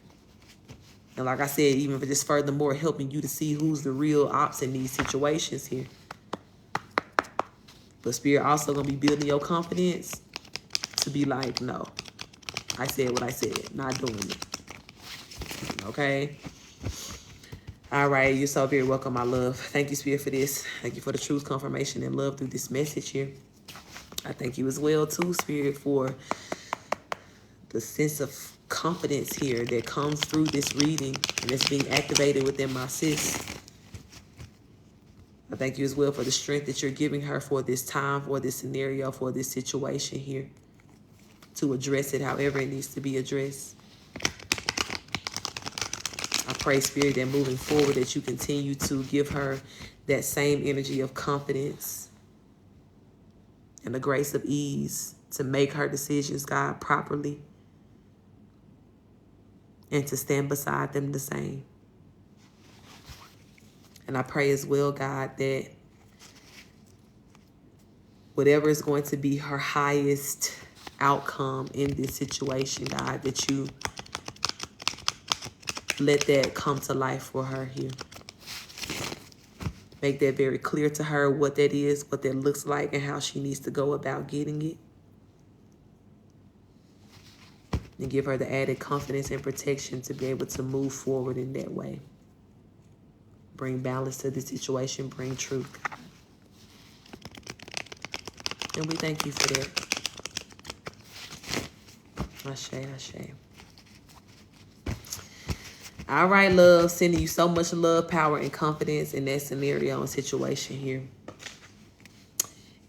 And like I said, even for just furthermore helping you to see who's the real ops in these situations here. But Spirit also going to be building your confidence to be like, no, I said what I said, not doing it. Okay? All right, you're so very welcome, my love. Thank you, Spirit, for this. Thank you for the truth, confirmation, and love through this message here. I thank you as well, too, Spirit, for the sense of confidence here that comes through this reading and it's being activated within my sis. I thank you as well for the strength that you're giving her for this time, for this scenario, for this situation here, to address it however it needs to be addressed. I pray, Spirit, that moving forward that you continue to give her that same energy of confidence and the grace of ease to make her decisions, God, properly, and to stand beside them the same. And I pray as well, God, that whatever is going to be her highest outcome in this situation, God, that you let that come to life for her here. Make that very clear to her what that is, what that looks like, and how she needs to go about getting it. And give her the added confidence and protection to be able to move forward in that way. Bring balance to the situation, bring truth. And we thank you for that. Ashe, ashe. All right, love. Sending you so much love, power, and confidence in that scenario and situation here.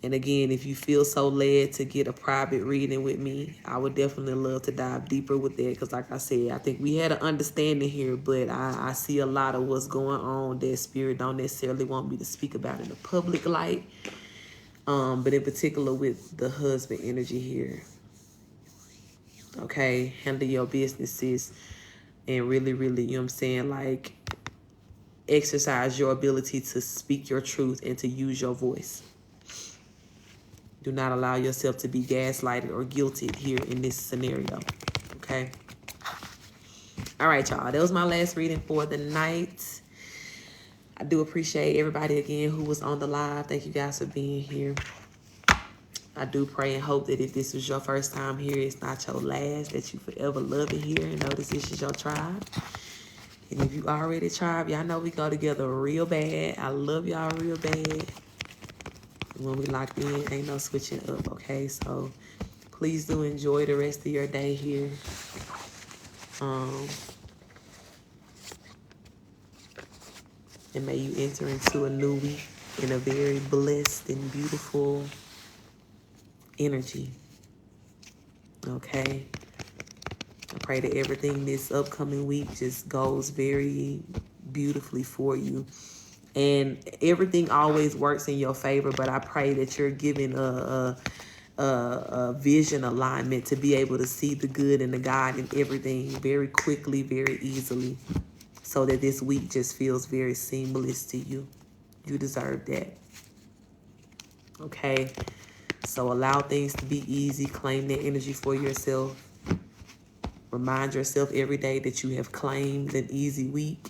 And again, if you feel so led to get a private reading with me, I would definitely love to dive deeper with that. Because like I said, I think we had an understanding here, but I see a lot of what's going on that Spirit don't necessarily want me to speak about in the public light. But in particular with the husband energy here. Okay, handle your businesses and really, really, you know what I'm saying, like exercise your ability to speak your truth and to use your voice. Do not allow yourself to be gaslighted or guilted here in this scenario. Okay? All right, y'all. That was my last reading for the night. I do appreciate everybody again who was on the live. Thank you guys for being here. I do pray and hope that if this was your first time here, it's not your last, that you forever love it here and know this is your tribe. And if you already tribe, y'all know we go together real bad. I love y'all real bad. When we locked in, ain't no switching up, okay? So please do enjoy the rest of your day here. And may you enter into a new week in a very blessed and beautiful energy, okay? I pray that everything this upcoming week just goes very beautifully for you. And everything always works in your favor, but I pray that you're given a vision alignment to be able to see the good and the God in everything very quickly, very easily, so that this week just feels very seamless to you. You deserve that. Okay? So allow things to be easy. Claim that energy for yourself. Remind yourself every day that you have claimed an easy week.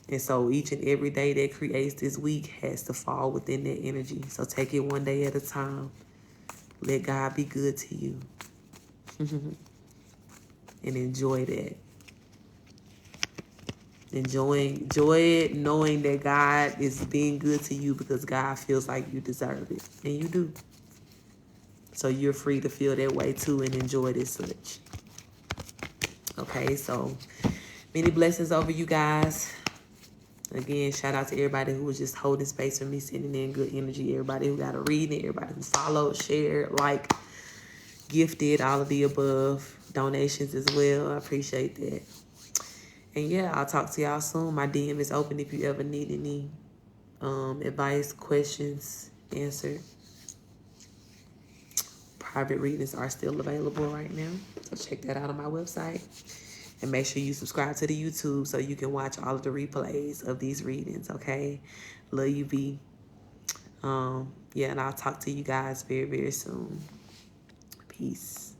And so each and every day that creates this week has to fall within that energy. So take it one day at a time. Let God be good to you. And enjoy that. Enjoy it, knowing that God is being good to you because God feels like you deserve it. And you do. So you're free to feel that way too and enjoy it as such. Okay, so many blessings over you guys. Again, shout out to everybody who was just holding space for me, sending in good energy. Everybody who got a reading, everybody who followed, shared, liked, gifted, all of the above. Donations as well. I appreciate that. And yeah, I'll talk to y'all soon. My DM is open if you ever need any advice, questions answered. Private readings are still available right now. So check that out on my website. And make sure you subscribe to the YouTube so you can watch all of the replays of these readings, okay? Love you, B. Yeah, and I'll talk to you guys very, very soon. Peace.